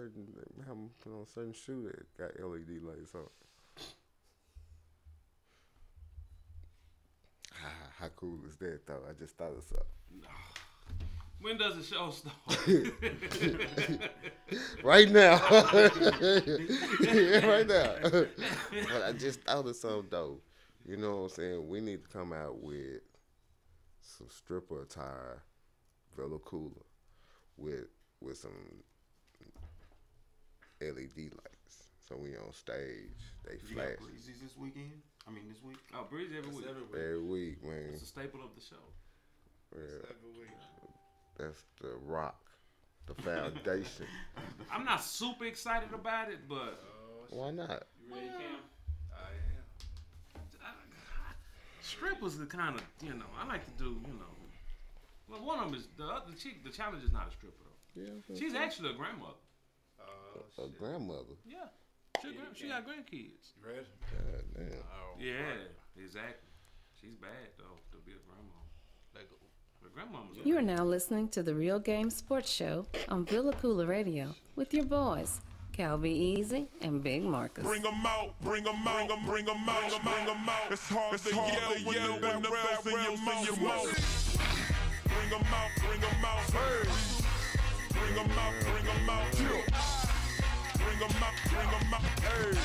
have them put on a certain shoe that got LED lights on. How cool is that, though? I just thought of something. When does the show start? Right now. Yeah, right now. But I just thought of something, though. You know what I'm saying? We need to come out with some stripper attire, Villa Koola, with some LED lights. So we on stage, they flash. You got Breezy's this weekend? I mean, this week? Oh, Breezy every week. Every week, man. It's a staple of the show. Yeah. That's the rock, the foundation. I'm not super excited about it, but why not? You ready, Cam? I am. Strippers are kind of, I like to do, Well, one of them is the chick. The challenge is not a stripper though. Yeah. She's actually a grandmother. A grandmother. Yeah. She got grandkids. You ready? God damn. Oh, yeah, exactly. She's bad though to be a grandma. Her grandmama's. You are now listening to the Real Game Sports Show on Villa Koola Radio with your boys, Cal B. Easy and Big Marcus. Bring 'em out, bring 'em out, bring 'em out, bring 'em out. It's hard to yell when the barrel's in your mouth. Bring 'em out, bring 'em out, hey. Bring 'em out, bring 'em out, bring 'em out, bring 'em out, hey.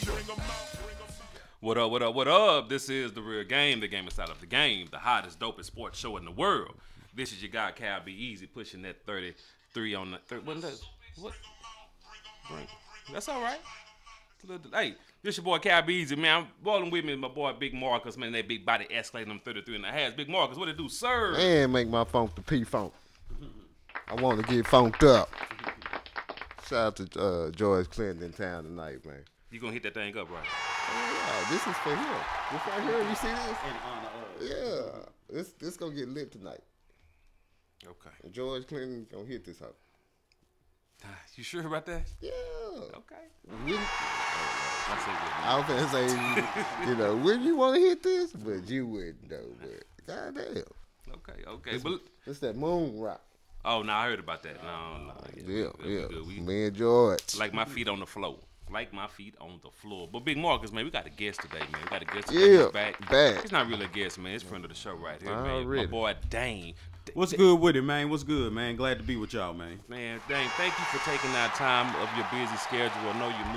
Bring 'em out, bring 'em out. What up, what up, what up? This is The Real Game, the game inside of the game, the hottest, dopest sports show in the world. This is your guy, Cal B. Easy, pushing that 33 on the third. What? That's all right. Hey, this your boy, Cal B. Easy, man. I'm rolling with me, my boy, Big Marcus, man. That big body escalating them 33 and a half. Big Marcus, what it do, sir? Man, make my funk the P-funk. I want to get funked up. Shout out to George Clinton in town tonight, man. You gonna hit that thing up, right? Oh, yeah, this is for him. This right here, you see this? In honor of. Yeah, this gonna get lit tonight. Okay. And George Clinton gonna hit this hoe. You sure about that? Yeah. Okay. I was gonna say, wouldn't you want to hit this? But you wouldn't, though. But goddamn. Okay. It's that moon rock. Oh, no, I heard about that. No. Yeah. Me and George. Like my feet on the floor. But Big Marcus, man, we got a guest today, man. We got a guest today. Yeah, back. It's not really a guest, man. It's a friend of the show right here, man. Already. My boy, Dane. What's good with it, man? What's good, man? Glad to be with y'all, man. Man, Dane, thank you for taking that time of your busy schedule. I know you're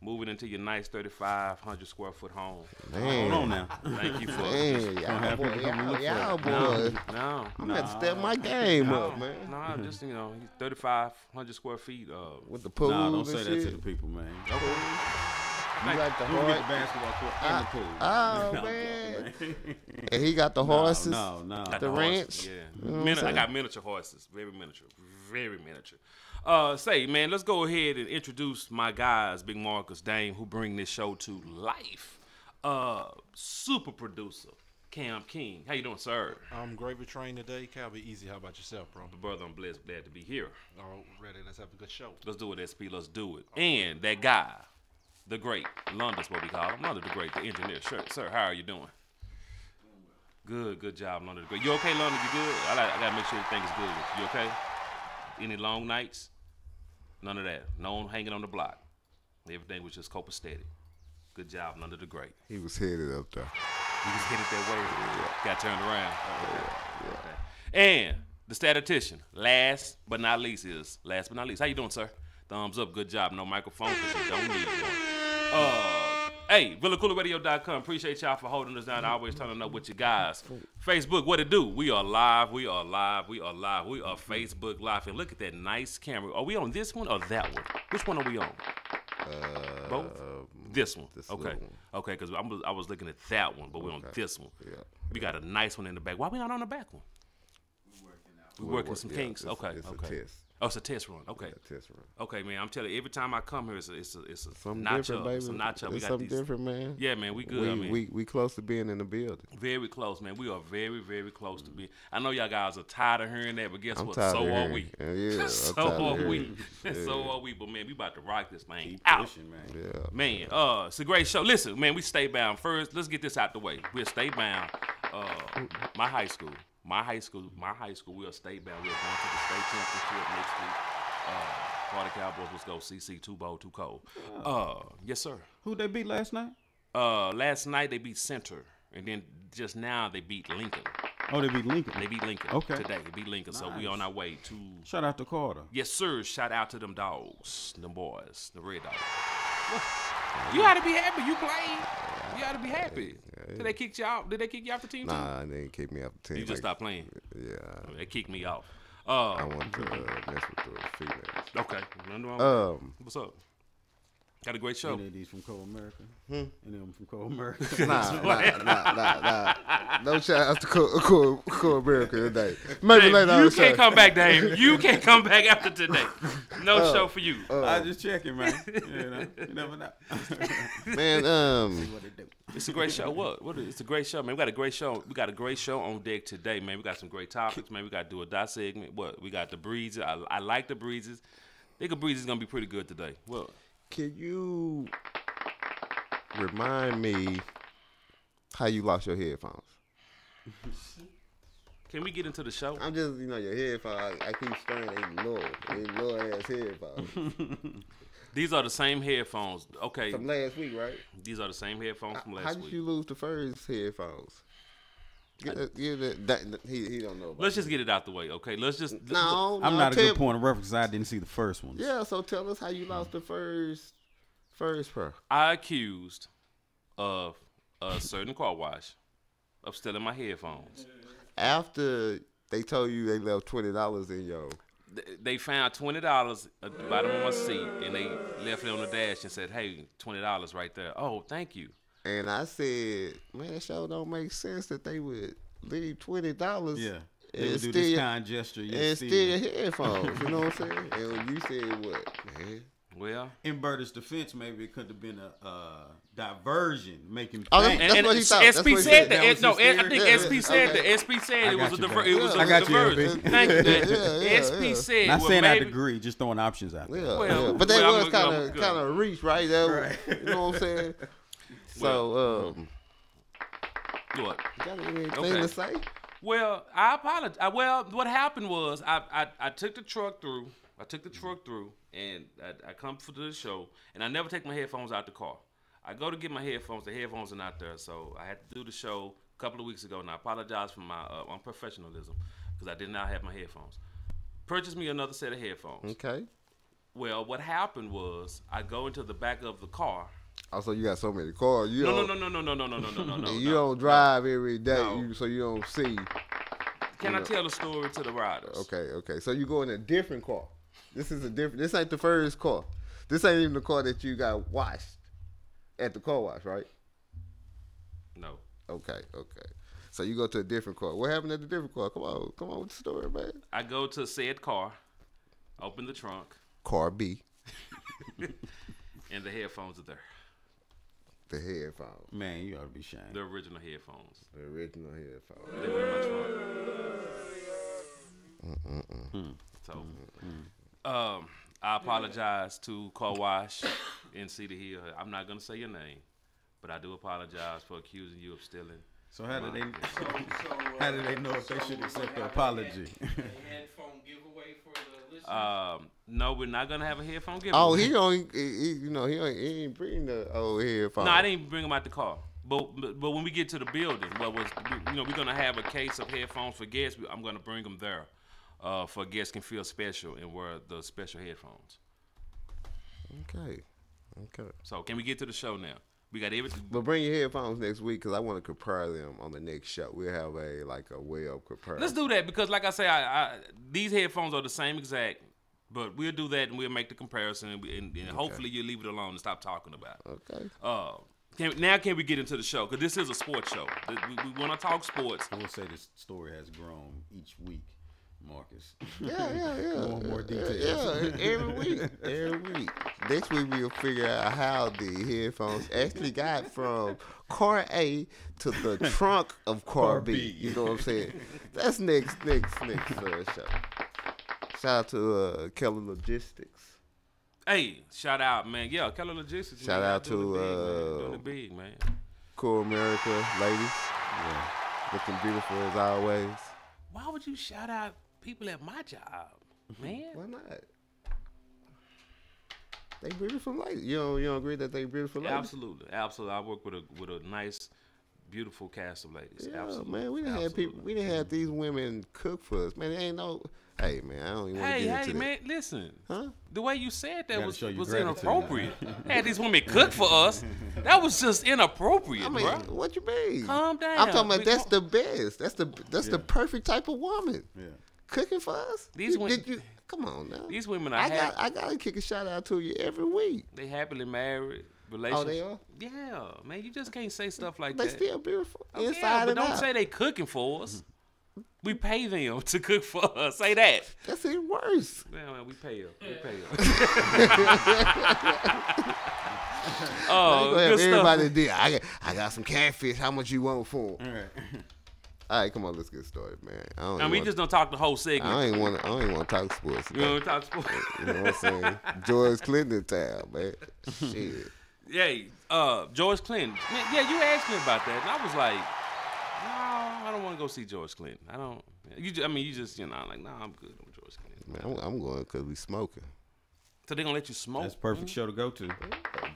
moving into your nice 3,500 square foot home. Man. Hold on now. Thank you for y'all boys. No. I'm gonna have to step my game up, man. No, just 3,500 square feet. With the pool. Nah, don't and say shit. that to the people, man. Okay. You got the We get the horse. basketball court and the pool. Oh, No, man. man. And he got the horses. No. Got The horses, ranch. Yeah. You know what I'm I saying? got miniature horses. Very miniature. Say, man, let's go ahead and introduce my guys, Big Marcus, Dame, who bring this show to life. Super producer, Cam King. How you doing, sir? I'm gravy train today. Cal be easy. How about yourself, bro? Brother, I'm blessed, glad to be here. All ready. Let's have a good show. Let's do it, SP. Let's do it. And that guy, the great, London's what we call him. London the great, the engineer. Sir, how are you doing? Good job, London the great. You okay, London? You good? I gotta make sure everything is good with you. You okay? Any long nights? None of that. No hanging on the block. Everything was just copacetic. Good job, London the great. He was headed up there. You just hit it that way. Yeah. Got turned around. Yeah. Okay. And the statistician, last but not least. How you doing, sir? Thumbs up. Good job. No microphone because you don't need one. Hey, VillaCoolaRadio.com. Appreciate y'all for holding us down. Always turning up with you guys. Facebook, what it do? We are live. We are Facebook Live. And look at that nice camera. Are we on this one or that one? Which one are we on? Both? This one. Okay. Okay, because I was looking at that one, but we're on this one. Yeah. We got a nice one in the back. Why we not on the back one? We're working some kinks. It's Okay. a test. Oh, it's a test run. Okay. Yeah, test run. Okay, man. I'm telling you, every time I come here, it's a Something notch different, up. baby. It's a notch up. We It's got something these. different, man. Yeah, man. We good. We close to being in the building. Very close, man. We are very, very close to being. I know y'all guys are tired of hearing that, but guess I'm what? tired So of are hearing. we. Yeah, So I'm tired are of we. hearing. So are we. But man, we about to rock this thing Keep out. pushing, man. Yeah. Man, it's a great show. Listen, man, we stay bound. First, let's get this out the way. We're stay bound. My high school, we'll stay bound. We're going to the state championship next week. Carter Cowboys. Let's go. CC 2 bowl, 2 cold. Yes, sir. Who they beat last night? Last night they beat Center, and then just now they beat Lincoln. Oh, they beat Lincoln. They beat Lincoln. Okay. Today they beat Lincoln. So we on our way to. Shout out to Carter. Yes, sir. Shout out to them dogs, them boys, the red dogs. You got to be happy. You played. You got to be happy. Did they kick you out? Did they kick you off the team? Nah, they didn't kick me off the team. You just stopped playing. Yeah. They kicked me off. I want to mess with the females. Okay. Nothing wrong with that. What's up? Got a great show. Any of these from Cold America? Any of them from Cold America? Nah. No shout out to Cool America today. Maybe Dave, later on. you can't come back, Dave. You can't come back after today. No show for you. I just checking, man. You never know. Man, What they do. It's a great show. What? It's a great show, man. We got a great show. We got a great show on deck today, man. We got some great topics, man. We got to do a dot segment. What? We got the breezes. I like the breezes. I think the breezes is gonna be pretty good today. Well, can you remind me how you lost your headphones? can we get into the show? I'm just, your headphones. I keep staring at little ass headphones These are the same headphones. Okay. from last week, right? These are the same headphones from How last did week. you lose the first headphones? He don't know. About Let's just get it out the way, okay? Let's just. No, I'm not a tell- good point of reference 'cause I didn't see the first ones. Yeah, so tell us how you lost the first pair. I accused of a certain car wash of stealing my headphones. After they told you they left $20 in your. They found $20 at the bottom of my seat, and they left it on the dash and said, "Hey, $20 right there." Oh, thank you. And I said, man, that show don't make sense that they would leave $20. Yeah. They And would do steal this your- kind gesture. and steal your headphones. You know what I'm saying? And when you said what, man? Well, In Berta's defense, maybe it could have been a diversion, make him Oh, think. that's what he thought. SP That's what he said said. that. That was No, his I think theory? SP said Okay. that. SP said I it got was a you, diver- baby. it was I a got you, diversion. baby. Thank you. Yeah, SP said. Not well, saying I maybe, agree, just throwing options out there. Yeah, Well, yeah. But that well, was I'm kind good. of reach right there. Right. You know what I'm saying? So, What? you got anything Okay. to say? Well, I apologize. Well, what happened was I took the truck through. And I come for the show, and I never take my headphones out the car. I go to get my headphones. The headphones are not there, so I had to do the show a couple of weeks ago, and I apologize for my unprofessionalism because I did not have my headphones. Purchased me another set of headphones. Okay. Well, what happened was I go into the back of the car. Also, you got so many cars. You No. And you don't drive every day, No. so you don't see. Can I tell the story to the riders? Okay. So you go in a different car. This ain't the first car. This ain't even the car that you got washed at the car wash, right? No. Okay. So you go to a different car. What happened at the different car? Come on with the story, man. I go to said car, open the trunk, Car B, and the headphones are there. the headphones, Man, you ought to be ashamed. The original headphones. the original headphones. They were in my trunk. So, I apologize to Car Wash in Cedar Hill. I'm not gonna say your name, but I do apologize for accusing you of stealing. So how did they know if they should accept the apology? Headphone giveaway for the listeners. No, we're not gonna have a headphone giveaway. Oh, he ain't bring the old headphones. No, I didn't even bring them out the car. But when we get to the building, we're gonna have a case of headphones for guests. I'm gonna bring them there, for guests can feel special and wear the special headphones. Okay. So can we get to the show now? We got everything. But bring your headphones next week because I want to compare them on the next show. We'll have a web comparison. Let's do that because, like I say, I these headphones are the same exact, but we'll do that and we'll make the comparison and hopefully you'll leave it alone and stop talking about it. Okay. Can we get into the show? Because this is a sports show. We want to talk sports. I will say this story has grown each week, Marcus. Yeah. More details. Yeah, every week. Next week we'll figure out how the headphones actually got from car A to the trunk of car B. You know what I'm saying? That's next show. Shout out to Keller Logistics. Hey, shout out, man. Yeah, Keller Logistics. Shout man. out Doing to, doing it big, man. Cool America, ladies. Yeah. Looking beautiful as always. Why would you shout out people at my job, man? Why not? They beautiful ladies. You don't agree that they beautiful ladies? Absolutely. I work with a nice, beautiful cast of ladies. Yeah, Absolutely. man. We didn't have people. We didn't have these women cook for us, man. They ain't no. Hey, man. I don't even want to get into that. Man, listen. Huh? The way you said that was gratitude. inappropriate. Had these women cook for us. That was just inappropriate, I mean, bro. what you mean? Calm down. I'm talking about that's the best. That's the perfect type of woman. Yeah. Cooking for us. These women. Come on now. These women are I gotta kick a shout out to you every week. They happily married. Relationship. Oh, they are? Yeah, man. You just can't say stuff like They that. still beautiful Okay, inside but and don't out. say they cooking for us. We pay them to cook for us. Say that. That's even worse. Man, we pay them. We pay them. Oh, good stuff. everybody did. I got some catfish. How much you want for 'em? All right. All right, come on, let's get started, man. And we just don't talk the whole segment. I don't even want to talk sports. You know what I'm talking about? You know what I'm saying? George Clinton town, man. Shit. Yeah, George Clinton. Man, yeah, you asked me about that, and I was like, no, I don't want to go see George Clinton. I don't. You just, like, nah, I'm good on George Clinton. Man, I'm going because we smoking. So they gonna let you smoke? That's a perfect show to go to.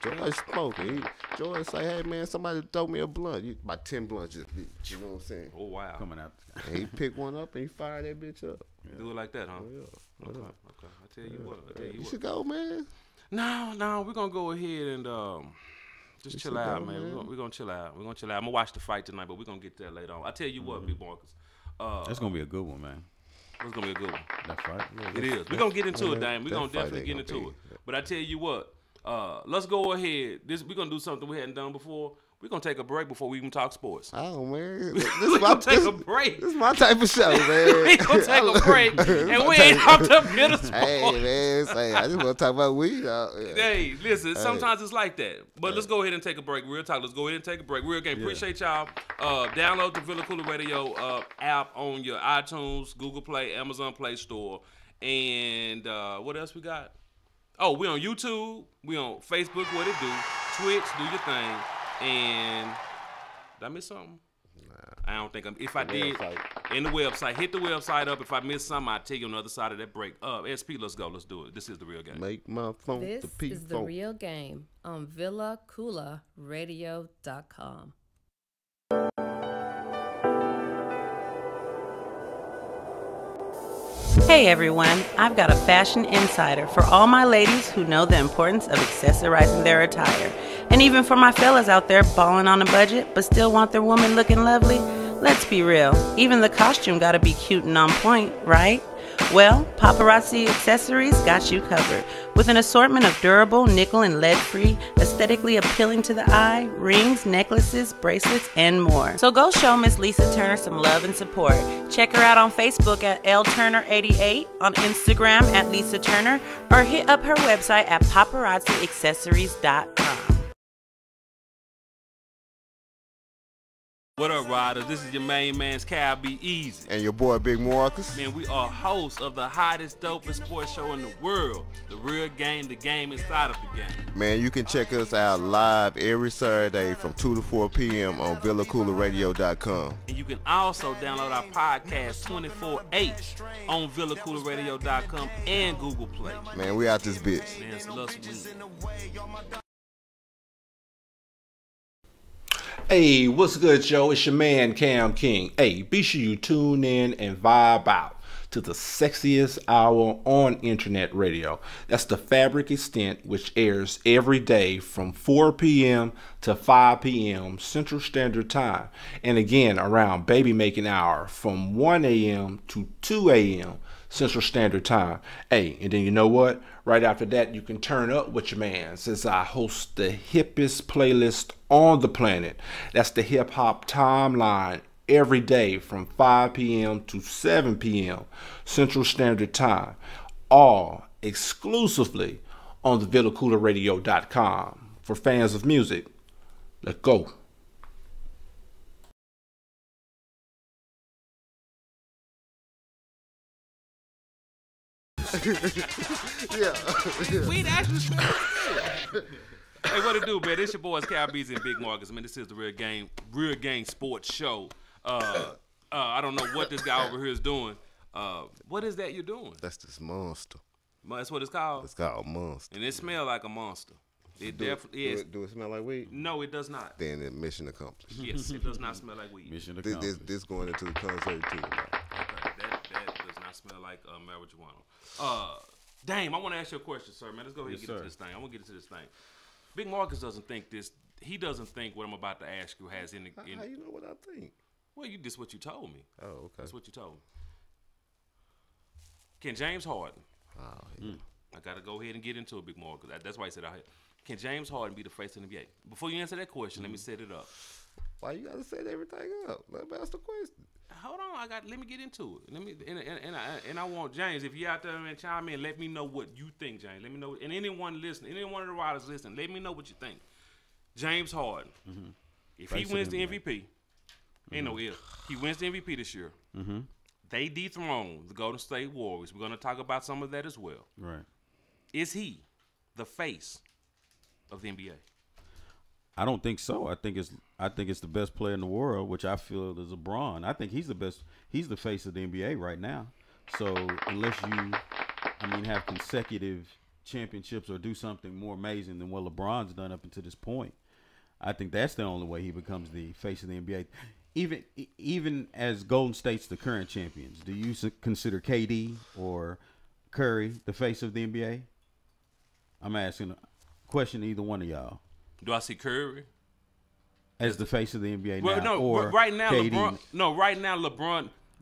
George smoking. George say, hey, man, somebody throw me a blunt. About 10 blunts, just, you know what I'm saying? Oh wow. Coming out. And he picked one up and he fired that bitch up. Do it like that, huh? Oh, yeah. Okay. I tell you what. You should go, man. No, we're gonna go ahead and just chill out, go, man. We're gonna chill out. I'm gonna watch the fight tonight, but we're gonna get there later on. I tell you what, Big Marcus. That's gonna be a good one, man. It's gonna be a good one. That fight. It is. We're gonna get into it, Dame. We're that gonna fight definitely get ain't gonna into be- it. But I tell you what, let's go ahead. We're gonna do something we hadn't done before. We're gonna take a break before we even talk sports. Oh, man. We're gonna take a break. This is my type of show, man. We gonna take a break, and we ain't talked up here to sports. Hey, man. Say, I just want to talk about weed. Hey, listen, sometimes it's like that. But let's go ahead and take a break. Real talk. Let's go ahead and take a break. Real game. Appreciate y'all. Download the Villa Cooler Radio app on your iTunes, Google Play, Amazon Play Store. And what else we got? Oh, we on YouTube. We on Facebook. What it do? Twitch. Do your thing. And did I miss something? Nah. I don't think I'm. If I did, in the website, hit the website up. If I missed something, I'll tell you on the other side of that break. SP, let's go. Let's do it. This is the real game. Make my phone This the P is the phone. real game on VillaCoolaradio.com. Hey everyone, I've got a fashion insider for all my ladies who know the importance of accessorizing their attire. And even for my fellas out there balling on a budget but still want their woman looking lovely. Let's be real, even the costume gotta be cute and on point, right? Well, Paparazzi Accessories got you covered with an assortment of durable, nickel and lead-free, aesthetically appealing to the eye, rings, necklaces, bracelets, and more. So go show Miss Lisa Turner some love and support. Check her out on Facebook at LTurner88, on Instagram at Lisa Turner, or hit up her website at paparazziaccessories.com. What up, riders? This is your main man's Cal Be Easy. And your boy, Big Marcus. Man, we are hosts of the hottest, dopest sports show in the world. The real game, the game inside of the game. Man, you can check us out live every Saturday from 2 to 4 p.m. on VillaCoolerRadio.com. And you can also download our podcast 24/8 on VillaCoolerRadio.com and Google Play. Man, we out this bitch. Man, it's love some weed. Hey, what's good, yo? It's your man, Cam King. Hey, be sure you tune in and vibe out to the sexiest hour on internet radio. That's the Fabric Extent, which airs every day from 4 p.m. to 5 p.m. Central Standard Time. And again, around baby making hour from 1 a.m. to 2 a.m. Central Standard Time. Hey, and then you know what? Right after that, you can turn up with your man, since I host the hippest playlist on the planet. That's the Hip Hop Timeline, every day from 5 p.m. to 7 p.m. Central Standard Time. All exclusively on the VillaCoolerRadio.com. For fans of music, let's go. We'd actually Hey, what it do, man? It's your boys, Cal Bees and Big Marcus. Man, this is the real game sports show. I don't know what this guy over here is doing. What is that you're doing? That's this monster. That's what it's called. It's called Monster. And it smells like a monster. It Do definitely is. Do it smell like weed? No, it does not. Then mission accomplished. Yes, it does not smell like weed. Mission accomplished. This going into the concert too. Okay, that does not smell like marijuana. Dame, I want to ask you a question, sir. Man, let's go ahead and get into this thing. I want to get into this thing. Big Marcus doesn't think this. He doesn't think what I'm about to ask you has any. How you know what I think? Well, this what you told me. Oh, okay. That's what you told me. Can James Harden? Oh, yeah. I gotta go ahead and get into it, Big Marcus. That's why I said I. Can James Harden be the face of the NBA? Before you answer that question, let me set it up. Why you gotta set everything up? Let me ask the question. Hold on, let me get into it. And I want James, if you out there and chime in, let me know what you think, James. Let me know, and anyone listening, any one of the riders listening, let me know what you think. James Harden, if he wins the MVP, ain't no if, he wins the MVP this year. They dethrone the Golden State Warriors. We're gonna talk about some of that as well. Right. Is he the face of the NBA? I don't think so. I think it's the best player in the world, which I feel is LeBron. I think he's the best. He's the face of the NBA right now. So unless you, have consecutive championships or do something more amazing than what LeBron's done up until this point, I think that's the only way he becomes the face of the NBA. Even as Golden State's the current champions, do you consider KD or Curry the face of the NBA? I'm asking a question to either one of y'all. Do I see Curry as the face of the NBA well, now? No, or right now KD?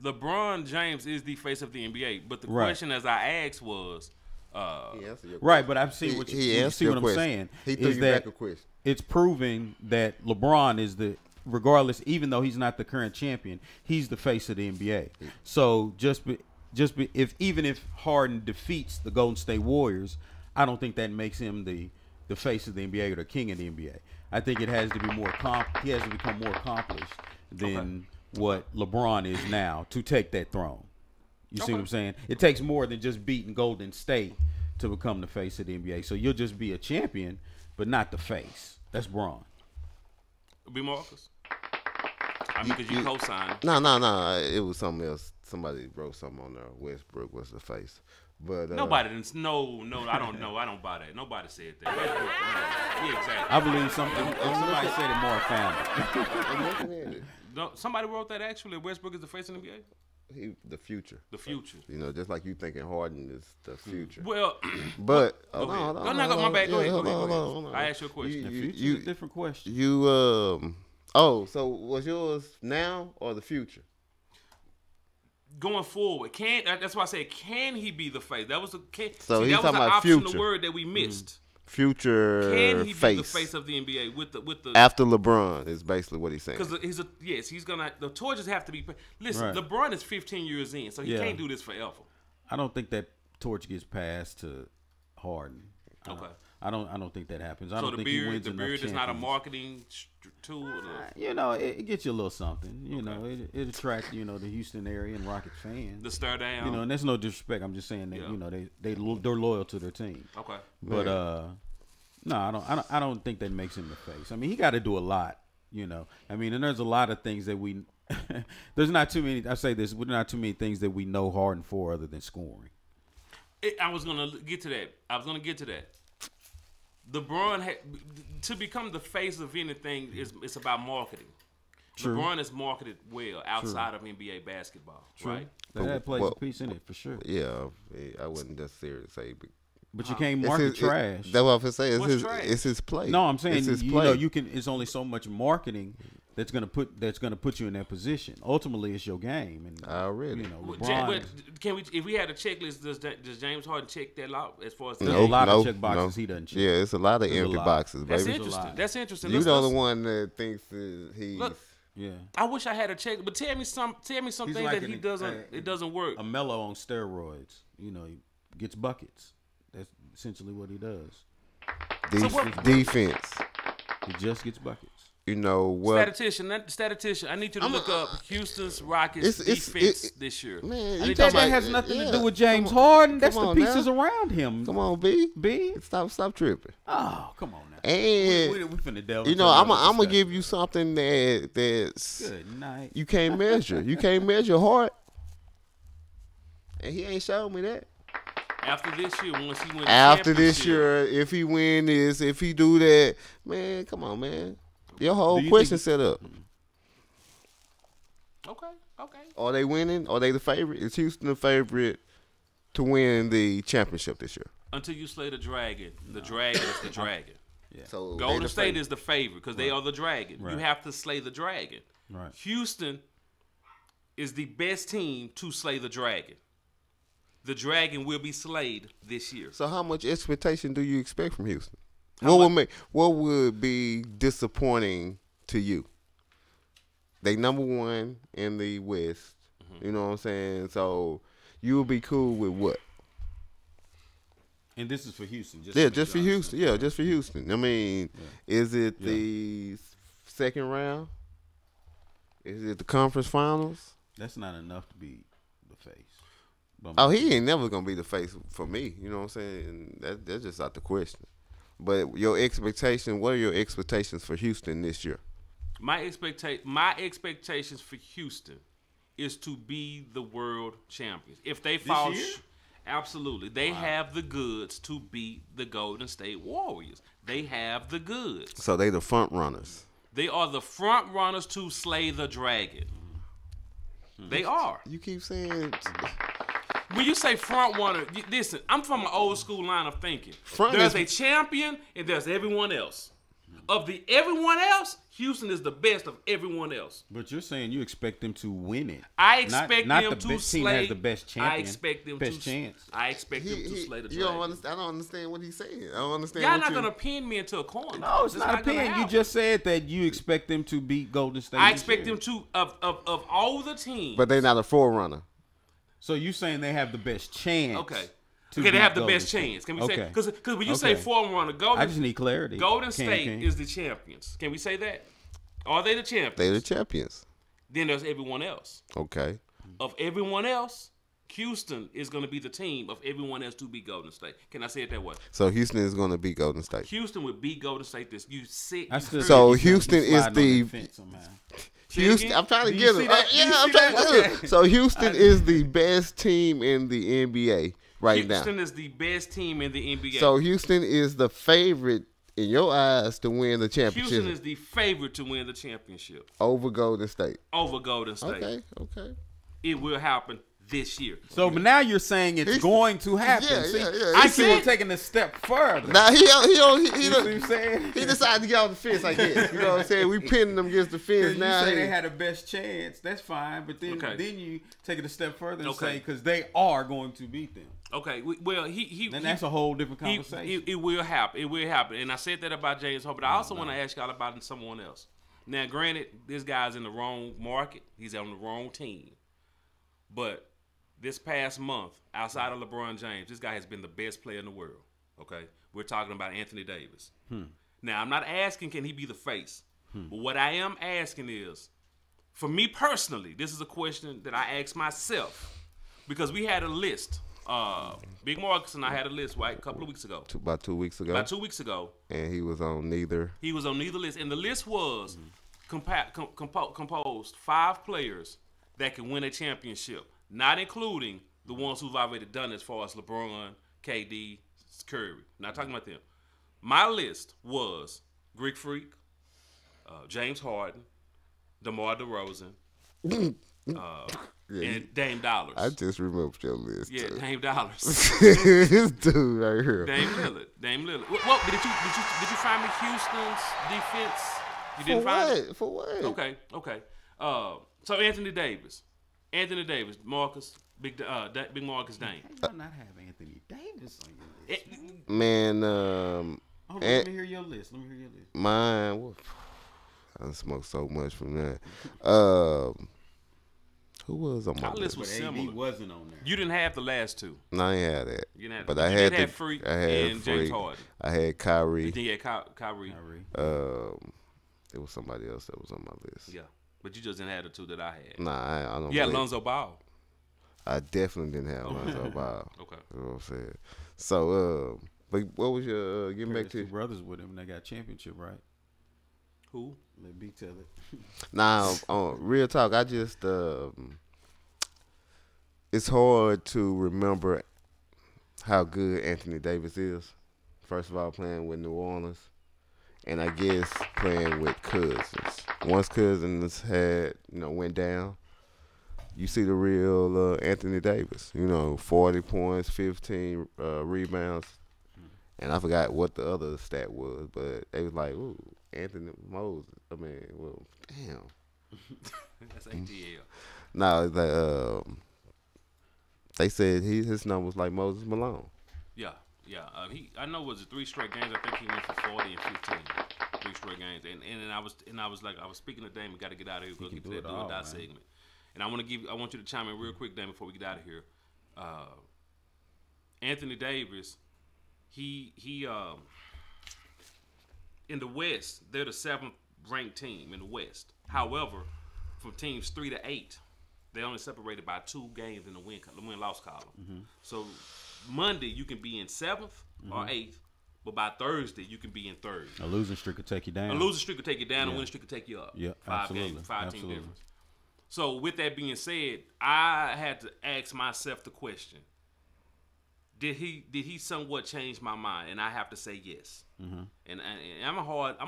LeBron James is the face of the NBA. But the Right. question, as I asked, was, right. But I've seen He I'm question. saying. He threw is you that back a question. it's proving that LeBron is regardless, even though he's not the current champion, he's the face of the NBA. So even if Harden defeats the Golden State Warriors, I don't think that makes him the face of the NBA or the king of the NBA. I think it has to be he has to become more accomplished than what LeBron is now to take that throne. You see what I'm saying? It takes more than just beating Golden State to become the face of the NBA. So you'll just be a champion, but not the face. That's Braun. B. Marcus? Because you co-signed. No. It was something else. Somebody wrote something on there. Westbrook was the face. But nobody didn't. No, I don't know. I don't buy that. Nobody said that. No. Yeah, exactly. I believe somebody said it more family. I'm looking at it. No, somebody wrote that actually. Westbrook is the face of the NBA. The future. The future. Just like you thinking Harden is the future. Well, but hold on. my bad. Go ahead. Hold on. I asked you a question. The future is a different question. So was yours now or the future? Going forward, that's why I said, can he be the face? That was the So he's that was talking an about optional future. word that we missed. Future Can he face. be the face of the NBA with the after LeBron is basically what he's saying. Because he's gonna, the torches have to be. Listen, Right. LeBron is 15 years in, so he can't do this forever. I don't think that torch gets passed to Harden. Okay. I don't think that happens. I So don't the think he beard, wins the enough beard is not a champions. marketing tool. It gets you a little something. It attracts the Houston area and Rockets fans. The stare down. And that's no disrespect. I'm just saying that they're loyal to their team. Okay. But no, I don't think that makes him the face. He got to do a lot. And there's a lot of things that we. There's not too many. I say this. There's not too many things that we know Harden for other than scoring. I was gonna get to that. LeBron to become the face of anything it's about marketing. True. LeBron is marketed well outside of NBA basketball, right? That plays a piece in it for sure. Yeah, I wouldn't necessarily say. But you can't market trash. That's what I'm gonna say. Trash? It's his play. No, I'm saying it's his play. you can. It's only so much marketing that's gonna put you in that position. Ultimately, it's your game. And Already. LeBron. Can we? If we had a checklist, does James Harden check that out as far as? There's a lot of check boxes he doesn't check. Yeah, it's a lot of There's empty a lot. boxes, That's baby. interesting. That's interesting. You the only one that thinks that he's. Look, Yeah. I wish I had a check, but tell me some things like that he doesn't. It doesn't work. A mellow on steroids. He gets buckets. That's essentially what he does. Defense. He just gets buckets. Statistician, I need you to look up Houston's Rockets defense this year. Man, That has nothing to do with James Harden. That's the pieces around him. Come on, B. B. Stop tripping. Oh, come on now. And we finna delve. I'm gonna give you something that's Good night. you can't measure. You can't measure heart, and he ain't showed me that. After this year, once he wins After this championship, year, if he win this, if he do that, man, come on, man. Your whole you question think- set up. okay. Are they winning? Are they the favorite? Is Houston the favorite to win the championship this year? Until you slay the dragon is the dragon. So Golden State is the favorite because they are the dragon. Right. You have to slay the dragon. Right. Houston is the best team to slay the dragon. The dragon will be slayed this year. So how much expectation do you expect from Houston? How What would be disappointing to you? They number one in the West. Mm-hmm. You know what I'm saying? So you will be cool with what? And this is for Houston. Just for Houston. Yeah, just for Houston. I mean, is it the second round? Is it the conference finals? That's not enough to be the face. But Oh, he ain't never gonna be the face for me. You know what I'm saying? That's just out the question. But your expectation, what are your expectations for Houston this year? My expectations for Houston is to be the world champions. If they fall, year? absolutely, they have the goods to beat the Golden State Warriors. They have the goods. So they the front runners. They are the front runners to slay the dragon. They are. You keep saying When you say front runner, listen, I'm from an old school line of thinking. Front There's is- a champion and there's everyone else. Of the everyone else, Houston is the best of everyone else. But you're saying you expect them to win it. I expect not them the to best slay. team has the best champion. I expect them best to. chance. I expect them to slay the you dragon. don't understand. I don't understand what he's saying. I don't understand. Y'all what not you, gonna pin me into a corner. No, it's not a gonna pin. You happen. just said that you expect them to beat Golden State. I this expect year. them to of all the teams. But they're not a forerunner. So you saying they have the best chance? Okay. to Okay, they beat have the Golden best State. chance. Can we Okay. say because when you say Okay. forerunner, I just need clarity. Golden Can- State can- is the champions. Can we say that? Are they the champions? They're the champions. Then there's everyone else. Okay. Of everyone else, Houston is going to be the team of everyone else to beat Golden State. Can I say it that way? So Houston is going to beat Golden State. Heuston would beat Golden State this. You sick. I you still heard So me. Houston You is sliding on the that fence somehow. Houston. I'm trying to Do get you him. see that? Do you I'm see trying that? to get him. So Houston is the best team in the NBA right Houston now. is the best team in the NBA. So Houston is the favorite in your eyes to win the championship Houston is the favorite to win the championship over Golden State. over Golden State. Okay. It will happen this year. So, but now you're saying it's going to happen. Yeah, See, yeah. I He see said- him taking a step further. Now he you see what I'm he saying? decided to get off the fence, I guess. You know what I'm saying? We pinning them against the fence You now. say they had the best chance. That's fine, but then Okay. then you take it a step further and Okay. say because they are going to beat them. Okay, well, he Then that's a whole different he- conversation. it will happen. It will happen. And I said that about James Harden, but I also want to ask y'all about someone else. Now, granted, this guy's in the wrong market. He's on the wrong team. But this past month, outside of LeBron James, this guy has been the best player in the world. Okay? We're talking about Anthony Davis. Now, I'm not asking can he be the face. But what I am asking is, for me personally, this is a question that I asked myself. Because we had a list. Big Marcus and I had a list, right, a couple of weeks ago. About 2 weeks ago. About 2 weeks ago, And he was on neither. he was on neither list. And the list was composed 5 players that can win a championship, not including the ones who've already done it as far as LeBron, KD, Curry. Not talking about them. My list was Greek Freak, James Harden, DeMar DeRozan, and Dame Dollars. I just remembered your list. Yeah, too. Dame Dollars. This dude right here. Dame Lillard. Dame Lillard. Well, did you find me Houston's defense? You didn't For find it? what? For what? Okay. So Anthony Davis, Marcus, Big Marcus Dame. How do you not have Anthony Davis on your list? Man, Hold on, and- let me hear your list. mine. I done smoked so much from that. Who was on my My list was But AD similar. wasn't on there. You didn't have the last two. No, I ain't had that. You didn't have, But you I did had have the Freak I had and Freak. James Harden. I had Kyrie. Then you had Kyrie. It was somebody else that was on my list. Yeah, but you just didn't have the two that I had. Nah, I don't. Yeah, believe- Lonzo Ball. I definitely didn't have Lonzo Ball. Okay. You know what I'm saying? So, but what was your getting back There's two to? brothers with him, and they got championship, right? Who? Let B tell it. Now, real talk. I just it's hard to remember how good Anthony Davis is. First of all, playing with New Orleans, and I guess playing with Cousins. Once Cousins had went down, you see the real Anthony Davis. 40 points, 15 rebounds, and I forgot what the other stat was, but they was like, "Ooh, Anthony Moses." I mean, well, damn. That's ATL. No, they said his number was like Moses Malone. Yeah. I know it was 3 straight games. I think he went for 40 and 15. 3 straight games, and I was speaking to Damon. Got to get out of here. We'll get to that do or die segment. And I want you to chime in real quick, Damon, before we get out of here. Anthony Davis, he in the West, they're the 7th ranked team in the West. However, from teams 3 to 8, they only separated by 2 games in the win-loss column. Mm-hmm. So Monday you can be in 7th or 8th, but by Thursday you can be in 3rd. A losing streak could take you down. A losing streak could take you down. A winning streak could take you up. Yeah, 5 absolutely. games, 5 Absolutely. team difference. So with that being said, I had to ask myself the question: Did he somewhat change my mind? And I have to say yes. Mm-hmm. And I'm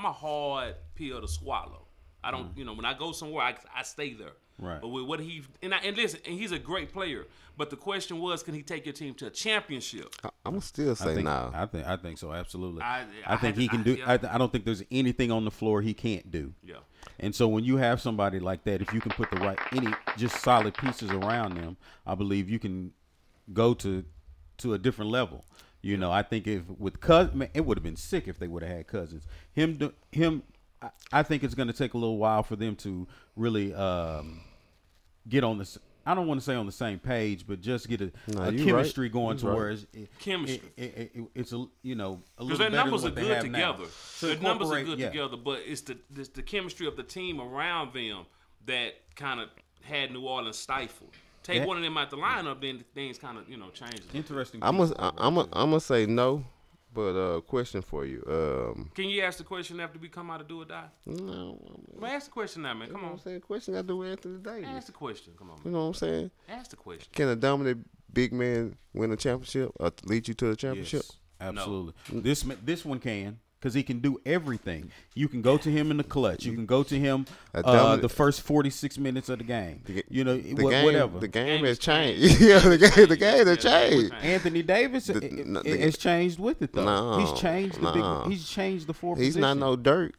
a hard pill to swallow. I don't, when I go somewhere, I stay there. Right. But with what and listen, and he's a great player. But the question was, can he take your team to a championship? I'm gonna still say no. I think so. Absolutely. I think he can do. Yeah. I don't think there's anything on the floor he can't do. Yeah. And so when you have somebody like that, if you can put just solid pieces around them, I believe you can go to a different level. I think if with Cousins, it would have been sick if they would have had Cousins. I think it's going to take a little while for them to really get on this. I don't want to say on the same page, but just get a chemistry going to where it's a little because their better numbers than are what they good have together. now. Their numbers are good together, but it's the chemistry of the team around them that kind of had New Orleans stifled. Take one of them out the lineup, then things kind of change. Interesting. I'm gonna say no, but question for you. Can you ask the question after we come out of do or die? No. Well, ask the question now, man. Come on. I'm saying question got to do with Anthony Davis. Ask the question. Come on, man. You know what I'm saying? Ask the question. Can a dominant big man win a championship or lead you to the championship? Yes, absolutely. No. This one can, because he can do everything. You can go to him in the clutch. You can go to him the first 46 minutes of the game. Whatever. The game has changed. Yeah, the game has changed. Anthony Davis has changed with it though. No, he's changed he's changed the 4 He's position. not no dirt.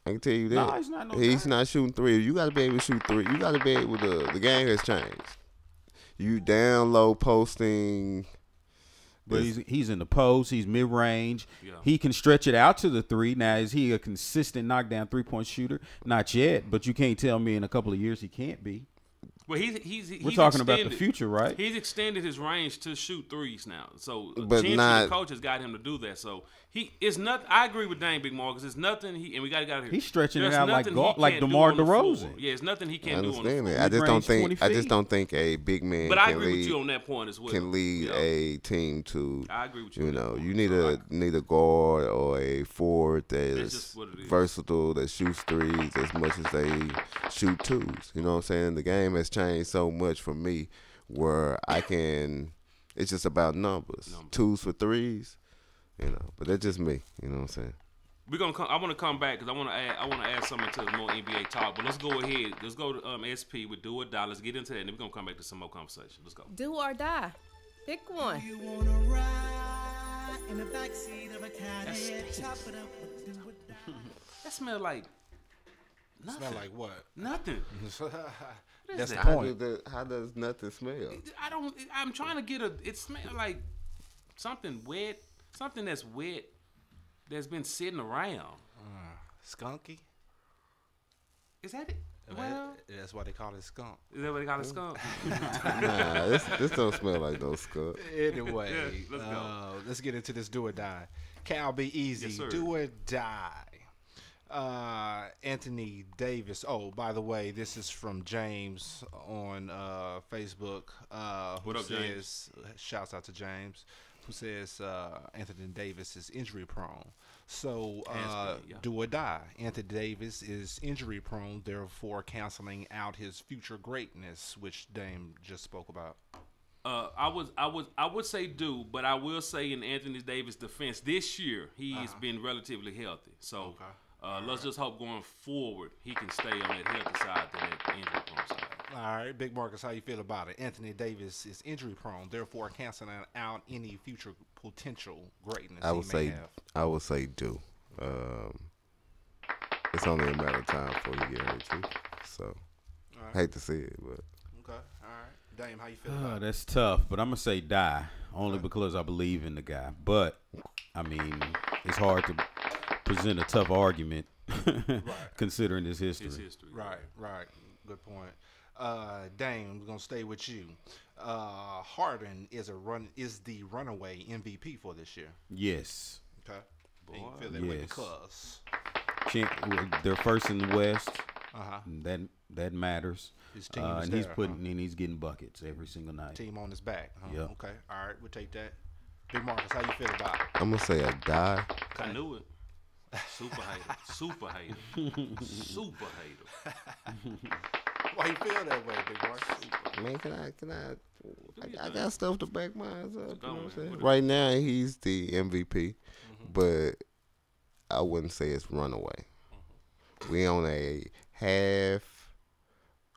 I can tell you that. No, he's not no He's dirt. not shooting 3. You got to be able to shoot 3. You got to be able to. The game has changed. You down low posting. But he's in the post. He's mid range. Yeah. He can stretch it out to the 3. Now, is he a consistent knockdown 3-point shooter? Not yet. But you can't tell me in a couple of years he can't be. Well, he's We're talking about the future, right? He's extended his range to shoot 3s now. So, But the coach has got him to do that. So it's not. I agree with Dane Big Mar because it's nothing. And we got to get out of here. He's stretching There's it out nothing like he can't DeMar do on the DeRozan. floor. Yeah, it's nothing he I can't do on the understand floor. that. I just don't think a big man. But I can agree lead, with you on that point as well. Can lead a team to. I agree with you. You need a guard or a forward that's versatile, that shoots 3s as much as they shoot 2s. You know what I'm saying? The game has changed so much for me where I can. It's just about numbers. 2s for 3s. But that's just me. You know what I'm saying? I want to come back because I want to add something to more NBA talk. But let's go ahead. Let's go to SP with Do or Die. Let's get into that, and then we're gonna come back to some more conversation. Let's go. Do or die. Pick one. You wanna ride in the backseat of a Cadillac, chop it up with do or die. That smell like nothing. Smell like what? Nothing. That's the that? point. How does nothing smell? I'm trying to get it smells like something wet. Something that's wet that's been sitting around. Skunky? Is that it? Well, that's why they call it skunk. Is that what they call it, skunk? Nah, this don't smell like no skunk. Anyway, let's go. Let's get into this do or die. Cal, be easy. Yes, sir. Do or die. Anthony Davis. Oh, by the way, this is from James on Facebook. What up, James? Shouts out to James, who says Anthony Davis is injury prone. So, do or die. Anthony Davis is injury prone, therefore canceling out his future greatness, which Dame just spoke about. I would say do, but I will say in Anthony Davis' defense, this year he's been relatively healthy. So let's just hope going forward he can stay on that healthy side than that injury prone side. All right, Big Marcus, how you feel about it? Anthony Davis is injury prone, therefore canceling out any future potential greatness I would he say may have. I would say do. It's only a matter of time before he get hurt too. So hate to see it, but Okay, all right. Dame, how you feel about it? That's tough, but I'm gonna say die only because I believe in the guy. But I mean, it's hard to present a tough argument considering his history. Right. Good point. Dame, we're gonna stay with you. Harden is the runaway MVP for this year. Yes. Okay. And you feel that way because They're first in the West. Uh-huh. That matters. His team is and there, he's putting in, he's getting buckets every single night. team on his back. Huh? Yep. Okay. All right, we'll take that. Big Marcus, how you feel about it? I'm gonna say a die. I knew it. Super hater. Super hater. Super hater. Why you feel that way, Big Marcus? Man, I got stuff to back mine up. You know what I'm man. saying? Right now, he's the MVP, but I wouldn't say it's runaway. We on a half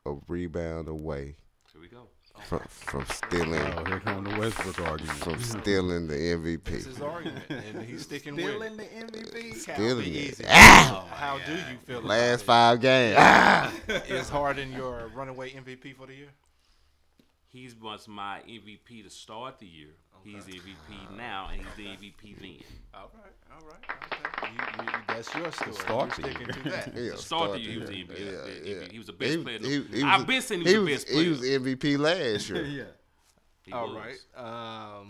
a rebound away Here we go. from stealing. Oh, here come the Westbrook argument. From stealing the MVP. That's his argument, and he's sticking with it. the MVP. Stealing Be it. easy. Ah! How do you feel Last about 5 games. Ah! it? Is Harden your runaway MVP for the year? He's was my MVP to start the year. He's the MVP now, and he's the MVP then. All right. Okay. That's your story. Start You're the sticking to that. Yeah, Start the year, he was the yeah, MVP. yeah. He was the best player. He I've was- been saying he was the best player. He was MVP last year. He All was. right.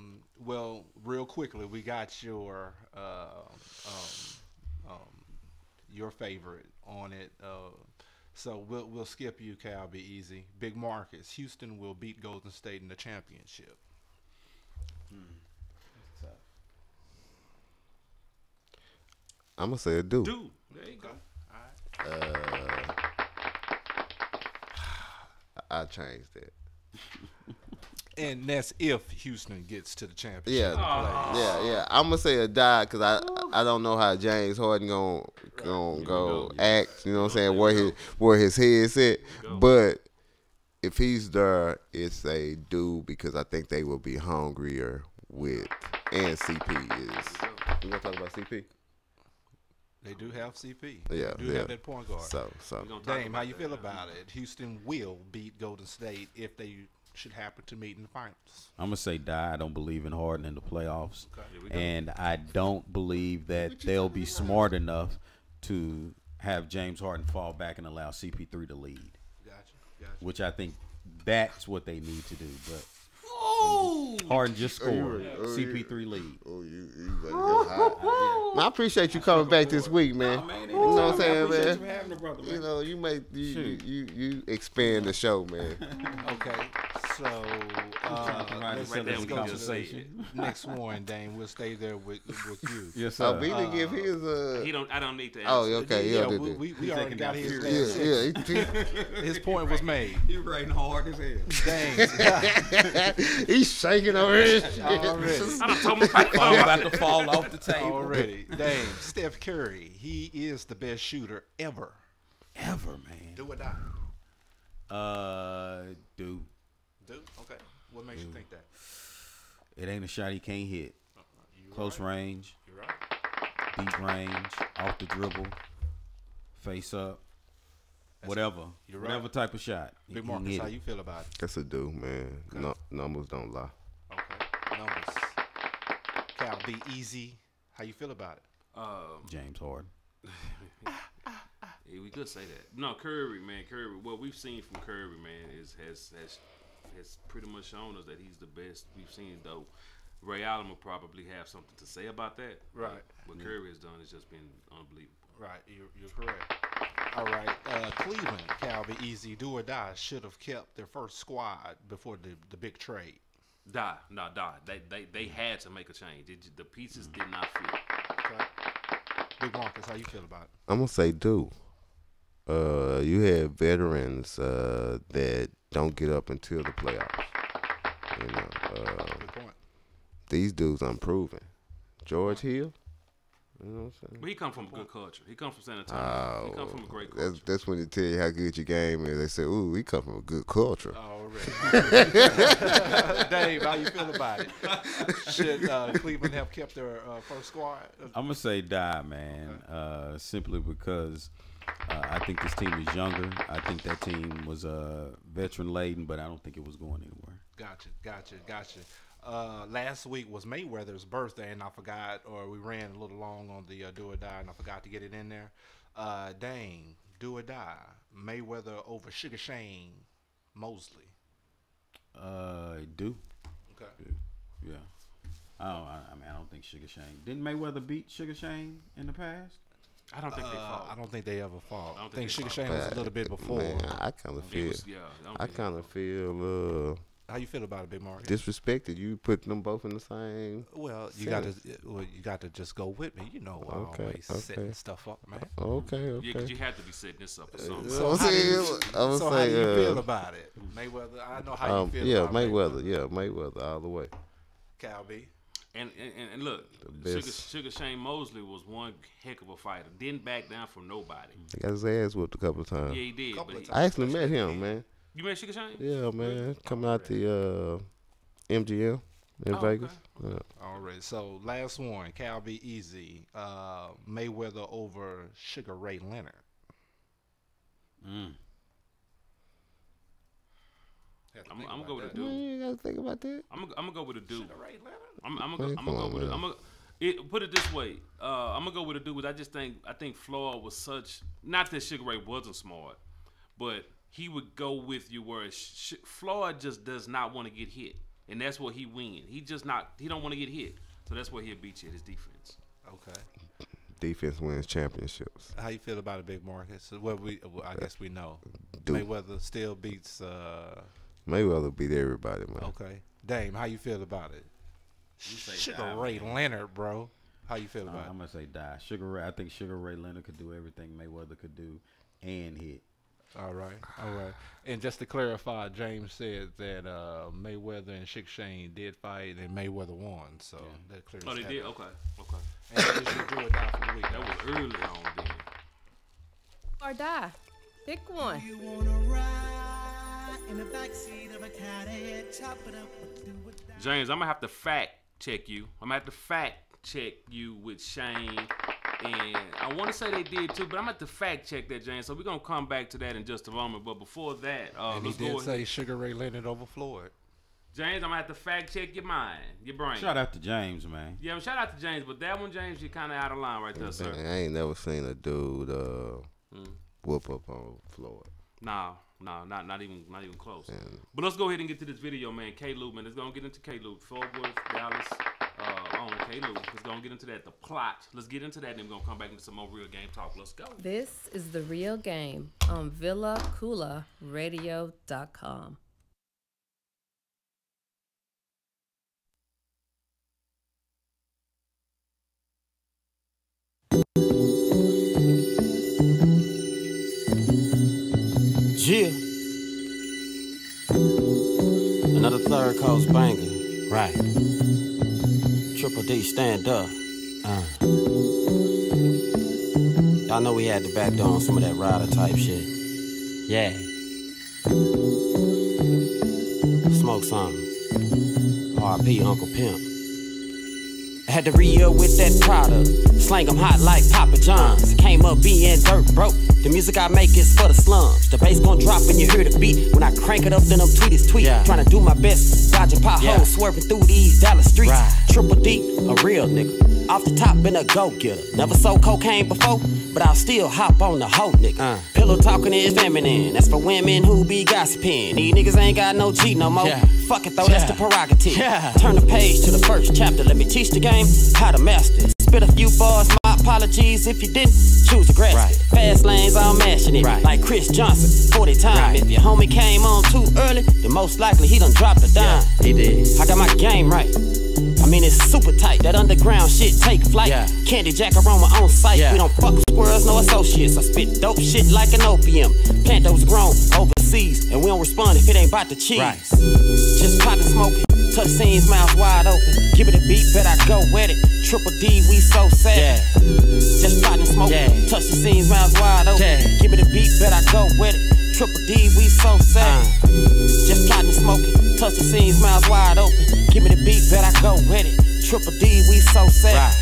Well, real quickly, we got your favorite on it. So we'll skip you, Cal. Be easy. Big Marcus. Houston will beat Golden State in the championship. I'm gonna say a do. Dude, there you go. I changed that. And that's if Houston gets to the championship. Yeah. I'm gonna say a die because I don't know how James Harden gonna go act. You know what I'm saying? Where his head's at. But if he's there, it's a do because I think they will be hungrier with and CP is. You gonna talk about CP? They do have CP. Yeah, They do have that point guard. So. Dame, how you feel about it? Houston will beat Golden State if they should happen to meet in the finals. I'm gonna say die. I don't believe in Harden in the playoffs, Here we go. and I don't believe that they'll be smart enough to have James Harden fall back and allow CP3 to lead. Gotcha. Which I think that's what they need to do. But Harden just scored. CP3 lead. Oh, you better go high. Man, I appreciate you coming back this week, man. You know what I'm saying, man? You know, you expand the show, man. Okay, so let's Right there go we to just the said. next one, Dame. We'll stay there with you. Yes, So sir. B didn't give his I don't need to answer. Oh, okay. Yeah, Yeah, we already got his. His point was made. You writing hard as hell. Dame, He's shaking over his shit. already. I done told him I'm about to fall off the table. Already. Dame, Steph Curry, he is the best shooter ever. Ever, man. Do or die. Dude, Do? Okay. What makes you think that? it ain't a shot he can't hit. Close range, You're right. deep range, off the dribble, face up, whatever. You're right. Whatever type of shot. he Big can Marcus, hit how it. you feel about it? That's a do, man. No, numbers don't lie. Okay. Numbers. Cal, be easy. How you feel about it? James Harden. Yeah, we could say that. No, Curry, man. Curry. What we've seen from Curry, man, has pretty much shown us that he's the best we've seen. Though Ray Allen will probably have something to say about that. Right. What Curry has done has just been unbelievable. Right. You're correct. All right. Cleveland, Cal, be easy. Do or die should have kept their first squad before the big trade. Die. They had to make a change. The pieces did not fit. Okay. Big Marcus, how you feel about it? I'm gonna say do. You have veterans that don't get up until the playoffs. You know, Good point. these dudes unproven. George Hill. You know what I'm saying? But he come from a good culture. He comes from San Antonio. He come from a great culture. That's when they tell you how good your game is. They say, "Ooh, we come from a good culture." Already. Dave, how you feel about it? Should Cleveland have kept their first squad? I'm gonna say die, man. Simply because I think this team is younger. I think that team was veteran laden, but I don't think it was going anywhere. Gotcha. Last week was Mayweather's birthday, and I forgot, or we ran a little long on the do or die, and I forgot to get it in there. Dane, do or die, Mayweather over Sugar Shane Mosley. Do. Okay. Yeah. I mean, I don't think Sugar Shane. Didn't Mayweather beat Sugar Shane in the past? I don't think they fought. I don't think they ever fought. I I don't think think Sugar they Shane was a little bit before. Man, I kind of feel. How you feel about it, Big Mark? Disrespected. You put them both in the same. Well, you got to just go with me. You know, Okay, always setting stuff up, man. Okay. Yeah, because you had to be setting this up or something. So how do you feel about it, Mayweather? I know how you feel about Mayweather. Yeah, Mayweather all the way. Cal B. And look, Sugar Shane Mosley was one heck of a fighter. Didn't back down from nobody. He got his ass whooped a couple of times. Yeah, he did. I actually met him, man. You met Sugar Shane? Yeah, man. Coming out the MGM in Vegas. Okay. Yeah. All right. So last one, Cal B. Easy. Mayweather over Sugar Ray Leonard. I'm gonna go with a You dude. ain't gotta think about that. I'm gonna go with a dude. Sugar Ray Leonard. I'm gonna go with it. Put it this way. I'm gonna go with a dude. I think Floyd was such. Not that Sugar Ray wasn't smart, but he would go with you where Floyd just does not want to get hit, and that's where he win. He don't want to get hit, so that's where he'll beat you at his defense. Okay. Defense wins championships. How you feel about it, Big Marcus? Well, I guess we know. Dude. Mayweather still beats. Mayweather beat everybody, man. Okay. Dame, how you feel about it? Sugar Ray Leonard, bro. How you feel about I'm gonna say die. I think Sugar Ray Leonard could do everything Mayweather could do, and hit. it? All right. And just to clarify, James said that Mayweather and Sugar Shane did fight, and Mayweather won. So that clears. Oh, they that did. up. Okay. And that is your do or die for the week. That was early on then. Or die. Pick one. You wanna ride in the backseat of a caddy, chop it up, do or die. James, I'm gonna have to fact check you. With Shane, and I want to say they did too, but I'm gonna have to fact check that, James. So we're gonna come back to that in just a moment. But before that, And he let's go did say Sugar Ray Leonard over Floyd. James, I'm gonna have to fact check your mind, your brain. Shout out to James, man. Yeah, shout out to James, but that one, James, you're kind of out of line right there, sir. Man, I ain't never seen a dude whoop up on Floyd. No, not even close. But let's go ahead and get to this video, man. K-Lou, man. Let's go and get into K-Lou. Fort Worth, Dallas, on K-Lou. Let's go and get into that. The plot. Let's get into that, and then we're going to come back into some more real game talk. Let's go. This is The Real Game on VillaCoolaradio.com. Yeah. Another third coast banger. Right. Triple D, stand up. Y'all know we had to back down some of that rider type shit. Yeah. Smoke something. RP Uncle Pimp. I had to re-up with that product. Slang 'em hot like Papa John's. Came up being dirt broke. The music I make is for the slums. The bass gon' drop when you hear the beat. When I crank it up, then them tweet. Yeah. Tryna do my best, dodging potholes, swerving through these Dallas streets. Right. Triple D, a real nigga. Off the top, been a go-getter. Never sold cocaine before, but I'll still hop on the hoe nigga. Pillow talking is feminine. That's for women who be gossiping. These niggas ain't got no cheat no more. Fuck it though, that's the prerogative. Turn the page to the first chapter. Let me teach the game how to master it. Spit a few bars, my apologies if you didn't choose to grasp it. Fast lanes, I'm mashing it like Chris Johnson, 40 times. If your homie came on too early, then most likely he done dropped a dime. He did. I got my game right. I mean, it's super tight. That underground shit take flight. Candy Jack aroma on site. We don't fuck with squirrels, no associates. I spit dope shit like an opium. Plant those grown overseas, and we don't respond if it ain't about the cheese. Just pot and smoke it. touch scenes, mouth wide open. Give it a beat, bet I go with it. Triple D, we so sad. Just plotting smoke, touch the scenes, mouth wide open. Give it a beat, bet I go with it. Triple D, we so sad. Just plotting smoking, touch the scenes, mouth wide open. Give me the beat, bet I go with it. Triple D, we so sad.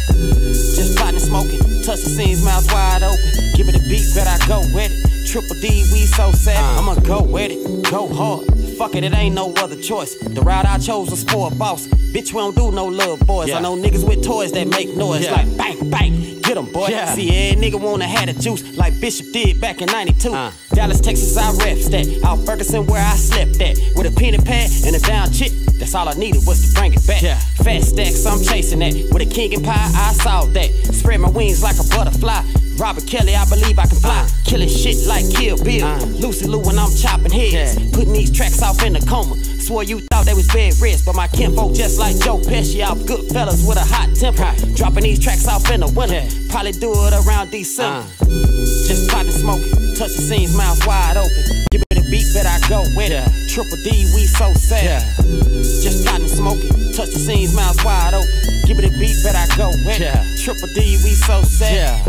Just plotting smoking, touch the scenes, mouth wide open. Give me the beat, bet I go with it. Triple D, we so sad. I'ma go with it, go hard. Fuck it, it ain't no other choice. The route I chose was for a boss. Bitch, we don't do no little boys. I know niggas with toys that make noise like bang, bang. Get 'em, boy. See, every nigga wanna have the juice like Bishop did back in 92. Dallas, Texas, I reps that. Out Ferguson, where I slept at. With a penny pad and a down chick. That's all I needed was to bring it back. Fat stacks, I'm chasing that. With a king and pie, I saw that. Spread my wings like a butterfly. Robert Kelly, I believe I can fly. Killing shit like Kill Bill. Lucy Lou when I'm chopping heads. Putting these tracks off in a coma. Swore you thought they was bed rest, but my kinfolk just like Joe Pesci off Goodfellas with a hot temper. Dropping these tracks off in the winter. Probably do it around December. Just plotting smoking. Touch the scenes, mouth wide open. Give me the beat, bet I go with it. Triple D, we so sad. Just plotting smoking. Touch the scenes, mouth wide open. Give me the beat, bet I go with it. Triple D, we so sad.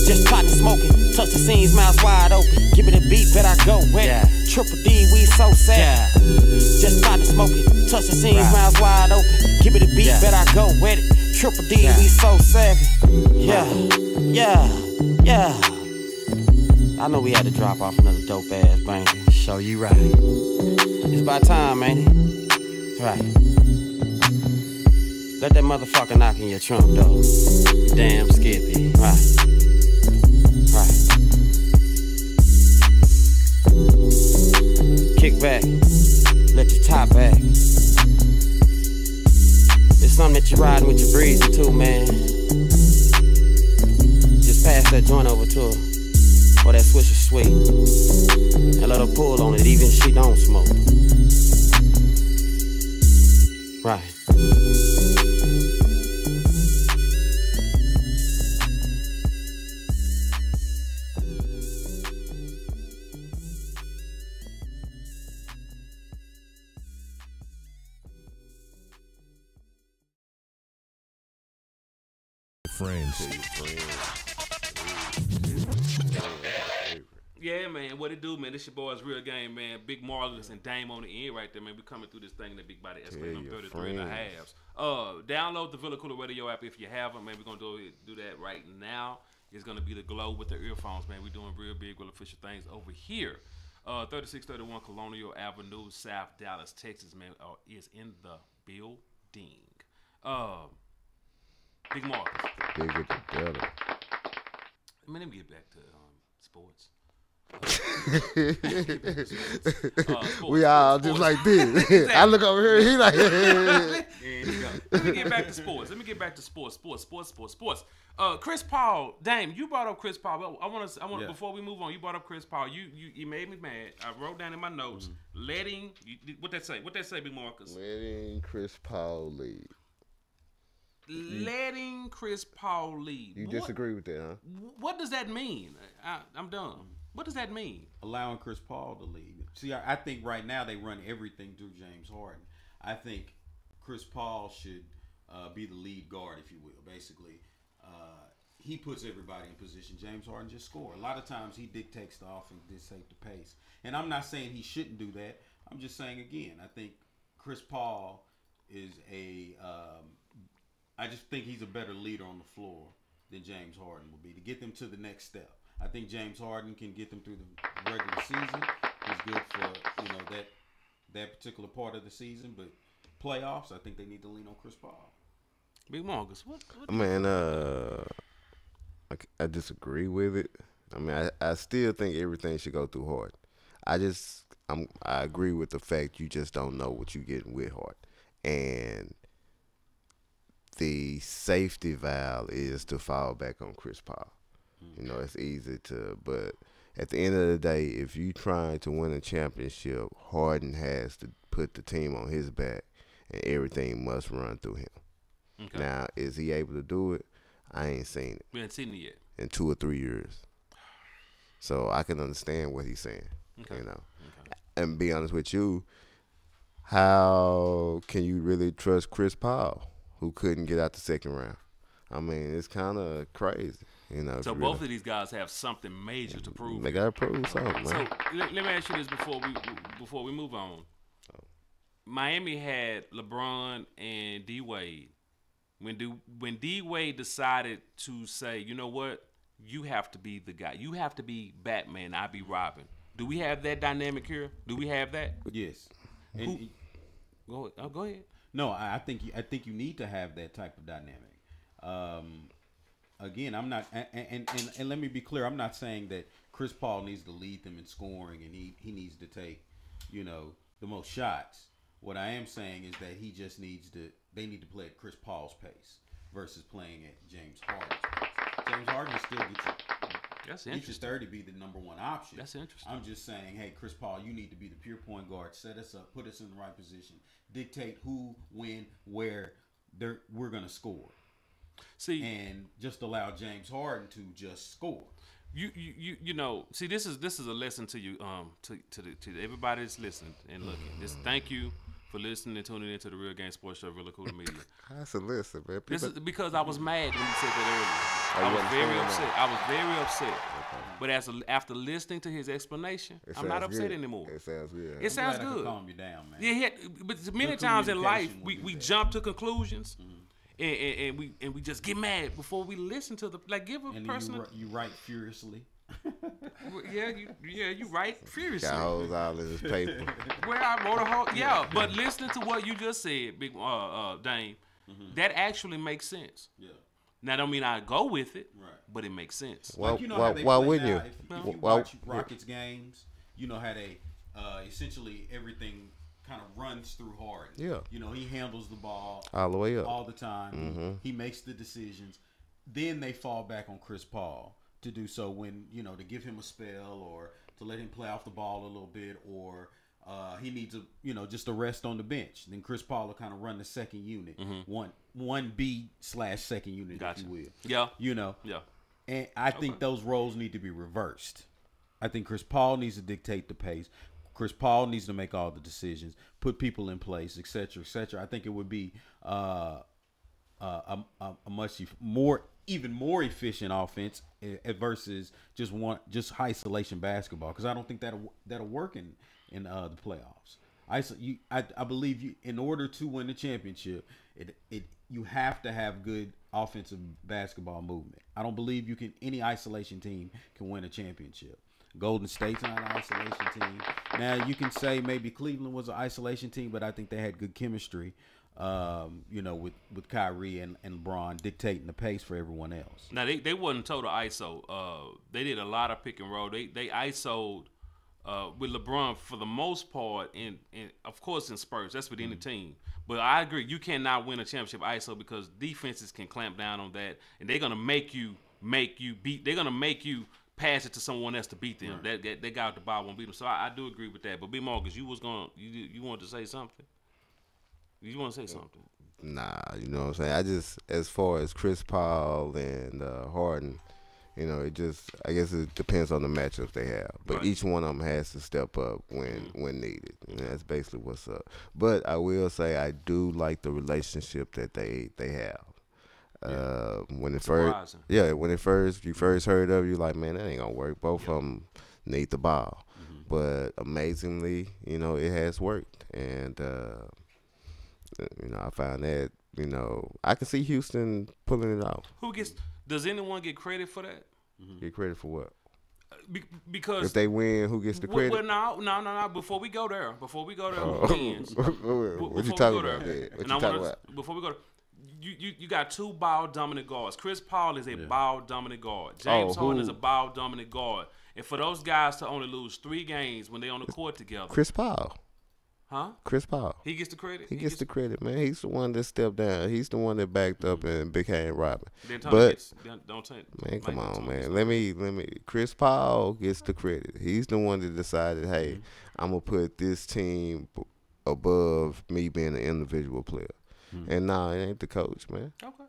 Just plotting smoking. Touch the scenes, mouth wide open. Give me the beat, bet I go with it. Triple D, we so sad. Just plotting smoking. Touch the scenes, mouth wide open. Give me the beat, bet I go with it. Triple D, we so savvy. Yeah. I know we had to drop off another dope ass banger. Show you right. It's about time, ain't it? Right. Let that motherfucker knock in your trunk, though. Damn Skippy. Right. Kick back. Let your top back. It's something that you're riding with your breezy too, man. Just pass that joint over to her. Or that Swisher Sweet. And let her pull on it even if she don't smoke. Right. Friends. Yeah, man. What it do, man? This your boy's Real Game, man. Big Marlins and Dame on the end right there, man. We coming through this thing in that big body escalator on 33 and a halves. Download the Villa Cooler Radio app if you haven't, man. We're going to do that right now. It's going to be the glow with the earphones, man. We're doing real big, real official things over here. 3631 Colonial Avenue, South Dallas, Texas, man, is in the building. Big Marcus. Bigger the better. Man, let me get back to sports. We all just like this. Exactly. I look over here, he like. There you go. Let me get back to sports. Sports. Chris Paul, Dame, you brought up Chris Paul. I want before we move on, you brought up Chris Paul. You made me mad. I wrote down in my notes, what that say? What that say, Big Marcus? Letting Chris Paul lead. Letting Chris Paul lead. You disagree with that, huh? What does that mean? I'm dumb. What does that mean? Allowing Chris Paul to lead. See, I think right now they run everything through James Harden. I think Chris Paul should be the lead guard, if you will. Basically, he puts everybody in position. James Harden just score. A lot of times he dictates the offense, dictates the pace. And I'm not saying he shouldn't do that. I'm just saying, again, I think Chris Paul is I just think he's a better leader on the floor than James Harden will be to get them to the next step. I think James Harden can get them through the regular season. He's good for that particular part of the season, but playoffs, I think they need to lean on Chris Paul. Big Marcus, what Man, I disagree with it. I mean, I still think everything should go through Harden. I agree with the fact you just don't know what you're getting with Harden, and the safety valve is to fall back on Chris Paul. You know, it's easy but at the end of the day, if you're trying to win a championship, Harden has to put the team on his back, and everything must run through him. Okay. Now, is he able to do it? I ain't seen it. We haven't seen it yet. In 2 or 3 years. So I can understand what he's saying. Okay. You know, and be honest with you, how can you really trust Chris Paul, who couldn't get out the second round? I mean, it's kind of crazy, you know. So both of these guys have something major to prove. They gotta prove something, So man. let me ask you this before we move on. Miami had LeBron and D Wade. When D Wade decided to say, you know what, you have to be the guy. You have to be Batman. I be Robin. Do we have that dynamic here? Do we have that? Yes. Go ahead. No, I think you need to have that type of dynamic. Again, I'm not, and let me be clear. I'm not saying that Chris Paul needs to lead them in scoring and he needs to take, the most shots. What I am saying is that he just needs to. They need to play at Chris Paul's pace versus playing at James Harden's pace. James Harden still That's get your third to be the number one option. That's interesting. I'm just saying, hey, Chris Paul, you need to be the pure point guard. Set us up, put us in the right position, dictate who, when, where we're gonna score. See, and just allow James Harden to just score. You know. See, this is a lesson to you. To everybody that's listening and looking. Thank you for listening and tuning into the Real Game Sports Show, Really Koola Media. That's a listen, man. This is because I was mad when you said that earlier. I was very upset. But after listening to his explanation, I'm not upset anymore. It sounds good. It sounds I'm glad I good. could calm you down, man. Yeah, but many times in life we jump to conclusions. And we just get mad before we listen to the give a person. You write furiously. you write furiously. Got holes all in his paper. Where I wrote a whole but listening to what you just said, Big Dame, that actually makes sense. Yeah. Now, I don't mean I go with it, right? But it makes sense. Well, like, how they why play wouldn't now, you? If you watch Rockets games, you know how they essentially everything kind of runs through Harden. Yeah. He handles the ball all the way up all the time. He makes the decisions. Then they fall back on Chris Paul to do so when, to give him a spell or to let him play off the ball a little bit, or he needs just a rest on the bench. Then Chris Paul will kind of run the second unit, 1B/second unit, gotcha. if you will. Yeah. Yeah. And I think those roles need to be reversed. I think Chris Paul needs to dictate the pace. Chris Paul needs to make all the decisions, put people in place, et cetera, et cetera. I think it would be a much even more efficient offense versus just isolation basketball, because I don't think that'll work in the playoffs. I believe in order to win the championship, you have to have good offensive basketball movement. I don't believe any isolation team can win a championship. Golden State's not an isolation team. Now, you can say maybe Cleveland was an isolation team, but I think they had good chemistry, with Kyrie and LeBron dictating the pace for everyone else. Now, they wasn't total ISO. They did a lot of pick and roll. They ISO'd with LeBron for the most part, and of course in spurts. That's with any team. But I agree, you cannot win a championship ISO because defenses can clamp down on that, and they're gonna make you beat. They're gonna make you pass it to someone else to beat them. Right. They got the ball, won't beat them. So I do agree with that. But B. Marcus, you wanted to say something? You want to say something? Nah, you know what I'm saying? I just, as far as Chris Paul and Harden, I guess it depends on the matchups they have. But each one of them has to step up when needed. And that's basically what's up. But I will say I do like the relationship that they have. When you first heard of it, you're like, man, that ain't gonna work. Both of them need the ball, but amazingly, it has worked, and I found that I can see Houston pulling it off. Does anyone get credit for that? Get credit for what? Because if they win, who gets the credit? Well, no. Before we go there, who wins? What you talking about? Before we go there. You got two ball dominant guards. Chris Paul is a ball dominant guard. James Harden is a ball dominant guard. And for those guys to only lose 3 games when they on the court together. Chris Paul. Huh? Chris Paul. He gets the credit? He gets the credit, man. He's the one that stepped down. He's the one that backed up and became Robin. Man, come on, man. Let me. Chris Paul gets the credit. He's the one that decided, hey, I'm going to put this team above me being an individual player. And nah, it ain't the coach, man. Okay.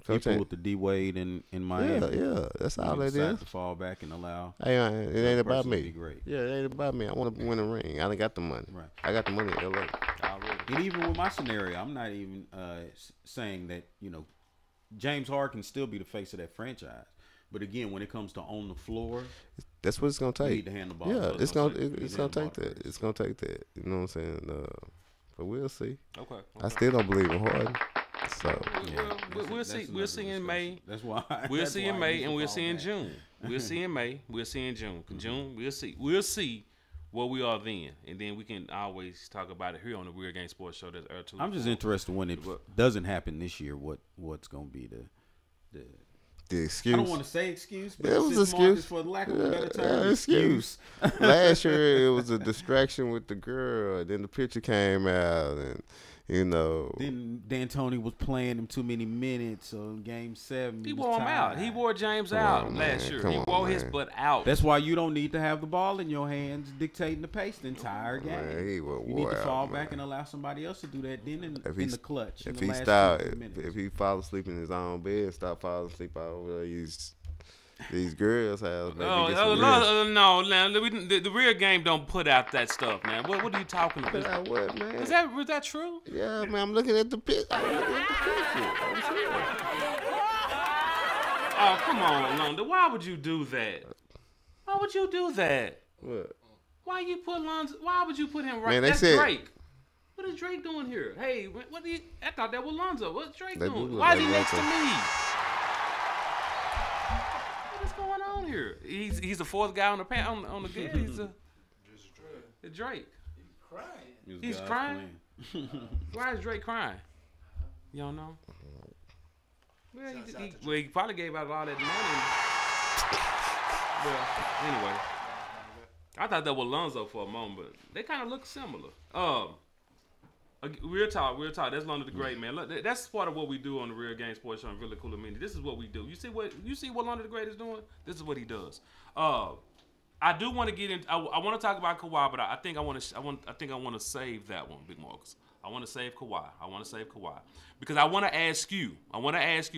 People with the D Wade in Miami. Yeah, that's all it is. To fall back and allow. Hey, it ain't about me. Great. Yeah, it ain't about me. I want to win a ring. I done got the money. Right. I got the money in LA. All And even with my scenario, I'm not even saying that, you know, James Harden can still be the face of that franchise. But again, when it comes to on the floor, that's what it's gonna take. You need to hand the ball. Yeah, up. it's gonna take that. It's gonna take that. You know what I'm saying? But we'll see. Okay. I still don't believe in Harden. So we'll see. We'll see in May. That's why. We'll see in May, and we'll see in June. We'll see in May. We'll see in June. June, we'll see. We'll see where we are then, and then we can always talk about it here on the Weird Game Sports Show. That's Earth 2. I'm just interested when it doesn't happen this year. What's gonna be the excuse? I don't want to say excuse, but it was excuse for lack of a better term. Excuse. Last year it was a distraction with the girl. Then the picture came out, and you know. Then D'Antoni was playing him too many minutes. So in Game 7, he wore him out. He wore James out last year. He wore his butt out. That's why you don't need to have the ball in your hands dictating the pace the entire game. Man, you need to fall back and allow somebody else to do that. Then in the clutch. If he if he fall asleep in his own bed, stop falling asleep over these girls' house. No, the real game don't put out that stuff, man. What are you talking about? Put out what, man? Was that true? Yeah, man. I'm looking at the picture. Oh, come on, Londa. Why would you do that? Why would you do that? What? Why you put Lonzo? Why would you put him right? Man, That's Drake. What is Drake doing here? Hey, I thought that was Lonzo. What's Drake doing? Why is he next to me? What's going on here? He's the fourth guy on the grid. He's Drake. He's crying. Why is Drake crying? You don't know? Well, he probably gave out all that money. Well, anyway, I thought that was Lonzo for a moment, but they kind of look similar. Real talk. That's Londa the Great, man. Look, that's part of what we do on the Real Game Sports Show and Really Koola Media. This is what we do. You see what Londa the Great is doing? This is what he does. I do want to get in. I want to talk about Kawhi, but I think I want to save that one, Big Marcus. I want to save Kawhi. Because I want to ask you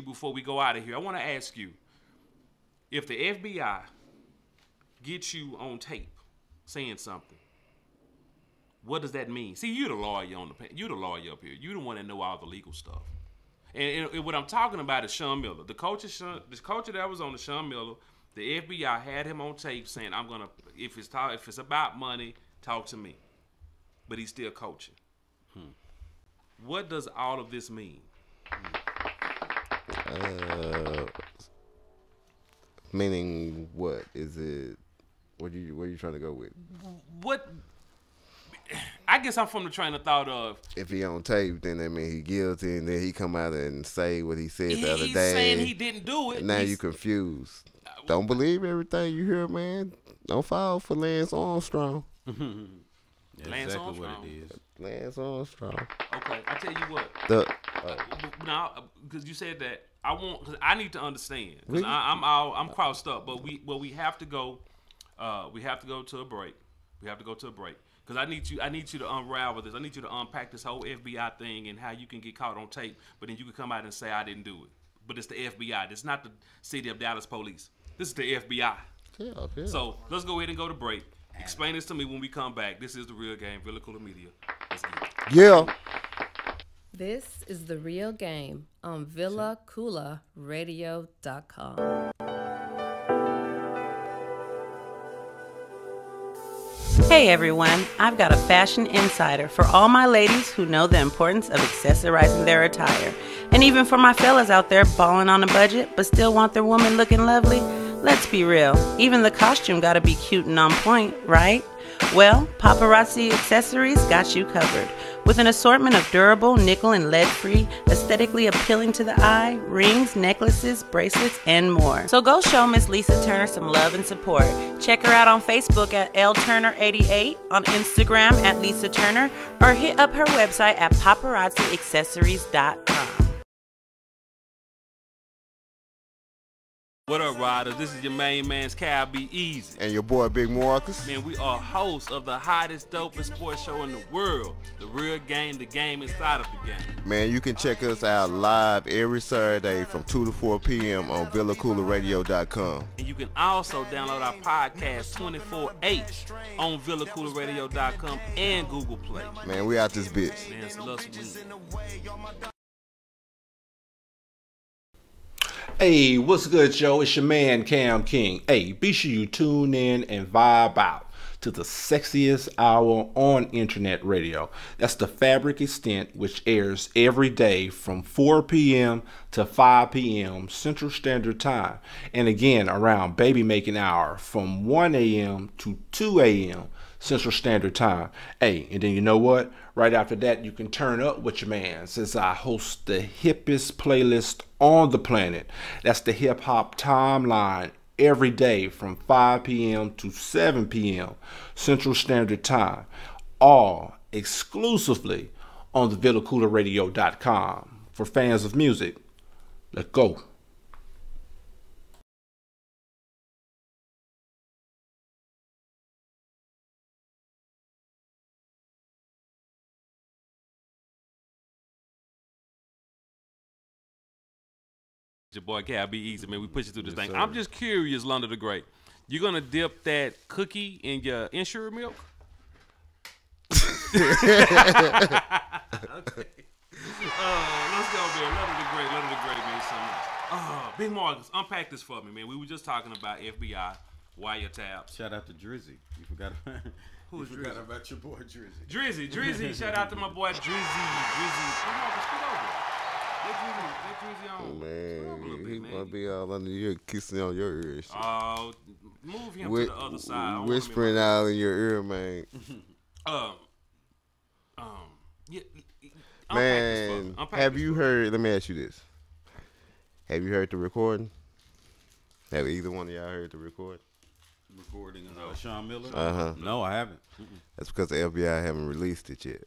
before we go out of here. I want to ask you if the FBI gets you on tape saying something. What does that mean? See, you're the lawyer you're the lawyer up here. You're the one that know all the legal stuff. And what I'm talking about is Sean Miller. The coach that was on the Sean Miller, the FBI had him on tape saying, "I'm gonna if it's about money, talk to me." But he's still coaching. What does all of this mean? Meaning what? Is it? Where you trying to go with? What? I guess I'm from the train of thought of if he on tape, then that mean he guilty, and then he come out and say what he said the other day. He's saying he didn't do it. Now you confused. Don't believe everything you hear, man. Don't fall for Lance Armstrong. Lance Armstrong. What it is. Lance Armstrong. Okay, I tell you what. Now, because you said that, because I need to understand. Because I'm crossed up, but we have to go. We have to go to a break. Because I need you to unravel this. I need you to unpack this whole FBI thing and how you can get caught on tape, but then you can come out and say I didn't do it. But it's the FBI. It's not the city of Dallas police. This is the FBI. Yeah. So let's go ahead and go to break. Explain this to me when we come back. This is the Real Game, Really Koola Media. Let's get it. Yeah. This is The Real Game on VillaCoolaRadio.com. Hey everyone, I've got a fashion insider for all my ladies who know the importance of accessorizing their attire. And even for my fellas out there balling on a budget but still want their woman looking lovely. Let's be real, even the costume gotta be cute and on point, right? Well, Paparazzi Accessories got you covered. With an assortment of durable, nickel and lead-free, aesthetically appealing to the eye, rings, necklaces, bracelets, and more. So go show Miss Lisa Turner some love and support. Check her out on Facebook at LTurner88, on Instagram at Lisa Turner, or hit up her website at paparazziaccessories.com. What up, riders? This is your main man's Cal Be Easy. And your boy Big Marcus. Man, we are hosts of the hottest, dopest sports show in the world. The real game, the game inside of the game. Man, you can check us out live every Saturday from 2 to 4 p.m. on VillaCoolaRadio.com. And you can also download our podcast 24/8 on VillaCoolaRadio.com and Google Play. Man, we out this bitch. Man, it's love sweet. Hey, what's good, Joe? It's your man, Cam King. Hey, be sure you tune in and vibe out to the sexiest hour on internet radio. That's the Fabric Extent, which airs every day from 4 p.m. to 5 p.m. Central Standard Time. And again, around baby making hour from 1 a.m. to 2 a.m. Central Standard Time. Hey, and then you know what? Right after that, you can turn up with your man, since I host the hippest playlist on the planet. That's the Hip Hop Timeline every day from 5 p.m. to 7 p.m. Central Standard Time. All exclusively on the VillaCoolaRadio.com. For fans of music, let's go. Your boy Cal Be Easy, man. We push you through this thing. sir. I'm just curious, London the Great. You gonna dip that cookie in your insure milk? Okay. Let's go, man. London the Great, man. So much. Big Marcus, unpack this for me, man. We were just talking about FBI wiretaps. Shout out to Drizzy. You forgot about Who's you forgot Drizzy? about your boy Drizzy. Drizzy. Shout out to my boy Drizzy. Big Marcus, get over. Let Drizzy on. Man, he gonna be all under your kissing on your ears. Move him to the other side. I don't wanna Whispering be out in your ear, man. yeah. Man, have you heard? Let me ask you this: have you heard the recording? Have either one of y'all heard the recording? Recording Sean Miller? No, I haven't. That's because the FBI haven't released it yet,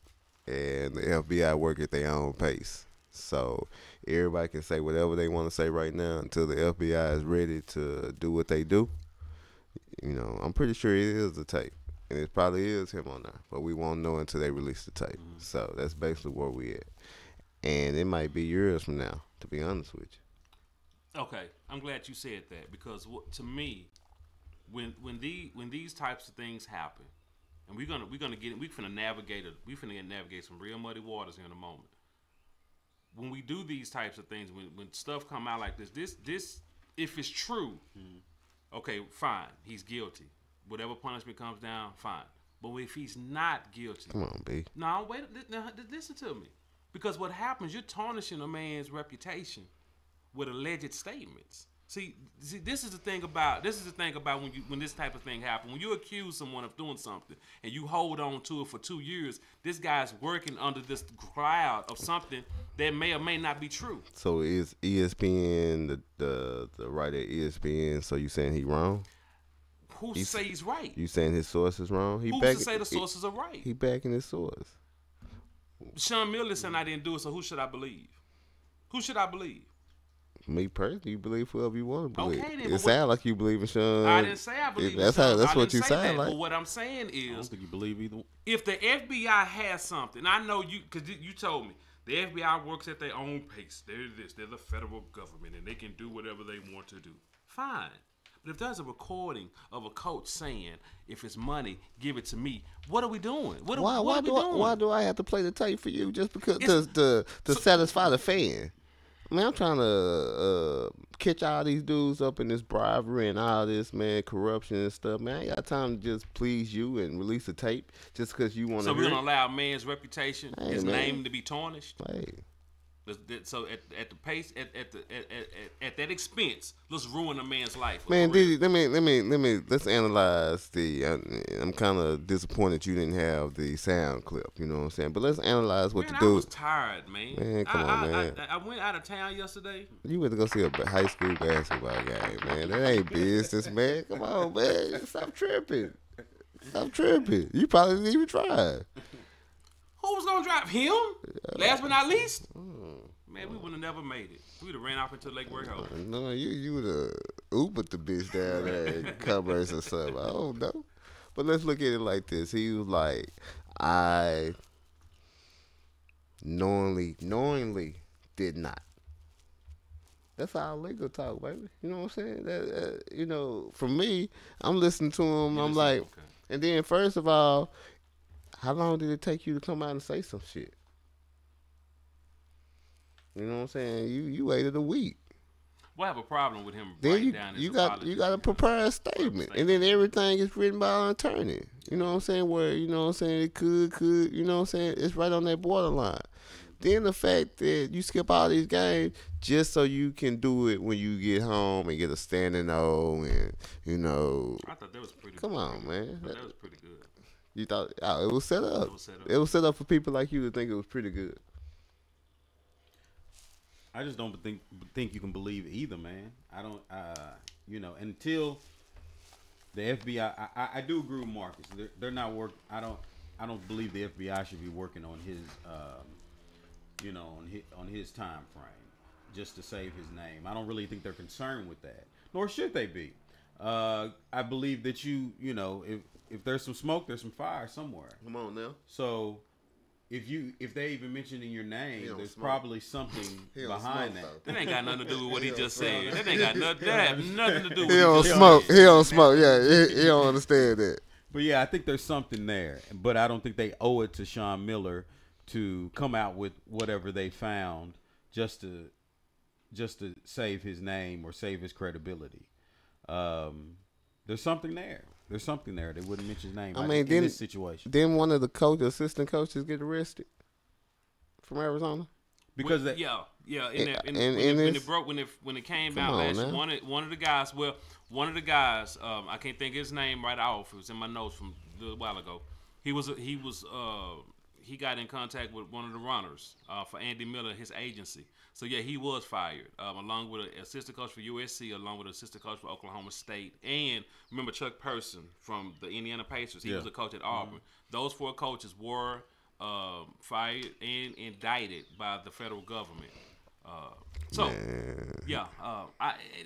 and the FBI work at their own pace. So everybody can say whatever they want to say right now until the FBI is ready to do what they do. You know, I'm pretty sure it is a tape, and it probably is him on there, but we won't know until they release the tape. So that's basically where we at, and it might be years from now, to be honest with you. Okay, I'm glad you said that because to me, when these types of things happen, and we're gonna navigate some real muddy waters here in a moment. When we do these types of things, when stuff come out like this if it's true, okay, fine, he's guilty. Whatever punishment comes down, fine. But if he's not guilty, Come on, B. no, wait, now, listen to me, because what happens, you're tarnishing a man's reputation with alleged statements. See, this is the thing about when this type of thing happens. When you accuse someone of doing something and you hold on to it for 2 years, this guy's working under this cloud of something that may or may not be true. So is ESPN the writer at ESPN? So you saying he wrong? Who say he's right? You saying his source is wrong? Who's to say the sources are right? He backing his source. Sean Miller said I didn't do it, so who should I believe? Who should I believe? Me personally, you believe whoever you want to believe. Okay, then, It sounds like you believe in Sean. I didn't say I believe in That's Sean. That's I what didn't you say sound that. like. But what I'm saying I don't is, think you believe either one. if the FBI has something, I know you, because you told me the FBI works at their own pace. They're the federal government, and they can do whatever they want to do. Fine. But if there's a recording of a coach saying, if it's money, give it to me, what are we doing? What are we doing? Why do I have to play the tape for you just because to satisfy the fan? I mean, I'm trying to catch all these dudes up in this bribery and all this, man, corruption and stuff. Man, I ain't got time to just please you and release a tape just because you want to. So we're gonna allow a man's reputation, his name, to be tarnished. Hey. So at the pace, at that expense, let's ruin a man's life. Man, let's analyze the. I'm kind of disappointed you didn't have the sound clip. You know what I'm saying? But let's analyze what man, the dude. I was tired, man. Man, come on, man. I went out of town yesterday. You went to go see a high school basketball game, man. That ain't business, man. Come on, man. Stop tripping. Stop tripping. You probably didn't even try. Who was gonna drive him? Last but not least, man, we would have never made it. We'd have ran off into Lake Warehouse. No, you would have Ubered the bitch down there in Commerce or something. I don't know. But let's look at it like this. He was like, I knowingly did not. That's our legal talk, baby. You know what I'm saying? For me, I'm listening to him. I'm like, okay. And then first of all, how long did it take you to come out and say some shit? You know what I'm saying? You waited a week. We'll have a problem with him. Then you got to prepare a statement, and then everything is written by an attorney. You know what I'm saying? Where it could, you know what I'm saying? It's right on that borderline. Then the fact that you skip all these games just so you can do it when you get home and get a standing O, and I thought that was pretty. Come on, man. That was pretty good. You thought it was set up? It was set up for people like you to think it was pretty good. I just don't think you can believe either, man. I don't, until the FBI. I do agree with Marcus. They're not work. I don't believe the FBI should be working on his, on his time frame just to save his name. I don't really think they're concerned with that, nor should they be. I believe that if there's some smoke, there's some fire somewhere. Come on now. So. If they even mention in your name, there's probably something behind that. That ain't got nothing to do with what he just said. That ain't got nothing. That have nothing to do with. He don't smoke. He don't smoke. Yeah, he don't understand that. But yeah, I think there's something there. But I don't think they owe it to Sean Miller to come out with whatever they found just to save his name or save his credibility. There's something there. There's something there. They wouldn't mention his name. I mean, in this situation. Then one of the assistant coaches get arrested from Arizona because when it came out last, one of the guys. Well, one of the guys. I can't think of his name right off. It was in my notes from a little while ago. He got in contact with one of the runners for Andy Miller, his agency. So yeah, he was fired, along with an assistant coach for USC, along with an assistant coach for Oklahoma State, and remember Chuck Person from the Indiana Pacers. He was a coach at Auburn. Mm-hmm. Those 4 coaches were fired and indicted by the federal government.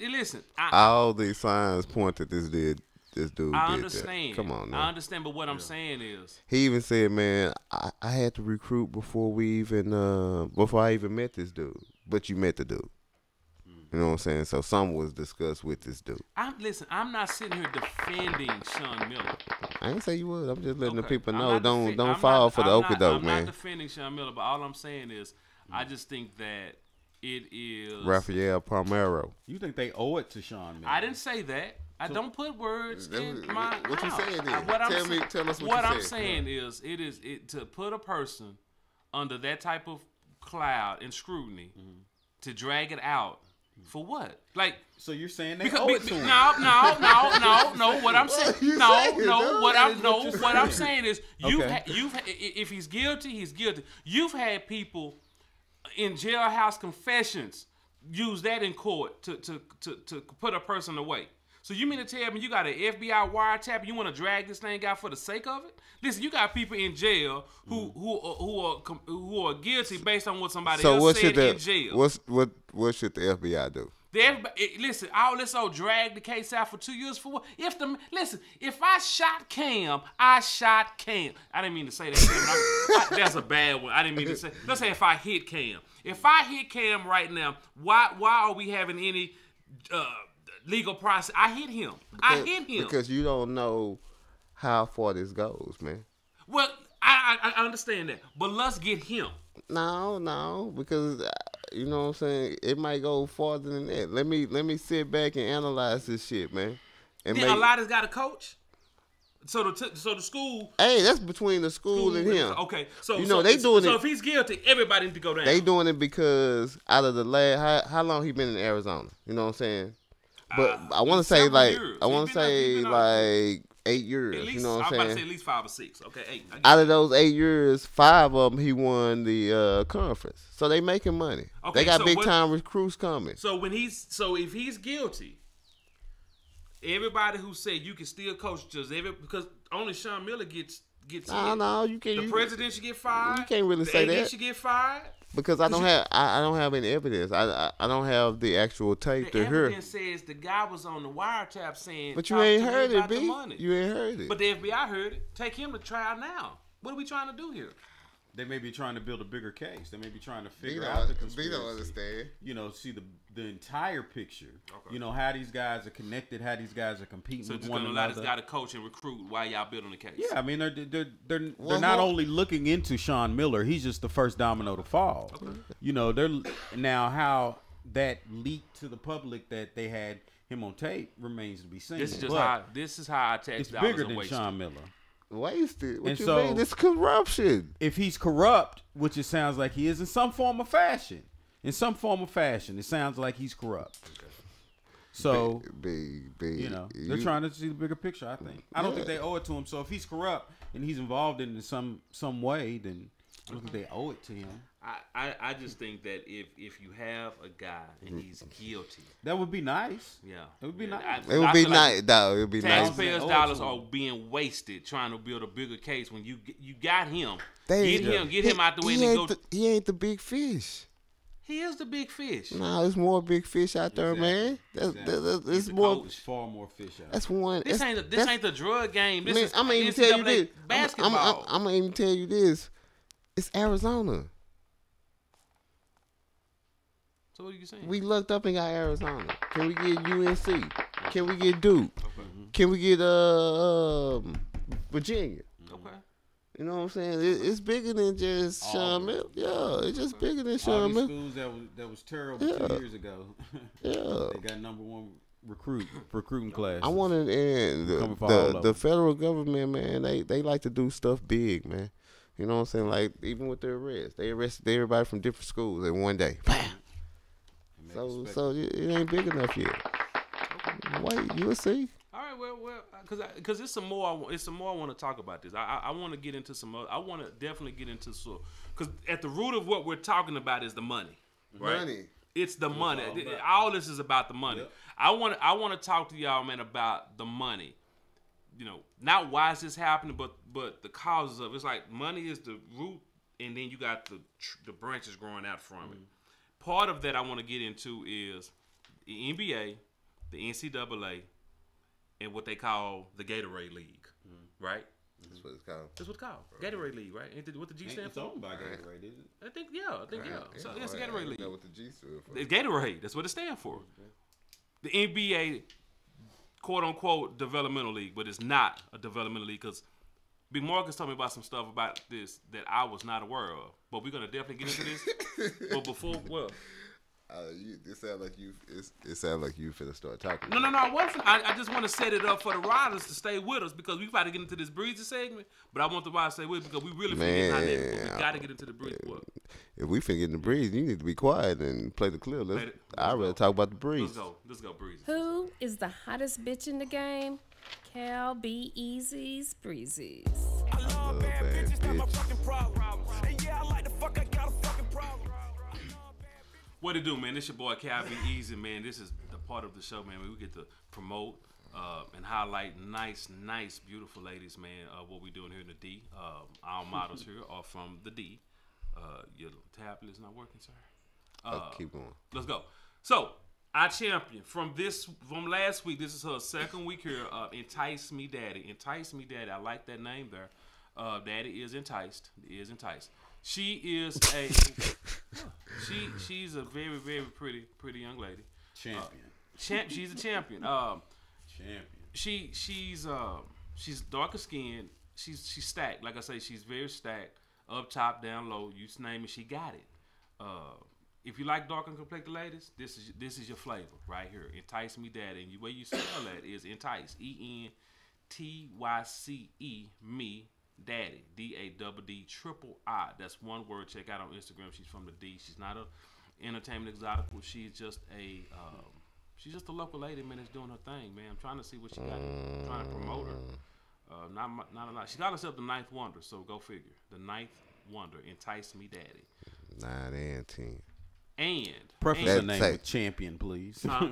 Listen. All these signs point that this dude I did understand. That. Come on now. I understand, but what I'm saying is, he even said, "Man, I had to recruit before I even met this dude. But you met the dude. You know what I'm saying? So something was discussed with this dude." I'm not sitting here defending Sean Miller. I ain't say you would. I'm just letting the people know. Don't fall for the okie-doke, man. I'm not defending Sean Miller, but all I'm saying is, I just think that it is Rafael Palmeiro. You think they owe it to Sean Miller? I didn't say that. I don't put words in my mouth. What you saying is? Tell us what you said. What I'm saying is, to put a person under that type of cloud and scrutiny, to drag it out for what? Like, so you're saying they owe it to him? No. What I'm saying, what I'm saying is, if he's guilty, he's guilty. You've had people in jailhouse confessions use that in court to put a person away. So you mean to tell me you got an FBI wiretap and you want to drag this thing out for the sake of it? Listen, you got people in jail who are guilty based on what somebody else said in jail. What should the FBI do? Listen, let's all drag the case out for 2 years for what? If I shot Cam, I shot Cam. I didn't mean to say that, Cam. That's a bad one. I didn't mean to say. Let's say if I hit Cam. If I hit Cam right now, why are we having any legal process? I hit him. Because you don't know how far this goes, man. Well, I understand that, but let's get him. No, because you know what I'm saying. It might go farther than that. Let me sit back and analyze this shit, man. And a lot has got a coach. So the school. Hey, that's between the school and him. Okay, so they doing it. So if he's guilty, everybody need to go down. They doing it because out of the last how long he been in Arizona? You know what I'm saying? But I want to say like 8 years. At least, you know what I'm saying? about to say at least 5 or 6. Okay, 8. Out of those 8 years, 5 of them he won the conference. So they making money. Okay, they got big time recruits coming. So if he's guilty, everybody who said you can still coach because only Sean Miller gets. No, you can't. The president should get fired. You can't really say that. The agent should get fired. Because I don't have any evidence. I don't have the actual tape The to hear. evidence says the guy was on the wiretap saying. But you ain't talk to me heard it, about the B. money. You ain't heard it. But the FBI heard it. Take him to trial now. What are we trying to do here? They may be trying to build a bigger case. They may be trying to figure B out the don't conspiracy. understand. You know, see the entire picture. You know how these guys are connected, how these guys are competing So with just one gonna allow another. this guy to coach and recruit while y'all building the case. Yeah, I mean they're Well, not hold- only looking into Sean Miller. He's just the first domino to fall. You know, they're now how that leaked to the public that they had him on tape remains to be seen. This is just But how our tax it's dollars bigger are than wasted. Sean Miller. Wasted. What And you so- mean? It's corruption. If he's corrupt, which it sounds like he is in some form of fashion, it sounds like he's corrupt. So you know, they're trying to see the bigger picture. I think. I don't think they owe it to him. So if he's corrupt and he's involved in it in some way, then I don't think they owe it to him. I just think that if you have a guy and he's guilty, That would be nice. yeah, It would be Yeah, nice. It would be nice, though. It would be nice. Taxpayers' Nice. dollars are being wasted trying to build a bigger case. When you got him, get him out the way He and ain't go. he ain't the big fish. He is the big fish. Nah, there's more big fish out there, man. It's He's the more. coach. There's far more fish out. That's one. This that's- ain't the drug game. This is I'm gonna even tell you NCAA this. basketball. I'm gonna even tell you this. It's Arizona. So what are you saying? We lucked up and got Arizona. Can we get UNC? Can we get Duke? Can we get Virginia? Okay. You know what I'm saying? It's bigger than just Sean Miller. Yeah, it's just bigger than All Sean these Miller. schools that was terrible Yeah. 2 years ago. Yeah. They got #1 recruiting class. I want to, and Coming for all of the them. federal government, man, they like to do stuff big, man. You know what I'm saying? Like even with the arrest, they arrested everybody from different schools in one day. Bam. So it ain't big enough yet. Wait, you'll see. All right, well, because it's some more. I want to talk about this. I want to get into some other. I want to definitely get into some. Because at the root of what we're talking about is the money, right? Money. It's the money. All this is about the money. Yep. I want to talk to y'all, man, about the money. You know, not why is this happening, but the causes of it. It's like money is the root, and then you got the branches growing out from it. Part of that I want to get into is the NBA, the NCAA, and what they call the Gatorade League, right? That's what it's called. That's what it's called. Gatorade League, right? Ain't that what the G stand It's for? owned by Gatorade, isn't it? I think yeah. So it's the Gatorade League. Know what the G stood for. It's Gatorade. That's what it stands for. The NBA, quote unquote, developmental league, but it's not a developmental league because Big Marcus told me about some stuff about this that I was not aware of. But we're gonna definitely get into this. But before, well, It sounds like you. It sounds like you finna start talking. no, I wasn't. I just want to set it up for the riders to stay with us because we about to get into this breezy segment. But I want the riders to stay with us because we really finna get how that. We gotta get into the breeze. What? If we finna get in the breeze, you need to be quiet and play the clip. I'd rather talk about the breeze. Let's go, breezy. Who is the hottest bitch in the game? Cal B. Easy's Breezes. I love bad bitches, that's my fucking problem. And yeah, I like the fuck, I got a fucking problem. What it do, man? This your boy Cal B. Easy, man. This is the part of the show, man, where we get to promote and highlight nice, beautiful ladies, man. What we doing here in the D. Our models here are from the D. Your tablet is not working, sir. Keep going. Let's go. So, our champion from last week, this is her second week here, Entice Me Daddy. Entice Me Daddy, I like that name there. Daddy is enticed. She is a she's a very, very pretty young lady. Champion. She's a champion. Champion. She's darker skinned. She's stacked. Like I say, she's very stacked. Up top, down low. You name it, she got it. If you like dark and complected ladies, this is your flavor right here. Entice Me Daddy. And the way you spell that is entice. ENTYCE me Daddy. DADD triple I. That's one word. Check out on Instagram. She's from the D. She's not a entertainment exotic. She's just a local lady, man, that's doing her thing, man. I'm trying to see what she got. I'm trying to promote her. Not a lot. She got herself the ninth wonder, so go figure. The ninth wonder, Entice Me Daddy. 9 and 10. And Preface That the name say- with Champion, please. huh?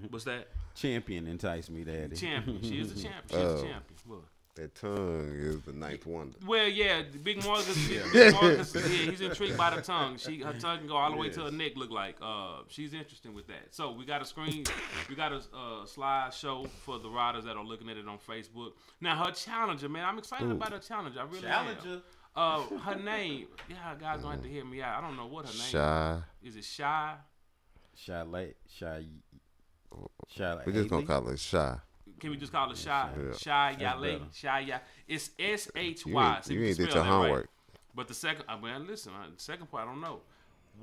What's that? Champion Entice Me Daddy. Champion. She is a champion. She's a champion. What? That tongue is the ninth wonder. Well, yeah, Big Marcus, Big Marcus, yeah, he's intrigued by the tongue. Her tongue can go all the way to her neck. Look like she's interested with that. So we got a screen, we got a slideshow for the riders that are looking at it on Facebook. Now her challenger, man, I'm excited about her challenger. I really am. Her name, yeah, guys don't have to hear me out. I don't know what her name is. Is it Shy? Shy. We're just gonna call it Shy. Can we just call it Shy? Yeah. Shy Yale. Shy Yale. It's SHY. You ain't did your homework. Right. But the second, man, listen, the second part I don't know.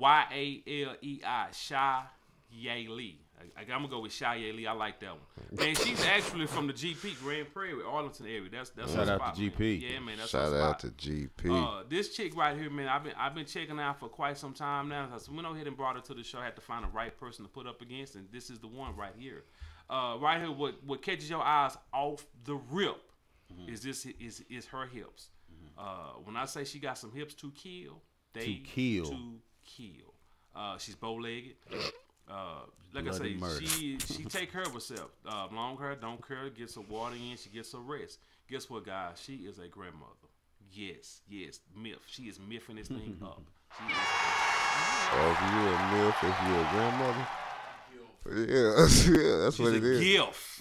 YALEI. Shy Yale. I'm gonna go with Shy Yale. I like that one. And she's actually from the GP Grand Prairie, Arlington area. That's shout out to GP. Man. Yeah, man. That's shout out to GP. This chick right here, man. I've been checking out for quite some time now. So we went ahead and brought her to the show. I had to find the right person to put up against, and this is the one right here. Right here, what catches your eyes off the rip is her hips. When I say she got some hips to kill, she's bow-legged. Like Bloody I say, she take care of herself. Long hair, don't care. Gets her water in. She gets her rest. Guess what, guys? She is a grandmother. Yes, myth. She is mything this thing up. She is. If you a myth, if you a grandmother. Yeah, that's what it is. Gift.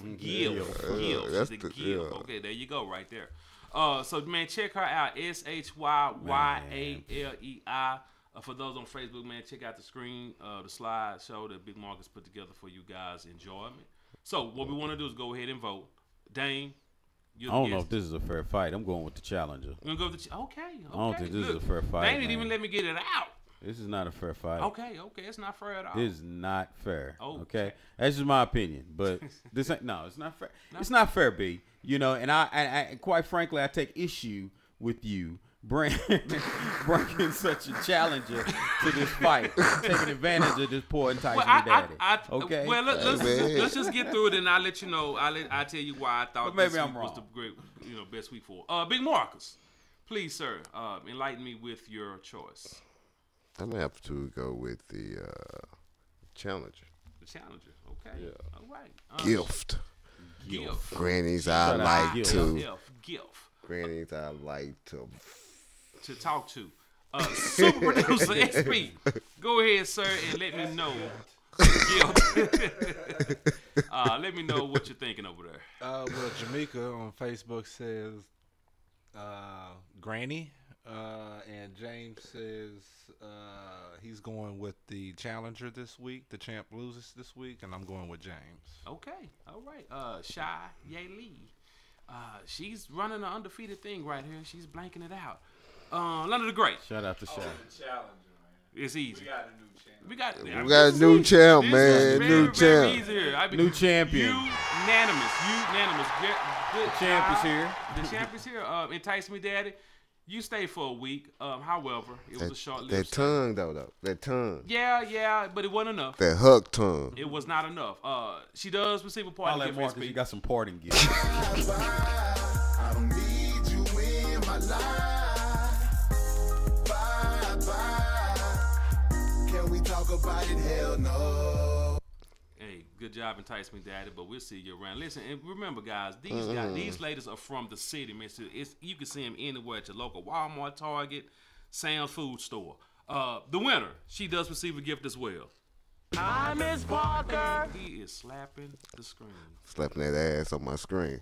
That's the gift. Yeah. Okay, there you go, right there. So man, check her out. SHYYALEI. For those on Facebook, man, check out the screen, the slideshow that Big Marcus put together for you guys' enjoyment. So what we want to do is go ahead and vote. Dane, I don't know if this is a fair fight. I'm going with the challenger. You're gonna go with the okay. I don't think this is a fair fight. Dane didn't even let me get it out. This is not a fair fight. Okay, it's not fair at all. This is not fair. Okay, that's just my opinion. But this ain't it's not fair. No. It's not fair, B. You know, and I quite frankly, I take issue with you bringing such a challenger to this fight, taking advantage of this poor enticing daddy. Okay. Well, let's just get through it, and I'll let you know. I'll tell you why I thought this week was the great, best week for. Big Marcus, please, sir, enlighten me with your choice. I'm gonna have to go with the challenger. The challenger, okay. Yeah. All right. Gift. Grannies I like to. Gift. Grannies I like to talk to. Super producer SP, go ahead, sir, and let me know. Let me know what you're thinking over there. Well, Jamaica on Facebook says Granny. And James says he's going with the challenger this week. The champ loses this week, and I'm going with James. Okay, all right. Shy Yale. She's running an undefeated thing right here. She's blanking it out. London the Great. Shout out to Shy. The challenger, man. It's easy. We got a new champ. We got a new champ, man. New champ. New champion. Unanimous. Good champ is here. The champ is here. Entice Me Daddy. You stayed for a week. However, it was a short-lived. That tongue, though. That tongue. Yeah, but it wasn't enough. That huck tongue. It was not enough. She does receive a parting gift. Marcus, you got some parting gifts. I don't need you in my life. Bye. Can we talk about it? Hell no. Hey, good job, Entice Me Daddy, but we'll see you around. Listen, and remember, guys, these ladies are from the city, man. So you can see them anywhere at your local Walmart, Target, Sam's food store. The winner, she does receive a gift as well. Hi, Miss Parker. He is slapping the screen. Slapping that ass on my screen.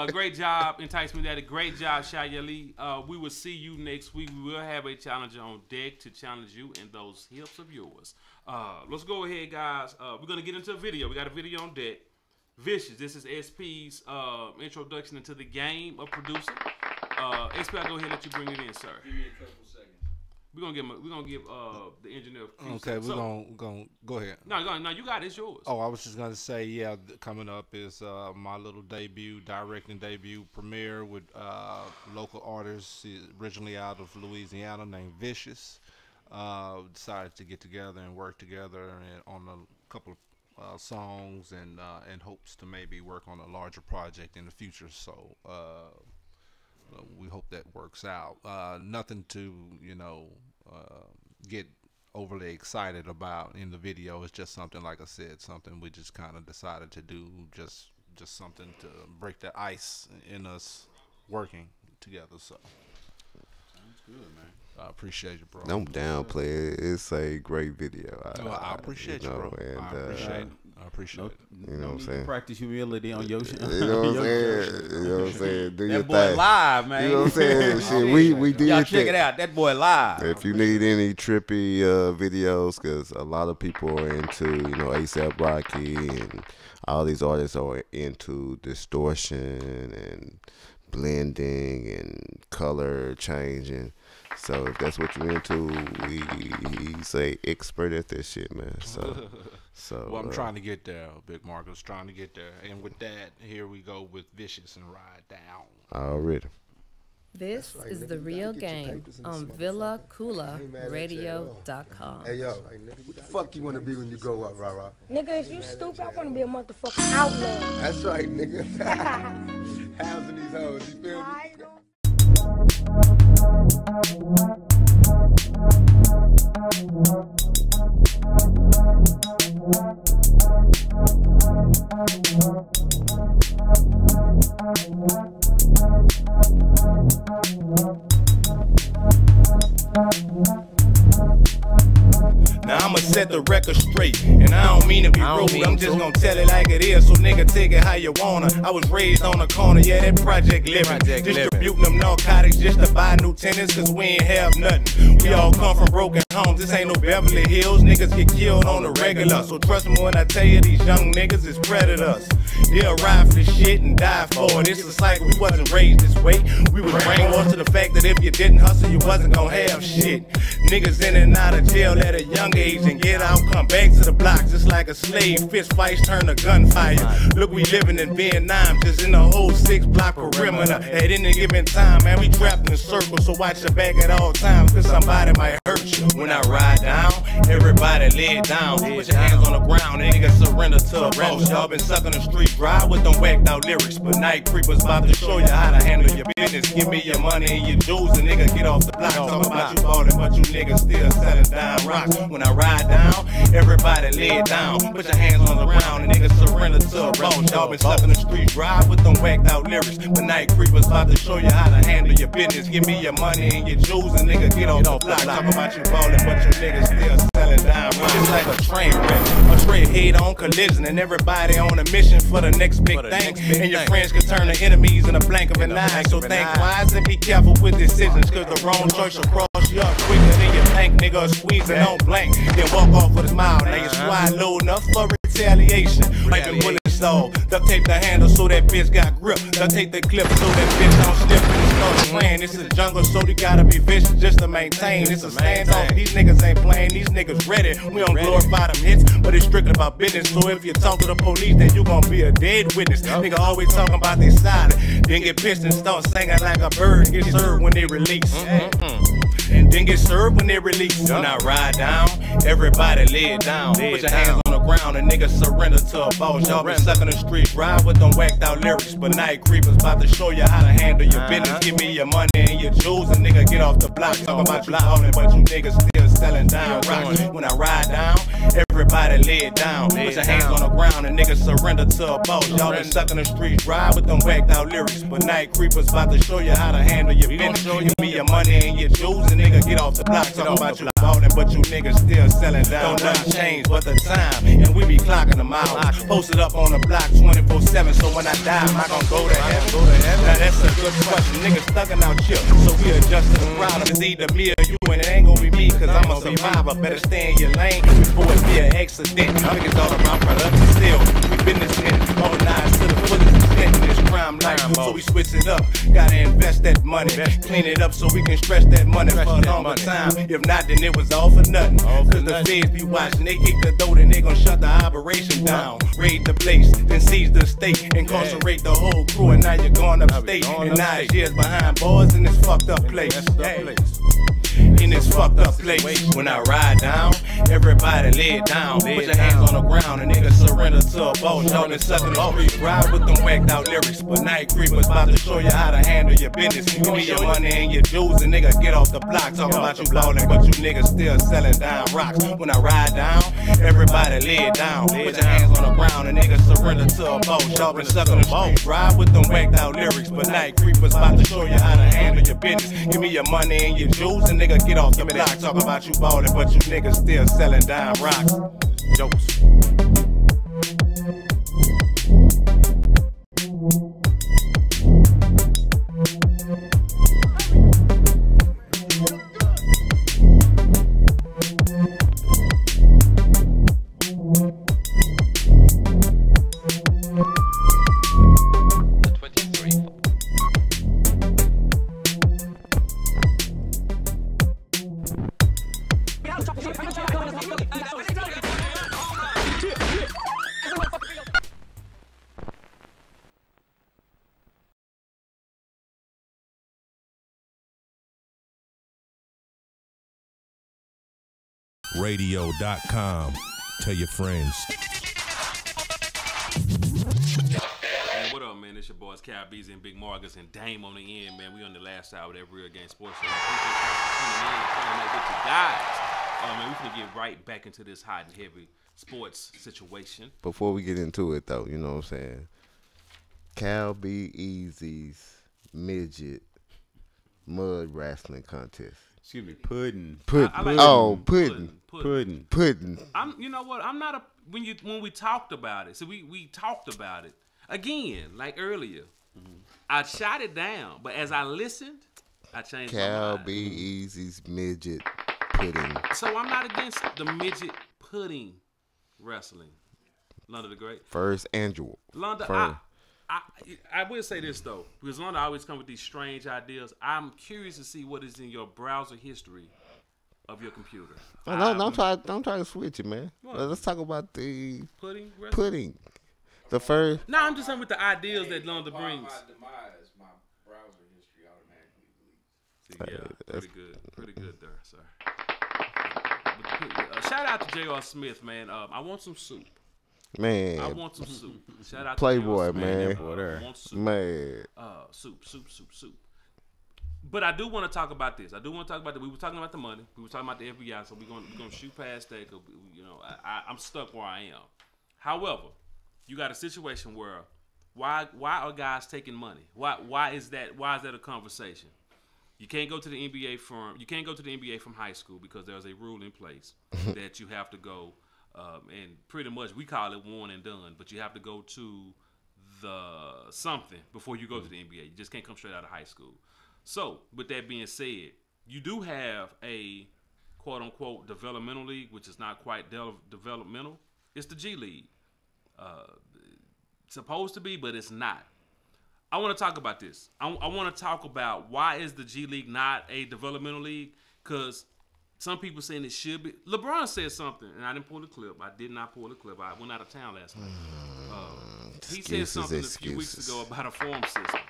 Great job, Entice Me Daddy. Great job, Shayali. We will see you next week. We will have a challenger on deck to challenge you in those hips of yours. Let's go ahead, guys. We're going to get into a video. We got a video on deck. Vicious. This is SP's introduction into the game of producing. SP, I'll go ahead and let you bring it in, sir. Give me a couple seconds. We're gonna give the engineer a few okay, seconds. we're gonna go ahead. No, you got it. It's yours. Oh, I was just gonna say, yeah, coming up is my little directing debut premiere with local artist originally out of Louisiana named Vicious. Decided to get together and work together on a couple of songs and hopes to maybe work on a larger project in the future. So we hope that works out. Nothing to get overly excited about in the video. It's just something, like I said, something we just kind of decided to do just just something to break the ice in us working together. So Sounds good, man. I appreciate you, bro. Don't downplay it. It's a great video. I appreciate you, bro. And, I appreciate it. I appreciate it. You know what I'm saying? Practice humility on your show. You know what I'm saying? You know what I'm saying? Do your That boy thing. live, man. You know what I'm saying? Shit, we did Y'all that. check it out. That boy live. If you need any trippy videos, because a lot of people are into, A$AP Rocky and all these artists are into distortion and blending and color changing. So if that's what you're into, he's a expert at this shit, man. So Well, I'm trying to get there, Big Marcus. Trying to get there. And with that, here we go with Vicious and Ride Down. already. This is The Real Game on VillaCoolaRadio.com. Hey, yo, what the fuck you want to be when you grow up, rah-rah? Nigga, if you stupid, I want to be a motherfucking outlaw. That's right, nigga. Housing these hoes, you feel me? Now I'ma set the record straight, and I don't mean to be rude, I'm just gonna tell it like it is, so nigga take it how you wanna. I was raised on the corner, yeah, that project living, distributing them narcotics just to buy new tenants, cause we ain't have nothing. We all come from broken homes, this ain't no Beverly Hills, niggas get killed on the regular, so trust me when I tell you these young niggas is predators. They'll ride for the shit and die for it, it's a cycle, we wasn't raised this way. We was brainwashed to the fact that if you didn't hustle, you wasn't gonna have shit. Niggas in and out of jail at a young age and get out, come back to the block just like a slave. Fist fights turn to gunfire. Look, we living in Vietnam, just in a whole 6-block perimeter. At any given time, man, we trapped in a circle, so watch your back at all times, cause somebody might hurt you. When I ride down, everybody lay it down. Put your hands on the ground, and niggas surrender to a boss. Y'all been sucking the street dry with them whacked out lyrics, but Night Creepers about to show you how to handle your business. Give me your money and your jewels, and nigga get off the block. Talk about you ballin', but you niggas still selling down rocks. When I ride down, everybody lay it down. Put your hands on the ground and niggas surrender to a boss. Y'all been stuck in the street dry with them whacked out lyrics, but Night Creepers about to show you how to handle your business. Give me your money and your jewels, and nigga get off the block. Talk about you ballin', but you niggas still selling down rocks. It's like a train wreck, a straight head on collision, and everybody on a mission for the next big thing. And your friends can turn to enemies in a blink of an eye. So think wise and be careful with decisions, cause the wrong choice will cross you up quicker than you think. Nigga squeeze and don't blink, then walk off with a smile. Now you squad low enough for retaliation. Wiping bullets off, duct tape the handle so that bitch got grip. Duct tape the clip so that bitch don't slip and start playing. It's a jungle, so you gotta be vicious just to maintain. It's a standoff, these niggas ain't playing, these niggas ready. We don't glorify them hits, but it's strictly about business. So if you talk to the police, then you gon' be a dead witness. Nigga always talking about they side, then get pissed and start singing like a bird. Get served when they release. And then get served when they release. When I ride down, everybody lay it down. Put your hands on the ground and niggas surrender to a boss. Y'all been sucking the street, ride with them whacked out lyrics, but Night Creepers about to show you how to handle your business. Give me your money and your jewels, and nigga get off the block. Talk about you ballin', but you niggas still selling down rocks. When I ride down, everybody lay it down. Put your hands on the ground and niggas surrender to a boss. Y'all been sucking the street, ride with them whacked out lyrics, but Night Creepers about to show you how to handle your business. Give me your money and your jewels, and nigga get off the block. Talk about you ballin', but you niggas still selling down. Don't nothing change but the time, and we be clocking them out. Posted up on the block 24/7, so when I die, am I gon' go to heaven? Now that's a good question. Niggas thuggin' out chill, so we adjust to the crowd. It's either me or you, and it ain't gon' be me, cause I'm a survivor. Better stay in your lane before it be an accident. Niggas all around production still. We businessmen, organized to the fullest extent in this crime life, so we switch it up. Gotta invest that money, clean it up so we can stretch that money for a longer time. If not, then it was all for nothing. Cause the feds be watching, they kick the door, then they gon' shut the operation down. Raid the place, then seize the state, incarcerate the whole crew, and now you're going upstate. And 9 years behind bars in this fucked up place. in this fucked up place. When I ride down, everybody lay it down. Put your hands on the ground and niggas surrender to a boss. Y'all been sucking the streets, ride with them whacked out lyrics. But night creepers about to show you how to handle your business. Give me your money and your dues and nigga get off the block. Talk about you ballin', but you niggas still selling down rocks. When I ride down, everybody lay it down. Put your hands on the ground and niggas surrender to a boss. Y'all been sucking the streets, ride with them whacked out lyrics. But night creepers about to show you how to handle your business. Give me your money and your dues and nigga get off the block. Talk about you ballin', but you niggas still selling down rocks. Jokes. Radio.com. Tell your friends. Man, what up, man? It's your boys, Cal Beezy and Big Marcus and Dame on the end, man. We on the last hour of that Real Game Sports Show. Man, we finna get right back into this hot and heavy sports situation. Before we get into it, though, you know what I'm saying? Cal B. Easy's midget mud wrestling contest. Excuse me, pudding. Pudding. You know what? I'm not a when we talked about it. So we talked about it again, like earlier. I shot it down, but as I listened, I changed my Cal mind. B. Easy's midget pudding. So I'm not against the midget pudding wrestling. London the Great. First annual. London, I will say this though, because London always come with these strange ideas. I'm curious to see what is in your browser history of your computer. Don't try to switch it, man. Let's talk about the pudding. The first. No, I'm just saying with the ideas that London brings. My browser history automatically deletes. Yeah, pretty good there, sir. Shout out to J.R. Smith, man. I want some soup. Man, I want some soup. Shout out Playboy, to man. I want soup. Man. Soup. But I do want to talk about this. We were talking about the money. We were talking about the FBI. So we're gonna shoot past that. Cause, you know, I'm stuck where I am. However, you got a situation where why are guys taking money? Why is that a conversation? You can't go to the NBA from high school because there's a rule in place that you have to go. And pretty much we call it one and done, but you have to go to the something before you go to the NBA. You just can't come straight out of high school. So with that being said, you do have a quote unquote developmental league, which is not quite developmental. It's the G League. It's supposed to be, but it's not. I want to talk about this. I want to talk about why is the G League not a developmental league? Because some people saying it should be. LeBron said something, and I didn't pull the clip. I did not pull the clip. I went out of town last night. He said something a few weeks ago about a farm system.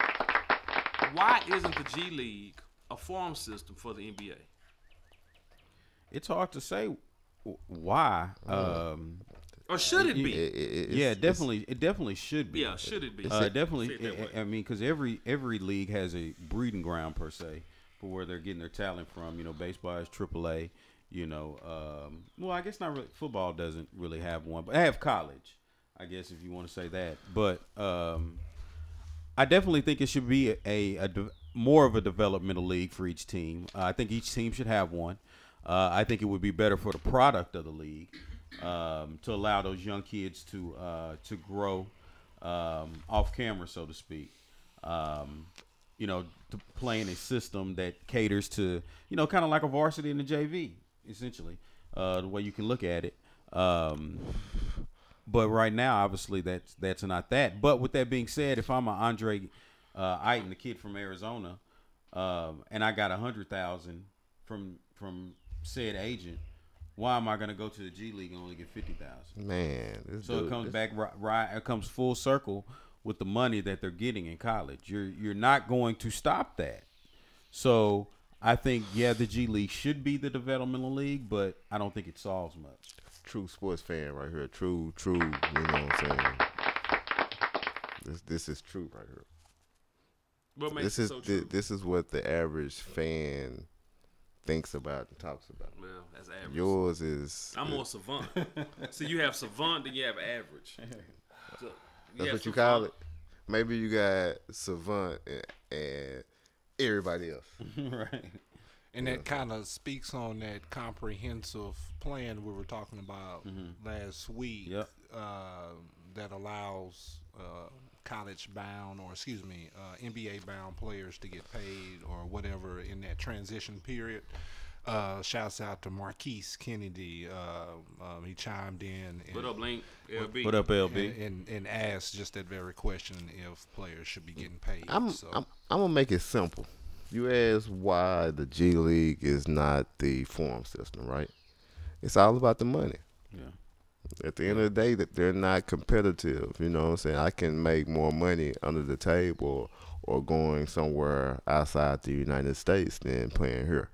Why isn't the G League a farm system for the NBA? It's hard to say why. Or should it be? It definitely should be. Yeah, should it be? Definitely. I mean, because every league has a breeding ground per se for where they're getting their talent from. You know, baseball is AAA. You know, well, I guess not really. Football doesn't really have one, but I have college, I guess, if you want to say that. But I definitely think it should be more of a developmental league for each team. I think each team should have one. I think it would be better for the product of the league to allow those young kids to grow off camera, so to speak. You know, to play in a system that caters to, you know, kind of like a varsity in the JV, essentially, the way you can look at it. But right now, obviously, that's not that. But with that being said, if I'm an Andre Ayton, the kid from Arizona, and I got $100,000 from said agent, why am I going to go to the G League and only get $50,000? Man, so it comes back right. It comes full circle with the money that they're getting in college. You're not going to stop that. So I think, yeah, the G League should be the developmental league, but I don't think it solves much. True sports fan right here. True, you know what I'm saying? This is true right here. What makes it so true? This is what the average fan thinks about and talks about. Well, that's average. Yours is... I'm more savant. So you have savant, then you have average. So that's what you call it? Maybe you got savant and everybody else. Right. And that kind of speaks on that comprehensive plan we were talking about last week. Yep. That allows college-bound, or excuse me, NBA-bound players to get paid or whatever in that transition period. Shouts out to Marquise Kennedy. He chimed in. What up, Link? LB. What up, LB? And asked just that very question, if players should be getting paid. I'm gonna make it simple. You ask why the G League is not the form system, right? It's all about the money. Yeah. At the end of the day, that they're not competitive. You know what I'm saying? I can make more money under the table or going somewhere outside the United States than playing here.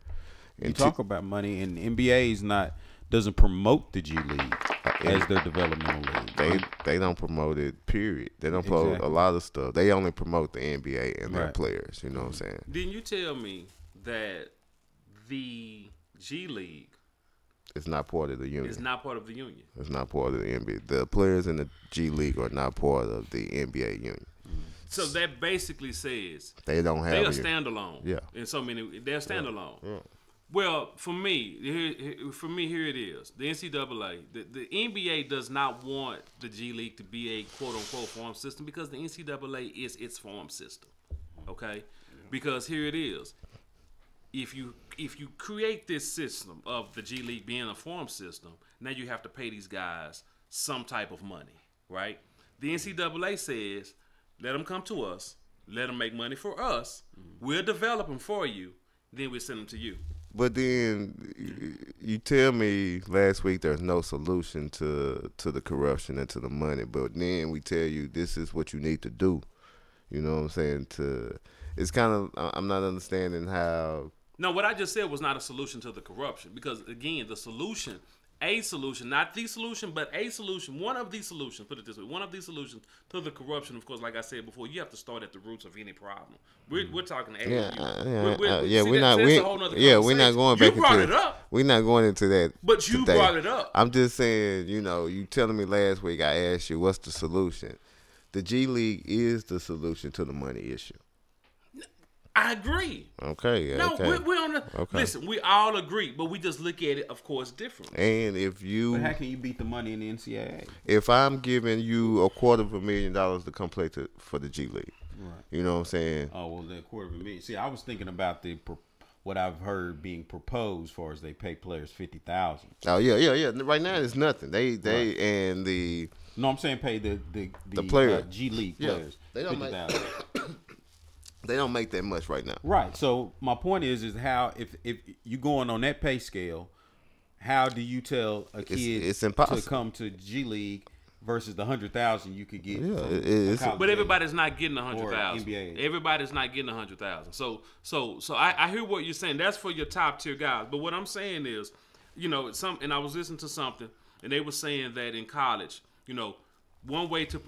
And you talk about money, and the NBA doesn't promote the G League as their developmental league. They don't promote it, period. They don't promote a lot of stuff. They only promote the NBA and their players. You know what I'm saying? Didn't you tell me that the G League is not part of the union? It's not part of the union. It's not part of the NBA. The players in the G League are not part of the NBA union. So that basically says they don't have. They are standalone. Yeah. In so many, they're standalone. Yeah. Well, for me, here it is. The NCAA, the NBA does not want the G League to be a quote-unquote form system because the NCAA is its form system, okay? Yeah. Because here it is. If you create this system of the G League being a form system, now you have to pay these guys some type of money, right? The NCAA says, let them come to us, let them make money for us, we'll develop them for you, then we'll send them to you. But then you tell me last week there's no solution to the corruption and to the money. But then we tell you this is what you need to do. You know what I'm saying? It's kind of, I'm not understanding how. No, what I just said was not a solution to the corruption. Because, again, the solution, not the solution, but a solution, one of these solutions, put it this way, one of these solutions to the corruption, of course, like I said before, you have to start at the roots of any problem. We're talking we're not going back into that. We're not going into that. But you today. Brought it up. I'm just saying, you telling me last week I asked you what's the solution. The G League is the solution to the money issue. I agree. Okay. No, okay. we're on the. Okay. Listen, we all agree, but we just look at it, of course, differently. And if you, but how can you beat the money in the NCAA? If I'm giving you $250,000 to come play for the G League, right. You know what I'm saying? Oh well, the $250,000. See, I was thinking about what I've heard being proposed, as far as they pay players $50,000. Oh yeah. Right now it's nothing. They right. and the. No, I'm saying pay the player G League players. They don't They don't make that much right now. Right. So my point is how if you going on that pay scale, how do you tell a kid it's impossible to come to G League versus the 100,000 you could get? Yeah, but everybody's not getting 100,000. Everybody's not getting 100,000. So I hear what you're saying. That's for your top tier guys. But what I'm saying is, and I was listening to something, and they were saying that in college, one way to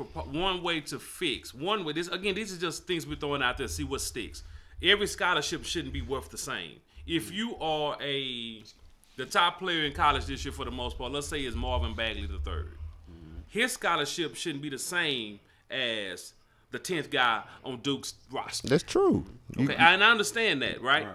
fix. These are just things we're throwing out there to see what sticks. Every scholarship shouldn't be worth the same. If you are the top player in college this year for the most part, let's say it's Marvin Bagley III. His scholarship shouldn't be the same as the 10th guy on Duke's roster. That's true. Okay, and I understand that, right?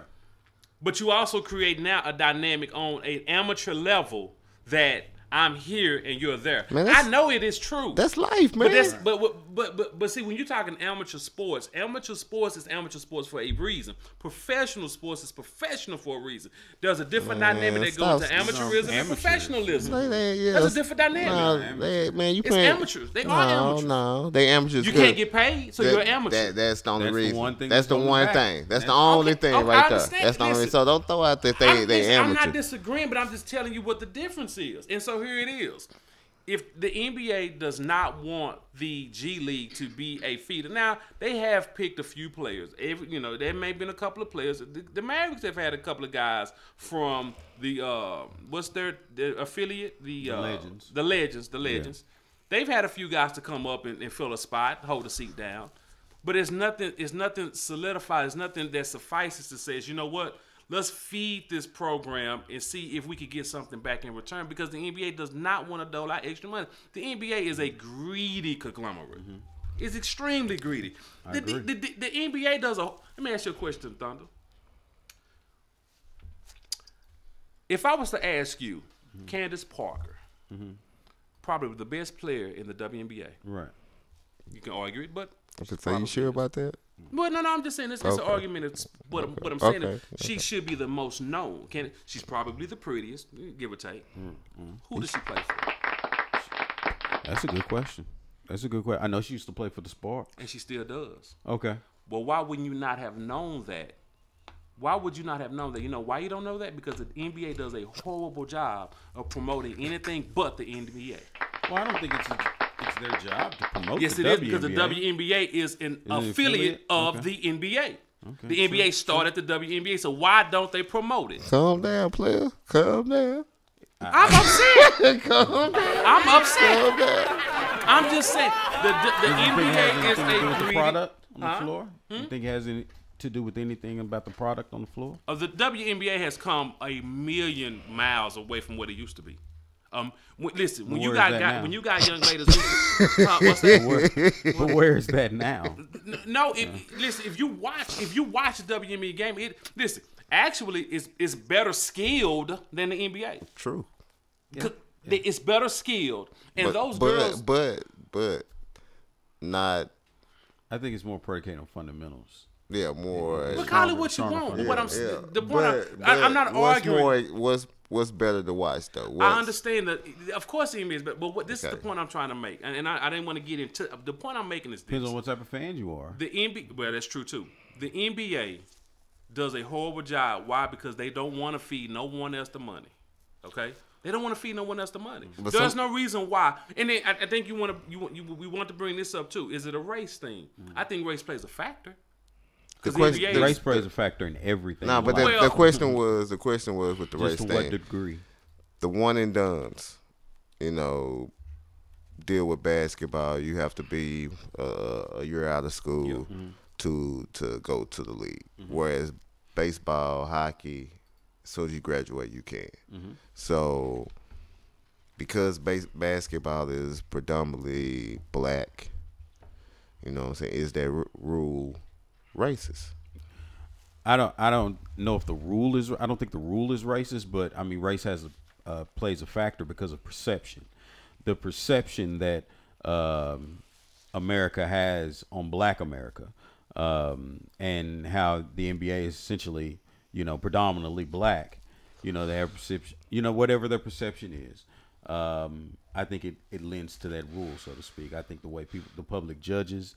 But you also create now a dynamic on an amateur level that I'm here and you're there. Man, I know it is true. That's life, man. But see, when you're talking amateur sports is amateur sports for a reason. Professional sports is professional for a reason. There's a different dynamic that goes to amateurism and professionalism. There's a different dynamic. Man, you it's playing amateurs. They are amateurs. No, they amateurs. You can't get paid, so you're an amateur. That's the only reason. The one thing that's the one thing. That's the only thing right there. That's the only. So don't throw out that they amateurs. I'm not disagreeing, but I'm just telling you what the difference is. And so here it is. if the NBA does not want the G League to be a feeder, now they have picked a few players. There may have been a couple of players. The Mavericks have had a couple of guys from the what's their affiliate? The Legends. The Legends. Yeah. They've had a few guys to come up and fill a spot, hold a seat down. But it's nothing solidified. It's nothing that suffices to say, you know what? Let's feed this program and see if we could get something back in return, because the NBA does not want to dole out extra money. The NBA is a greedy conglomerate. Mm-hmm. It's extremely greedy. The NBA does let me ask you a question, Thunder. If I was to ask you, Candace Parker, probably the best player in the WNBA. Right. You can argue it, but are you sure about that? Well, no, I'm just saying it's an argument. It's what I'm saying is she should be the most known. She's probably the prettiest, give or take. Who does she play for? That's a good question. I know she used to play for the Sparks. And she still does. Okay. Well, why wouldn't you not have known that? Why would you not have known that? You know why you don't know that? Because the NBA does a horrible job of promoting anything but the NBA. Well, I don't think it's their job to promote. Yes, it is, because the WNBA is an affiliate of the NBA. Okay. The NBA started the WNBA, so why don't they promote it? Calm down, player. Calm down. I'm upset. Calm down. I'm upset. Calm down. I'm just saying the NBA is a greedy product on the floor. You think it has any to do with anything about the product on the floor? The WNBA has come a million miles away from what it used to be. Listen, when you got young ladies, what's that? But where is that now? No, listen. If you watch the WNBA game, actually it's better skilled than the NBA. True. Yeah. It's better skilled, and girls. But not. I think it's more predicated on fundamentals. Yeah, more. But call it what you want. Yeah, what the point I'm not arguing. What's better to watch though? I understand that. Of course, the NBA is better. But this is the point I'm trying to make, and I didn't want to get into the point I'm making is this. Depends on what type of fan you are. The NBA, well, that's true too. The NBA does a horrible job. Why? Because they don't want to feed no one else the money. Okay. They don't want to feed no one else the money. But there's no reason why. And then I think we want to bring this up too. Is it a race thing? I think race plays a factor. The race plays a factor in everything. No, but the question was with the race thing. To what degree? The one and dones, deal with basketball. You have to be a year out of school to go to the league. Whereas baseball, hockey, as soon as you graduate, you can. So because basketball is predominantly black, is that rule racist? I don't know if the rule is. I don't think the rule is racist, but I mean, race plays a factor because of perception. The perception that America has on Black America, and how the NBA is essentially, predominantly black. They have perception. Whatever their perception is. I think it lends to that rule, so to speak. I think the way the public judges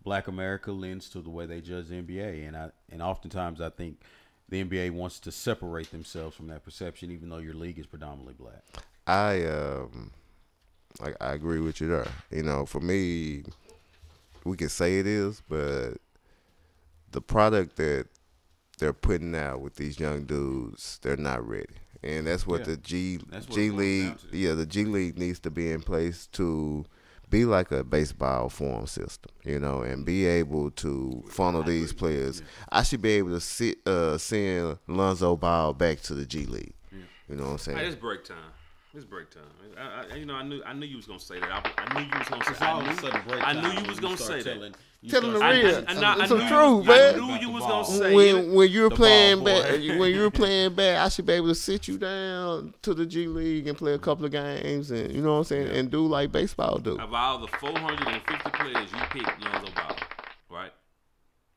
Black America lends to the way they judge the NBA, and oftentimes I think the NBA wants to separate themselves from that perception, even though your league is predominantly black. I agree with you there. For me, we can say it is, but the product that they're putting out with these young dudes, they're not ready. And that's what the G League, the G League needs to be in place to be like a baseball form system, and be able to funnel these players. I should be able to send Lonzo Ball back to the G League. You know what I'm saying? Hey, it's break time. It's break time. I knew you was gonna say that. I knew you was gonna say that. I knew you was gonna say that. Tell them the real. It's the truth, man. I knew you was gonna say when you were playing back, I should be able to sit you down to the G League and play a couple of games, and you know what I'm saying, and do like baseball do. Of all the 450 players, you picked Lonzo Ball, right?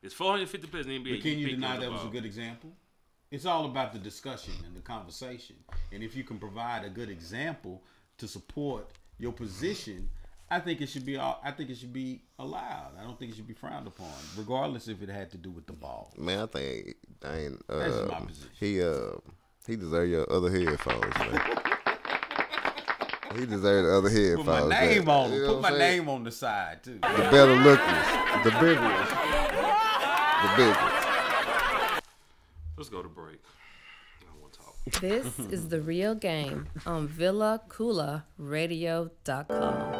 It's 450 players in the NBA. But can you deny that was a good example? It's all about the discussion and the conversation, and if you can provide a good example to support your position, I think it should be allowed. I don't think it should be frowned upon, regardless if it had to do with the ball. Man, I think that's my position. He deserves your other headphones, man. He deserved the other headphones. Put my name on him. You know Put what my I'm saying? name on the side too. The better lookers, the big ones, the big ones. Let's go to break. I don't want to talk. This is The Real Game on VillaCoolaradio.com.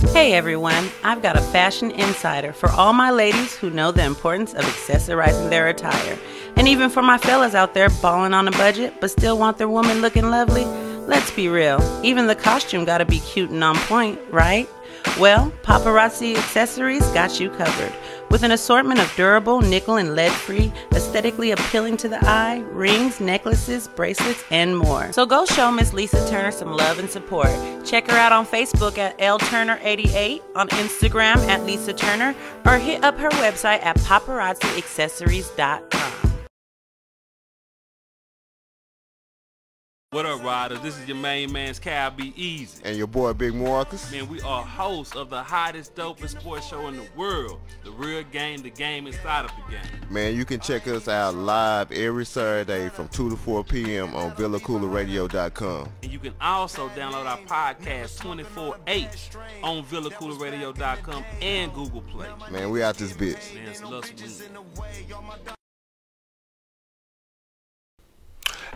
Hey everyone, I've got a fashion insider for all my ladies who know the importance of accessorizing their attire. And even for my fellas out there balling on a budget but still want their woman looking lovely. Let's be real, even the costume gotta be cute and on point, right? Well, Paparazzi Accessories got you covered. With an assortment of durable, nickel and lead-free, aesthetically appealing to the eye, rings, necklaces, bracelets, and more. So go show Miss Lisa Turner some love and support. Check her out on Facebook at LTurner88, on Instagram at Lisa Turner, or hit up her website at paparazziaccessories.com. What up, riders? This is your main man's Cal Be Easy. And your boy Big Marcus. Man, we are hosts of the hottest, dopest sports show in the world. The Real Game, the game inside of the game. Man, you can check us out live every Saturday from 2 to 4 p.m. on VillaCoolaradio.com. And you can also download our podcast 24/8 on VillaCoolaradio.com and Google Play. Man, we out this bitch. Man, it's love some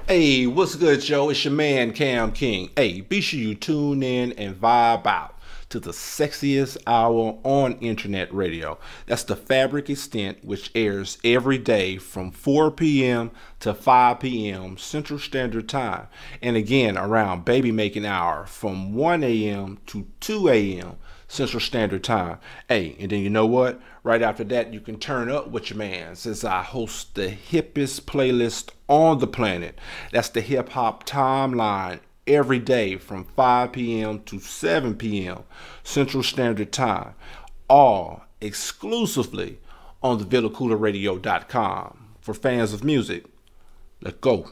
Hey, what's good, Joe? It's your man, Cam King. Hey, be sure you tune in and vibe out to the sexiest hour on internet radio. That's the Fabric Extent, which airs every day from 4 p.m. to 5 p.m. Central Standard Time. And again, around baby making hour from 1 a.m. to 2 a.m. Central Standard Time. Hey, and then you know what? Right after that, you can turn up with your man, since I host the hippest playlist on the planet. That's the Hip Hop Timeline, every day from 5 p.m. to 7 p.m. Central Standard Time. All exclusively on the VillaCoolaradio.com. For fans of music, let's go.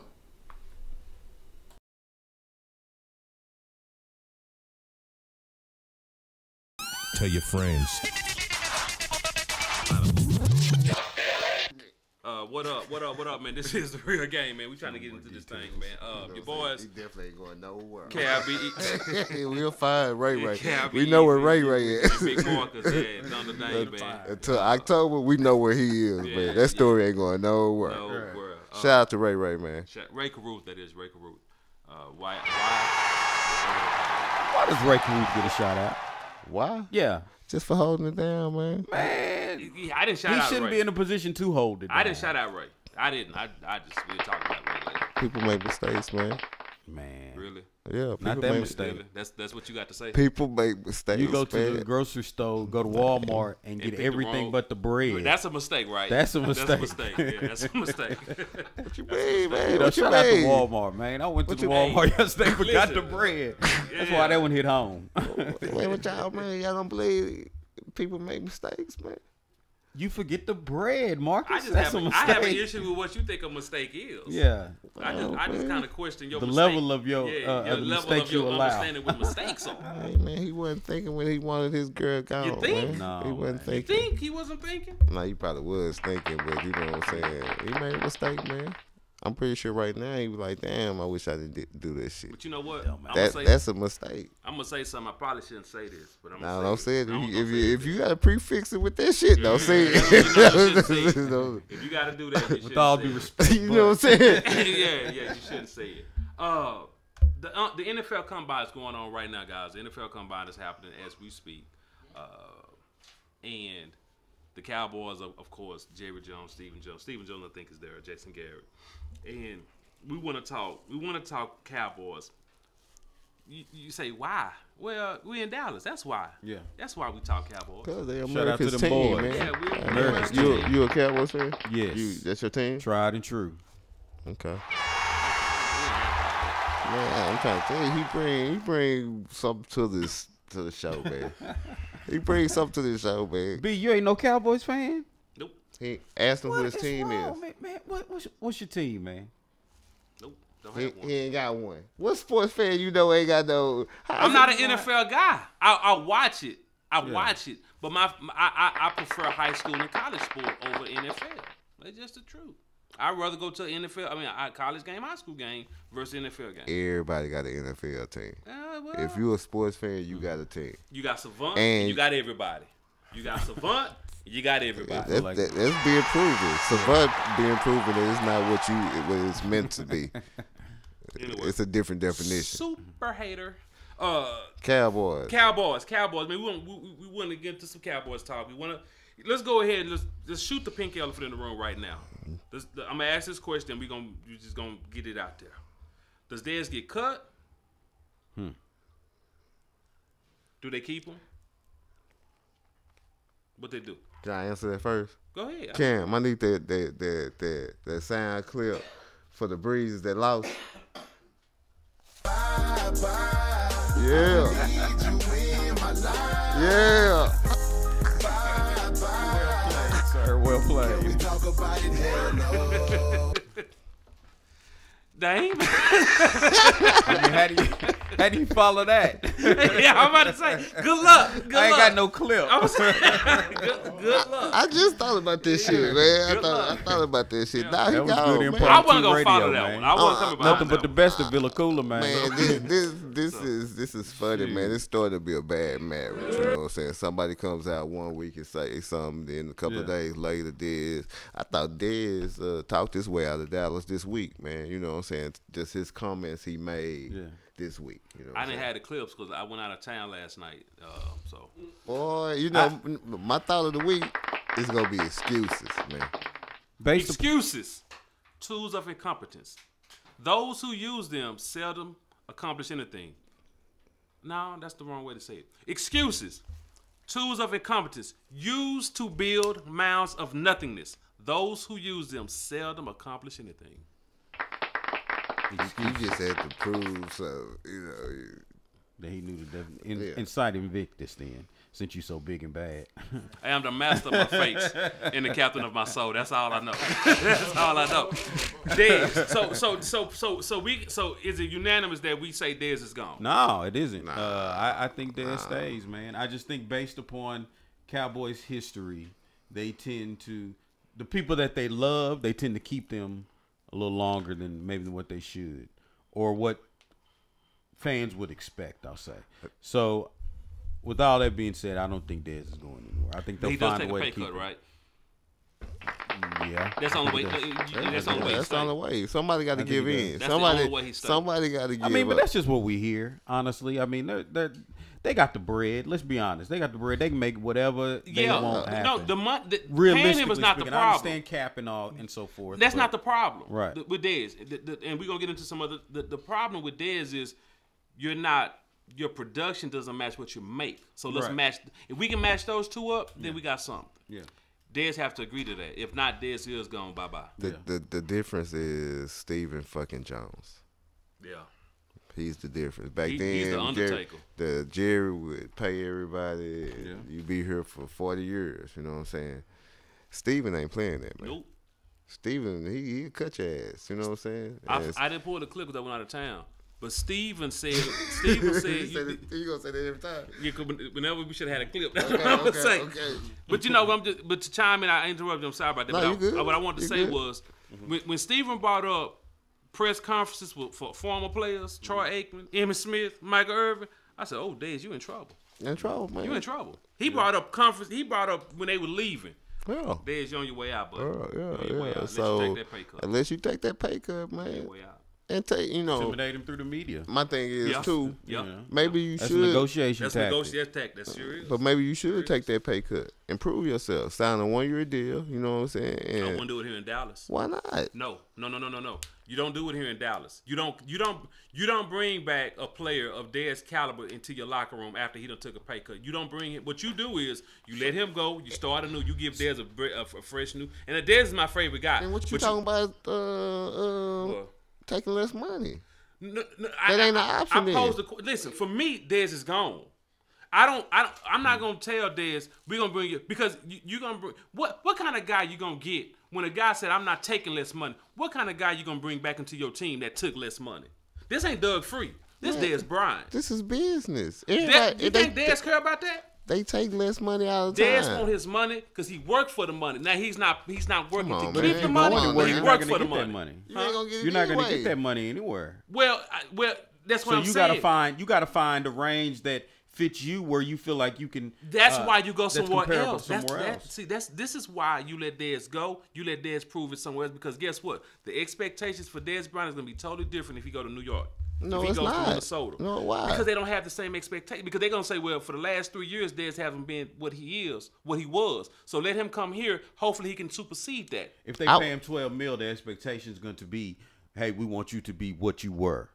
Tell your friends. What up, man? This is The Real Game, man. We trying to get into this thing, man. Your boys. He definitely ain't going nowhere. KIB. We'll find Ray Ray. KIB. We know where Ray Ray is. Big Marcus, yeah, Thunder Dane, man. Until October, we know where he is, man. That story ain't going nowhere. Shout out to Ray Ray, man. Ray Caruth, that is Ray Caruth. Why does Ray Caruth get a shout out? Why? Yeah. Just for holding it down, man. Man, I didn't shout out Ray. He shouldn't be in a position to hold it down. I didn't shout out Ray. I didn't. I just we'll talk about Ray later. People make mistakes, man. Man. Really? Yeah. Not that mistake. Really? That's what you got to say? People make mistakes. You go to man. the grocery store, go to Walmart, and get everything but the bread. That's a mistake, right? That's a mistake. That's a mistake. Yeah, that's a mistake. What you mean, man? You know, What you shout out to mean? Walmart, man. I went to the Walmart yesterday, forgot the bread. That's why that one hit home. Man, what y'all, man? Y'all don't believe people make mistakes, man. You forget the bread, Marcus. I That's a mistake. I have an issue with what you think a mistake is. Yeah. I just kind of question your the mistake. level of your the level of your understanding with mistakes are. Hey, man, he wasn't thinking when he wanted his girl gone. You think? Man. No, he wasn't thinking. You think he wasn't thinking? No, he probably was thinking, but you know what I'm saying. He made a mistake, man. I'm pretty sure right now he was like, "Damn, I wish I didn't do this shit." But you know what? That's a mistake. I'm gonna say something. I probably shouldn't say this, but I'm nah, gonna don't say say it. If you gotta prefix it with that shit, don't say it. If you gotta do that, you with all due respect, you know what I'm saying? yeah, you shouldn't say it. The NFL Combine is going on right now, guys. The NFL Combine is happening as we speak, and the Cowboys, of course, Jerry Jones, Stephen Jones. Stephen Jones, I think, is there. Jason Garrett, and we want to talk. We want to talk Cowboys. You say why? Well, we in Dallas. That's why. Yeah. That's why we talk Cowboys. Because they're Shout out to America's them team, boys. man. Yeah, we're America's team. You a Cowboys fan? Yes. That's your team? Tried and true. Okay. Man, I'm trying to tell you, he bring something to the show, man. He brings something to this show, man. B, you ain't no Cowboys fan? Nope. He asked him who his team wrong, is. Man, what's your team, man? Nope. Don't have one. He ain't got one. What sports fan you know ain't got no? I'm not an NFL guy. I watch it. Watch it, but I prefer high school and college sport over NFL. That's just the truth. I'd rather go to an NFL. I mean, a college game, high school game versus NFL game. Everybody got an NFL team. Well, If you're a sports fan, you got a team. You got Savant, and you got everybody. You got Savant, you got everybody. That's being proven. Savant being proven that it's not what it's meant to be. Anyway, it's a different definition. Super hater. Cowboys. I mean, we want to get into some Cowboys talk. Let's go ahead and let's shoot the pink elephant in the room right now. I'm gonna ask this question. We're just gonna get it out there. Does Dez get cut? Do they keep him? What they do? Can I answer that first? Go ahead. Cam, I need that sound clip for the Breezes that lost. Yeah. Yeah. Well played. Dang. I mean, how do you follow that? Yeah, I'm about to say, good luck. I ain't got no clip. Good luck. I just thought about this shit, man. I thought about this shit. Now he That was gone, good man. impromptu I wasn't gonna radio, follow that man. one. I wasn't coming behind Nothing but the best of Villa Koola, man. Man, this is funny, man. This started to be a bad marriage. You know what I'm saying? Somebody comes out one week and say something, then a couple of days later, I thought Dez talked his way out of Dallas this week, man. You know what I'm saying? Just his comments he made this week. You know I didn't have the clips because I went out of town last night. So, boy, you know, my thought of the week is gonna be excuses, man. Excuses, tools of incompetence. Those who use them seldom accomplish anything. No, that's the wrong way to say it. Excuses, tools of incompetence, used to build mounds of nothingness. Those who use them seldom accomplish anything. You just had to prove so, you know. That he knew the incite Invictus then, since you so big and bad. I am the master of my fakes and the captain of my soul. That's all I know. That's all I know. Dez. So is it unanimous that we say Dez is gone? No, it isn't. I think Dez stays, man. I just think based upon Cowboys history, they tend to, the people that they love, they tend to keep them a little longer than maybe what they should, or what fans would expect, I'll say. So, with all that being said, I don't think Dez is going anywhere. I think they'll find a way to keep him. Right? Yeah, that's the only way. That's the only way. Somebody got to give in. That's the only way he somebody got to give. I mean, but up. that's just what we hear. Honestly, I mean, they got the bread. Let's be honest. They got the bread. They can make whatever they want happen. No, paying him is not the problem. I understand cap and all and so forth. That's not the problem. Right. With Dez, and we're gonna get into some other. The problem with Dez is your production doesn't match what you make. So let's match. If we can match those two up, then we got something. Yeah. Dez have to agree to that. If not, Dez is gone. Bye bye. The difference is Stephen fucking Jones. Yeah. He's the difference. Back then, he's the Undertaker. Jerry would pay everybody. You be here for 40 years. You know what I'm saying? Stephen ain't playing that, man. Nope. Stephen, he cut your ass. You know what I'm saying? I didn't pull the clip because I went out of town. But Steven said, you gonna say that every time? Yeah, whenever we should have had a clip. That's what I'm gonna say. Okay. But you know, but to chime in, I interrupted you. I'm sorry about that. No, you good. What I wanted to You say good. was, when Steven brought up press conferences for former players, Troy Aikman, Emmitt Smith, Michael Irvin, I said, "Oh, Dez, you in trouble. In trouble, man. You in trouble." He brought up conference. He brought up when they were leaving. Yeah. Dez, you on your way out, buddy. Yeah. So you take that pay cut. Unless you take that pay cut, man. Your way out. And take, you know, intimidate him through the media. My thing is too. Yeah. Maybe you That's should. a negotiation That's tactic. negotiation tactic. That's serious. But maybe you should take that pay cut. Improve yourself. Sign a 1-year deal. You know what I'm saying? And I wouldn't do it here in Dallas. Why not? No. You don't do it here in Dallas. You don't bring back a player of Dez caliber into your locker room after he done took a pay cut. You don't bring him. What you do is you let him go. You start anew. You give Dez a fresh new. And Dez is my favorite guy. And what you talking about? Taking less money. No, that ain't an option. Listen, for me, Dez is gone. I'm not gonna tell Dez we're gonna bring you because you're gonna bring what kind of guy you gonna get when a guy said I'm not taking less money? What kind of guy you gonna bring back into your team that took less money? This ain't Doug Free. This Dez Bryant. This is business. You think Dez care about that? They take less money all the Dez time. want his money because he worked for the money. Now he's not working on, to man. keep the money. Come on, But he man. worked for the money. You ain't gonna get it You're not going to anyway. get that money anywhere. Well, that's what So I'm you saying. gotta find a range that fits you where you feel like you can. That's why you go that's somewhere comparable else. somewhere else. This is why you let Dez go. You let Dez prove it somewhere else because guess what? The expectations for Dez Bryant is gonna be totally different if he go to New York. No, if he it's goes to not. Minnesota. No, why? Because they don't have the same expectation. Because they're gonna say, well, for the last 3 years, Dez hasn't been what he was. So let him come here. Hopefully, he can supersede that. If they pay him $12 million, the expectation is going to be, hey, we want you to be what you were.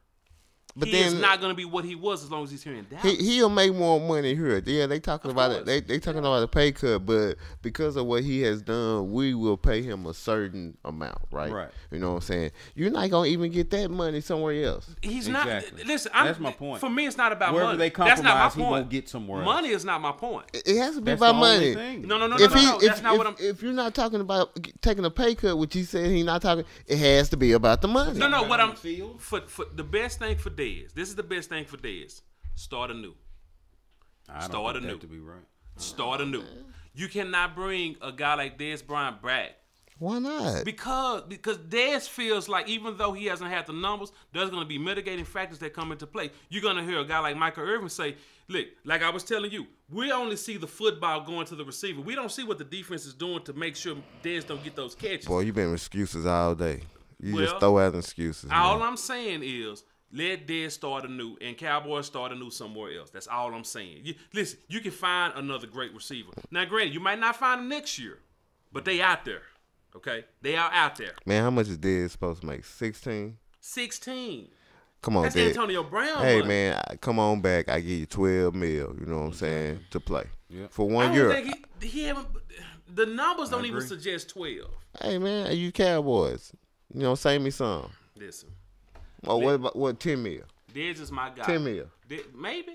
But he then is not going to be what he was as long as he's here in Dallas. he'll make more money here. Yeah, they talking about it. They talking about a pay cut, but because of what he has done, we will pay him a certain amount, right? Right. You know what I'm saying? You're not gonna even get that money somewhere else. He's Exactly. not. Listen, That's my point. For me, it's not about Wherever money. they That's not my compromise, he point. won't get somewhere else. Money is not my point. It has to be That's about the only money. thing. No. If That's not what I'm. if you're not talking about taking a pay cut, which he said he's not talking, it has to be about the money. No. What I'm field? for the best thing for Dez. This is the best thing for Dez. Start anew. I don't Start think anew. that to be right. Start anew. You cannot bring a guy like Dez Bryant back. Why not? Because Dez feels like even though he hasn't had the numbers, there's going to be mitigating factors that come into play. You're going to hear a guy like Michael Irvin say, look, like I was telling you, we only see the football going to the receiver. We don't see what the defense is doing to make sure Dez don't get those catches. Boy, you've been with excuses all day. You Well, just throw out excuses. All man. I'm saying is let Dez start anew and Cowboys start anew somewhere else. That's all I'm saying. Listen, you can find another great receiver. Now, granted, you might not find him next year, but they out there. Okay? They are out there. Man, how much is Dez supposed to make? 16? 16. Come on, That's Dez. Antonio Brown Hey, money. man, come on back. I give you 12 mil. You know what I'm saying? To play for I 1 don't year. think he haven't. The numbers don't even suggest 12. Hey, man, you Cowboys. You know, save me some. Listen. Oh, what about 10 mil? Dez is my guy. 10 mil. Maybe.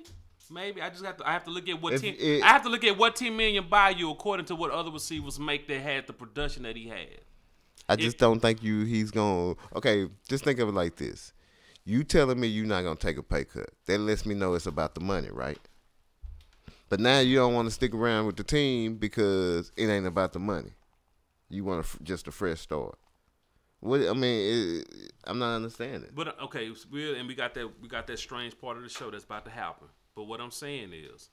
I have to look at what If team. it- I have to look at what $10 million buy you according to what other receivers make that had the production that he had. I just don't think he's going to. Okay, just think of it like this. You telling me you're not going to take a pay cut. That lets me know it's about the money, right? But now you don't want to stick around with the team because it ain't about the money. You want just a fresh start. What I mean, I'm not understanding. But okay, we got that strange part of the show that's about to happen. But what I'm saying is,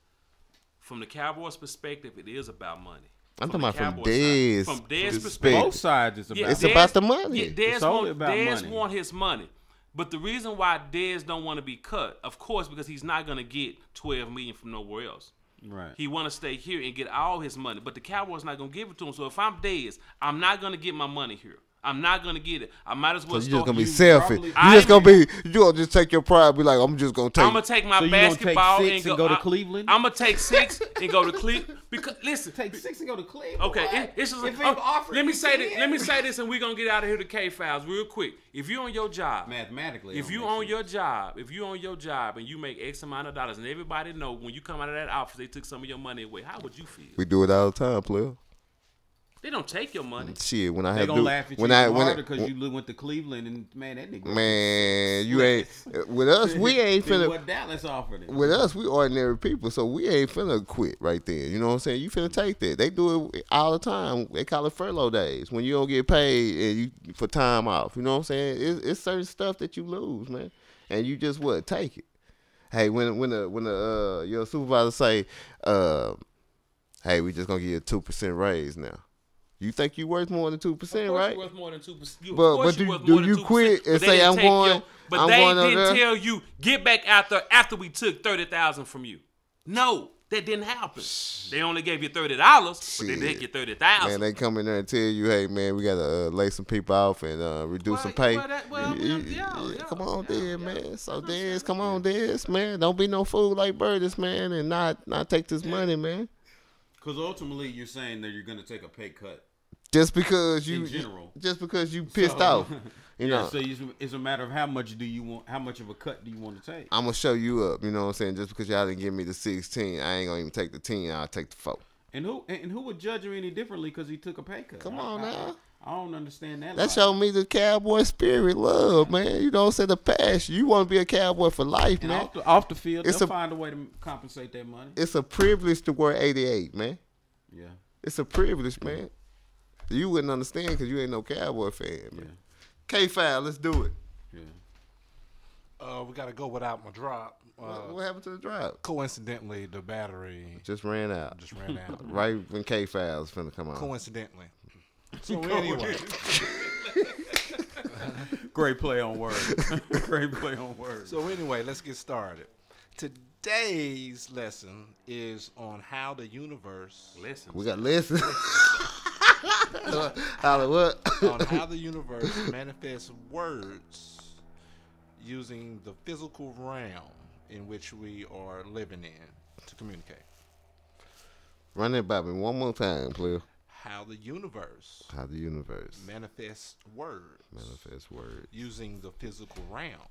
from the Cowboys' perspective, it is about money. I'm talking about from Cowboys' Dez. side. From Dez's perspective. perspective, Both sides is about. It's about the money. Yeah, Dez It's only about money. want his money. But the reason why Dez don't want to be cut, of course, because he's not going to get $12 million from nowhere else. Right. He want to stay here and get all his money. But the Cowboys not going to give it to him. So if I'm Dez, I'm not going to get my money here. I'm not gonna get it. I might as well. So you're just start gonna be using- selfish. You gonna just take your pride. And be like, I'm just gonna take. I'm gonna take my So you gonna take basketball 6 and go to I- Cleveland? I'm gonna take 6 and go to Cleveland because listen. Take 6 and go to Cleveland. Okay, it's just If like, they've offered let me you say 10. this. Let me say this, and we're gonna get out of here to K Files real quick. If you on your job, Mathematically, if it you don't on make your job, and you make X amount of dollars, and everybody know when you come out of that office, they took some of your money away. How would you feel? We do it all the time, player. They don't take your money. Shit, when I They have gonna to, laugh at when you I harder because you went to Cleveland and man, that nigga. man, you ain't with us. We ain't Than finna. what Dallas offered him. With us, we ordinary people, so we ain't finna quit right there. You know what I'm saying? You finna take that. They do it all the time. They call it furlough days when you don't get paid and you for time off. You know what I'm saying? It's certain stuff that you lose, man, and you just take it. Hey, when your supervisor say, hey, we just gonna give you a 2% raise now. You think you worth more than 2%, right? You're worth more than 2%. But do you quit and say I'm going? But I'm they going didn't over there? tell you get back after we took $30,000 from you. No, that didn't happen. They only gave you $30, but they didn't get $30,000. Man, they come in there and tell you, hey, man, we got to lay some people off and reduce some pay. Come on, Dez, man. So, Dez, come on, Dez, man. Don't be no fool like Burgess, man, and not take this money, man. Because ultimately, you're saying that you're going to take a pay cut. Just because you, in general. just because you pissed off, you know. So it's a matter of how much do you want? How much of a cut do you want to take? I'm gonna show you up. You know what I'm saying? Just because y'all didn't give me the 16, I ain't gonna even take the 10. I'll take the 4. And who would judge him any differently because he took a pay cut? Come on now. I don't understand that. That showed me the cowboy spirit, love, man. You know, say the passion. You want to be a cowboy for life, And man. off the field, they'll find a way to compensate that money. It's a privilege to wear 88, man. Yeah. It's a privilege, man. You wouldn't understand because you ain't no cowboy fan, man. K-File, let's do it. Yeah. We got to go without my drop. What happened to the drop? Coincidentally, the battery just ran out. Right when K-File's finna come on. Coincidentally. So anyway. Great play on words. Great play on words. So anyway, let's get started. Today's lesson is on how the universe. We got lessons. Hollywood. On how the universe manifests words using the physical realm in which we are living in to communicate. Run that by me one more time, please. How the universe manifests words. Using the physical realm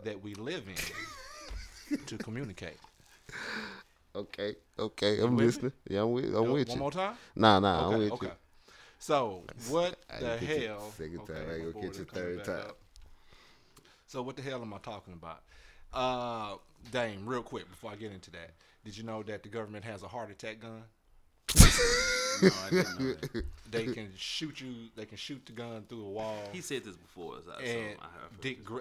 that we live in to communicate. Okay. I'm listening. Yeah, I'm with you. One more time? Nah, okay, I'm with you. So, what the hell? Second time, I ain't gonna get you third time. So, what the hell am I talking about? Dame, real quick before I get into that, did you know that the government has a heart attack gun? No, I didn't know that. They can shoot you. They can shoot the gun through a wall. He said this before.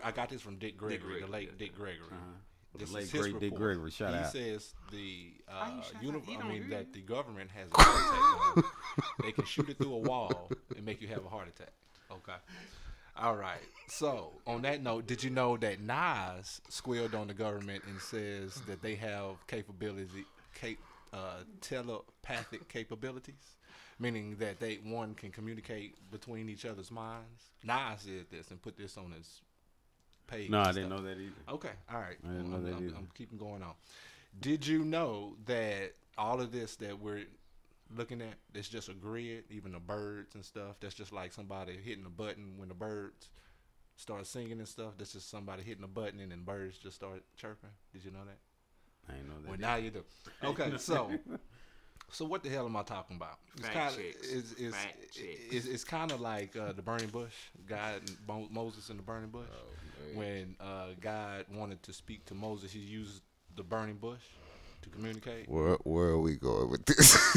I got this from Dick Gregory, the late Dick Gregory. The late great Dick Gregory. Shout out. He says that the government has a heart attack gun. They can shoot it through a wall and make you have a heart attack. Okay. All right. So on that note, did you know that Nas squealed on the government and says that they have telepathic capabilities, meaning that one can communicate between each other's minds? Nas did this and put this on his page. No, I didn't know that either. Okay, all right. I didn't know that either. I'm keeping going on. Did you know that all of this that we're looking at, it's just a grid, even the birds and stuff, that's just like somebody hitting a button when the birds start singing and stuff. That's just somebody hitting a button and then birds just start chirping. Did you know that? I didn't know that. Well, now you do. Okay, so what the hell am I talking about? It's kind of like the burning bush, God, Moses and the burning bush. When God wanted to speak to Moses, he used the burning bush to communicate. Where are we going with this?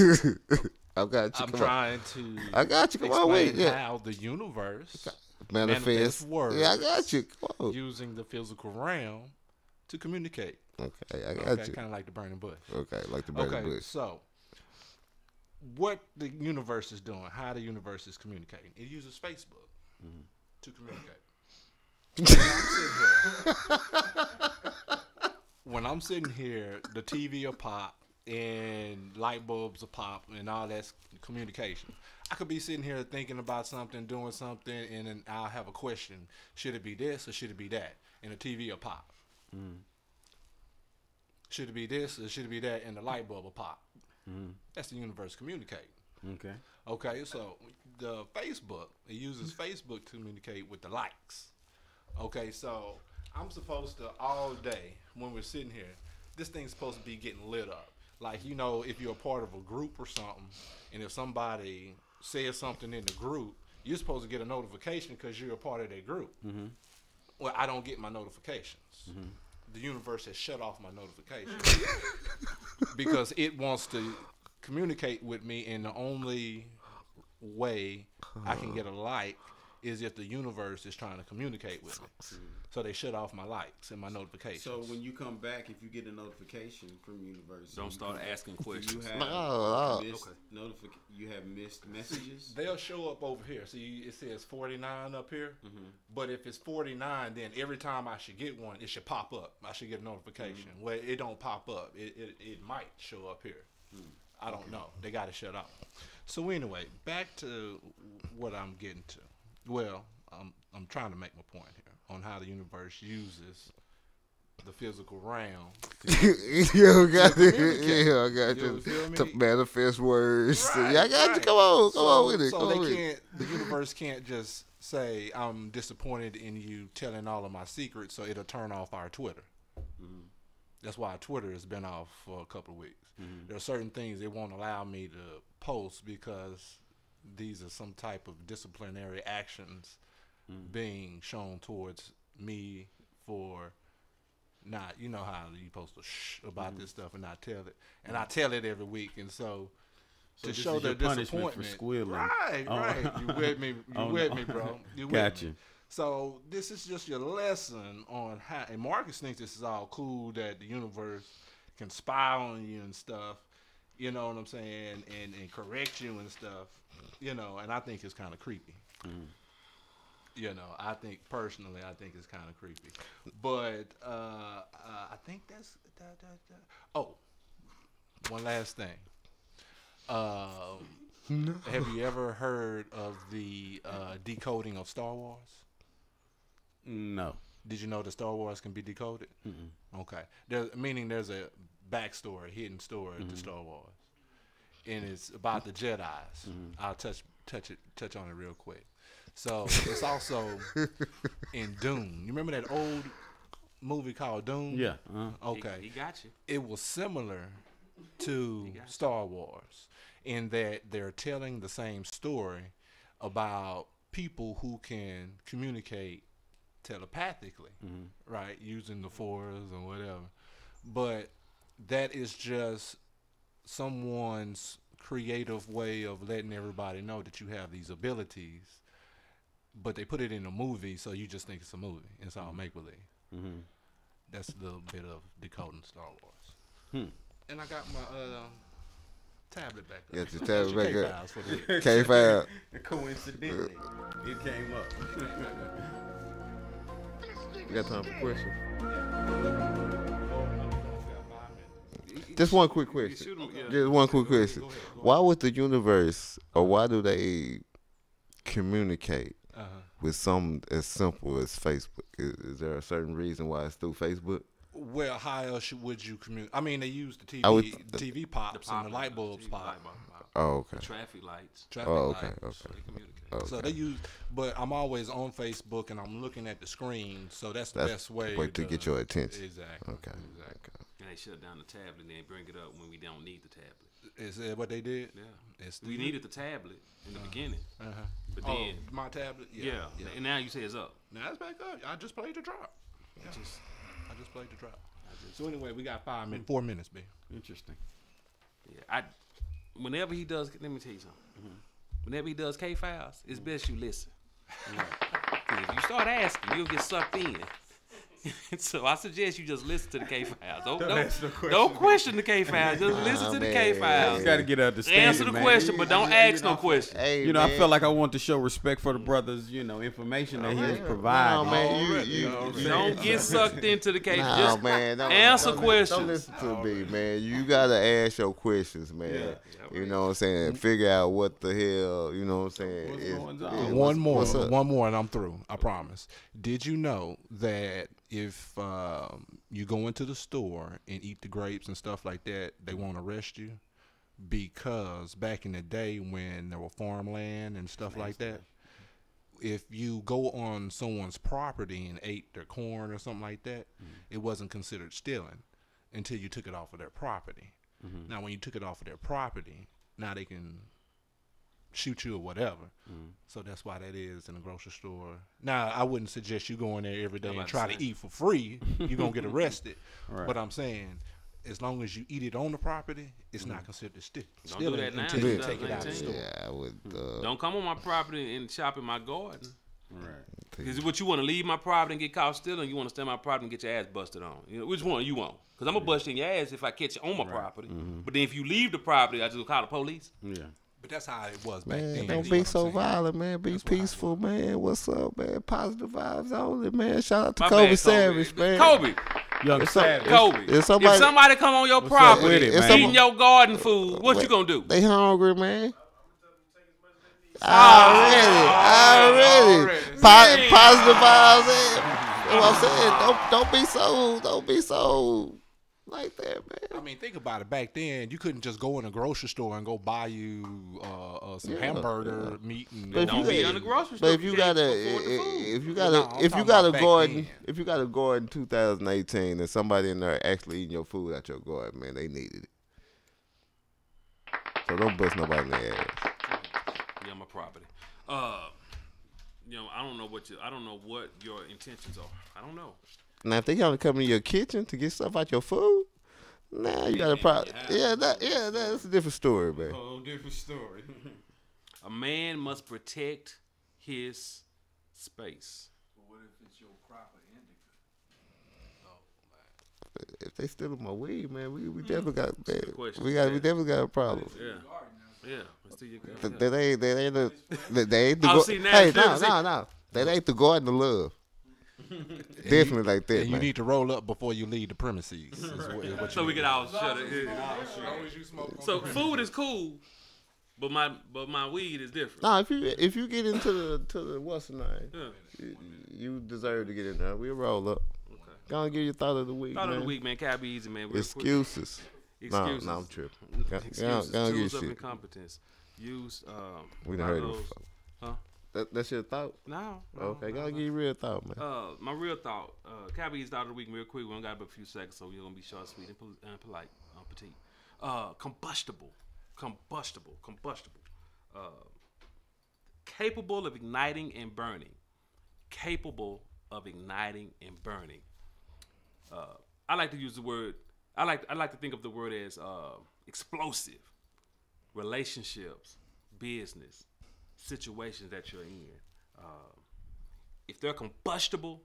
I got you. I'm trying to. I got you. Come on, wait. How the universe manifests words. Yeah, I got you. Come on. Using the physical realm to communicate. Okay, I got you. Kind of like the burning bush. Okay, like the burning bush. So what the universe is doing, how the universe is communicating, it uses Facebook to communicate. When I'm sitting here, the TV will pop and light bulbs will pop and all that's communication. I could be sitting here thinking about something, doing something, and then I'll have a question. Should it be this or should it be that? And the TV will pop. Should it be this or should it be that? And the light bulb will pop. That's the universe communicating. Okay, so the Facebook, it uses Facebook to communicate with the likes. Okay, so I'm supposed to all day when we're sitting here, this thing's supposed to be getting lit up. Like, you know, if you're a part of a group or something, and if somebody says something in the group, you're supposed to get a notification because you're a part of that group. Well, I don't get my notifications. The universe has shut off my notifications because it wants to communicate with me, and the only way I can get a like is if the universe is trying to communicate with me. So they shut off my likes and my notifications. So when you come back, if you get a notification from the universe, don't start asking questions. You have missed messages? They'll show up over here. See, it says 49 up here. But if it's 49, then every time I should get one, it should pop up. I should get a notification. Well, it don't pop up. It might show up here. I don't know. They got to shut off. So anyway, back to what I'm getting to. Well, I'm trying to make my point here on how the universe uses the physical realm. I got you. To manifest words. Right, I got you. Come on with it. So the universe can't just say, I'm disappointed in you telling all of my secrets, so it'll turn off our Twitter. That's why Twitter has been off for a couple of weeks. There are certain things they won't allow me to post because these are some type of disciplinary actions being shown towards me for not, you know how you supposed to shh about this stuff and not tell it, and I tell it every week, and so to this show is their your punishment disappointment, for squealing. right, right, you with me, with me, bro, you with Gotcha. me. So this is just your lesson on how, and Marcus thinks this is all cool that the universe can spy on you and stuff, you know what I'm saying, and correct you and stuff, you know, and I think it's kind of creepy. You know, I think personally, I think it's kind of creepy. But I think that's oh, one last thing. Have you ever heard of the decoding of Star Wars? No. Did you know that Star Wars can be decoded? Okay. Meaning there's a backstory, hidden story to Star Wars, and it's about the Jedi's. I'll touch on it real quick. So it's also in Dune. You remember that old movie called Dune? Yeah. Okay. He got you. It was similar to Star Wars in that they're telling the same story about people who can communicate telepathically, right, using the Force or whatever. But that is just someone's creative way of letting everybody know that you have these abilities. But they put it in a movie, so you just think it's a movie. It's all make believe. That's a little bit of decoding Star Wars. And I got my tablet back up. Got your tablet back up. K-Files for the week. K-File. Coincidentally, it came up. You got time for questions? Just one quick question. Just one quick question. Why would the universe, or why do they communicate with something as simple as Facebook? Is there a certain reason why it's through Facebook? Well, how else would you communicate? I mean, they use the TV, TV pops and the light bulbs pop. Oh, okay. Traffic lights. Okay. So they use, but I'm always on Facebook and I'm looking at the screen, so that's the best way to get your attention. Exactly. Okay. And they shut down the tablet and then bring it up when we don't need the tablet. Is that what they did? Yeah. We needed the tablet in the beginning. But then my tablet. Yeah. And now you say it's up. Now it's back up. I just played the drop. I just played the drop. So anyway, we got 4 minutes, B. Interesting. Yeah. Whenever he does, let me tell you something. Whenever he does K-Files, it's best you listen. 'Cause if you start asking, you'll get sucked in. So I suggest you just listen to the K-Files. Don't question the K-Files. Just listen to the K-Files. You got to get understanding. Answer the question, but don't ask no question. Hey, you know, I felt like I want to show respect for the brother's, information that he has provided. No, man, don't get sucked into the K-Files. Nah, just man, answer questions. Don't listen to me, man. You gotta ask your questions, man. You know what I'm saying? Figure out what the hell, you know what I'm saying? What's going on? One more, and I'm through. I promise. Did you know that if you go into the store and eat the grapes and stuff like that, they won't arrest you? Because back in the day when there were farmland and stuff like that, if you go on someone's property and ate their corn or something like that, it wasn't considered stealing until you took it off of their property. Now, when you took it off of their property, now they can shoot you or whatever. So that's why that is in the grocery store. Now, I wouldn't suggest you go in there every day and try to eat for free. You're going to get arrested. But I'm saying, as long as you eat it on the property, it's not considered stealing until you take it out of the store. Yeah, I would. Don't come on my property and shop in my garden. Right. Because what you want to leave my property and get caught stealing, you want to stay in my property and get your ass busted on. Which one you want? Because I'm going to bust in your ass if I catch you on my property. But then if you leave the property, I just call the police. Yeah. But that's how it was back then. Man, don't be so violent, man. Be peaceful, man. What's up, man? Positive vibes only, man. Shout out to Kobe Savage, man. Kobe. Young Savage. Kobe. If somebody come on your property eating your garden food, what you going to do? They hungry, man. Already. Positive vibes. That's what I'm saying. Don't be so like that, man. I mean, think about it. Back then, you couldn't just go in a grocery store and go buy you some hamburger meat and don't be in the grocery store. But if you got a garden, if you got a garden in 2018 and somebody in there actually eating your food out your garden, man, they needed it. So don't bust nobody in the ass. Yeah, my property. You know, I don't know what your intentions are. I don't know. Now, if they gonna come in your kitchen to get stuff out your food, nah, you got a problem. Yeah, that's a different story, man. Oh, different story. A man must protect his space. But what if it's your proper indica? If they stealing my weed, man, we definitely got Good question. we definitely got a problem. Yeah. Let's do your That ain't the Oh, go- see, now hey, it's no, different. no. That ain't the garden of love. Definitely like that, And you man. need to roll up before you leave the premises. So we can all shut it. So food is cool, but my weed is different. Nah, if you get into the what's the name, you deserve to get in there. We'll roll up. Okay. Gonna give you thought of the week. Thought man. of the week, man. Can't be easy, man. Real Excuses. Quick. No, Excuses. I'm tripping. Excuses. Gonna get Tools of shit. incompetence. Use We done heard it those- before. Huh? That's your thought? No. Okay, gotta give you real thought, man. My real thought. Cabby's thought of the week, real quick. We only got but a few seconds, so we're gonna be short, sweet, and polite, petite. Combustible. Capable of igniting and burning. I like to use the word. I like to think of the word as explosive. Relationships, business, situations that you're in. If they're combustible,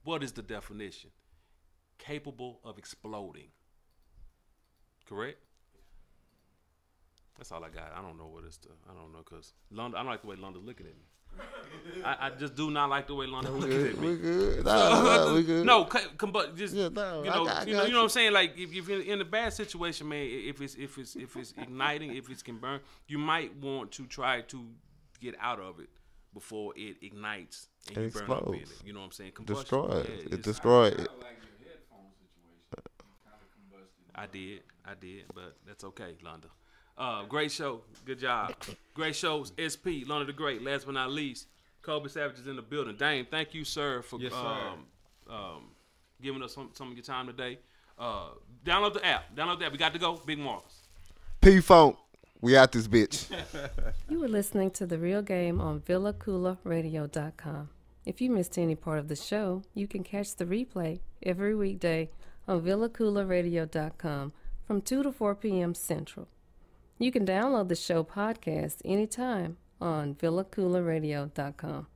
what is the definition? Capable of exploding. Correct? That's all I got. I don't know what it's I don't know, because London, I don't like the way London's looking at me. I just do not like the way London looking at me. We good. No, we good. No, just Yeah, no, you know, I you know what I'm saying. Like if you're in a bad situation, man, if it's igniting, if it can burn, you might want to try to get out of it before it ignites and you burn up in it. You know what I'm saying? Combustion. Destroy it. Yeah, It destroyed it. I did, but that's okay, London. Great show. Good job. Great shows. SP, London the Great. Last but not least, Kobe Savage is in the building. Dame, thank you, sir, for giving us some of your time today. Download the app. We got to go. Big Marcus. P-Funk. We out this bitch. You were listening to The Real Game on VillaCoolaRadio.com. If you missed any part of the show, you can catch the replay every weekday on VillaCoolaRadio.com from 2 to 4 p.m. Central. You can download the show podcast anytime on VillaCoolaRadio.com.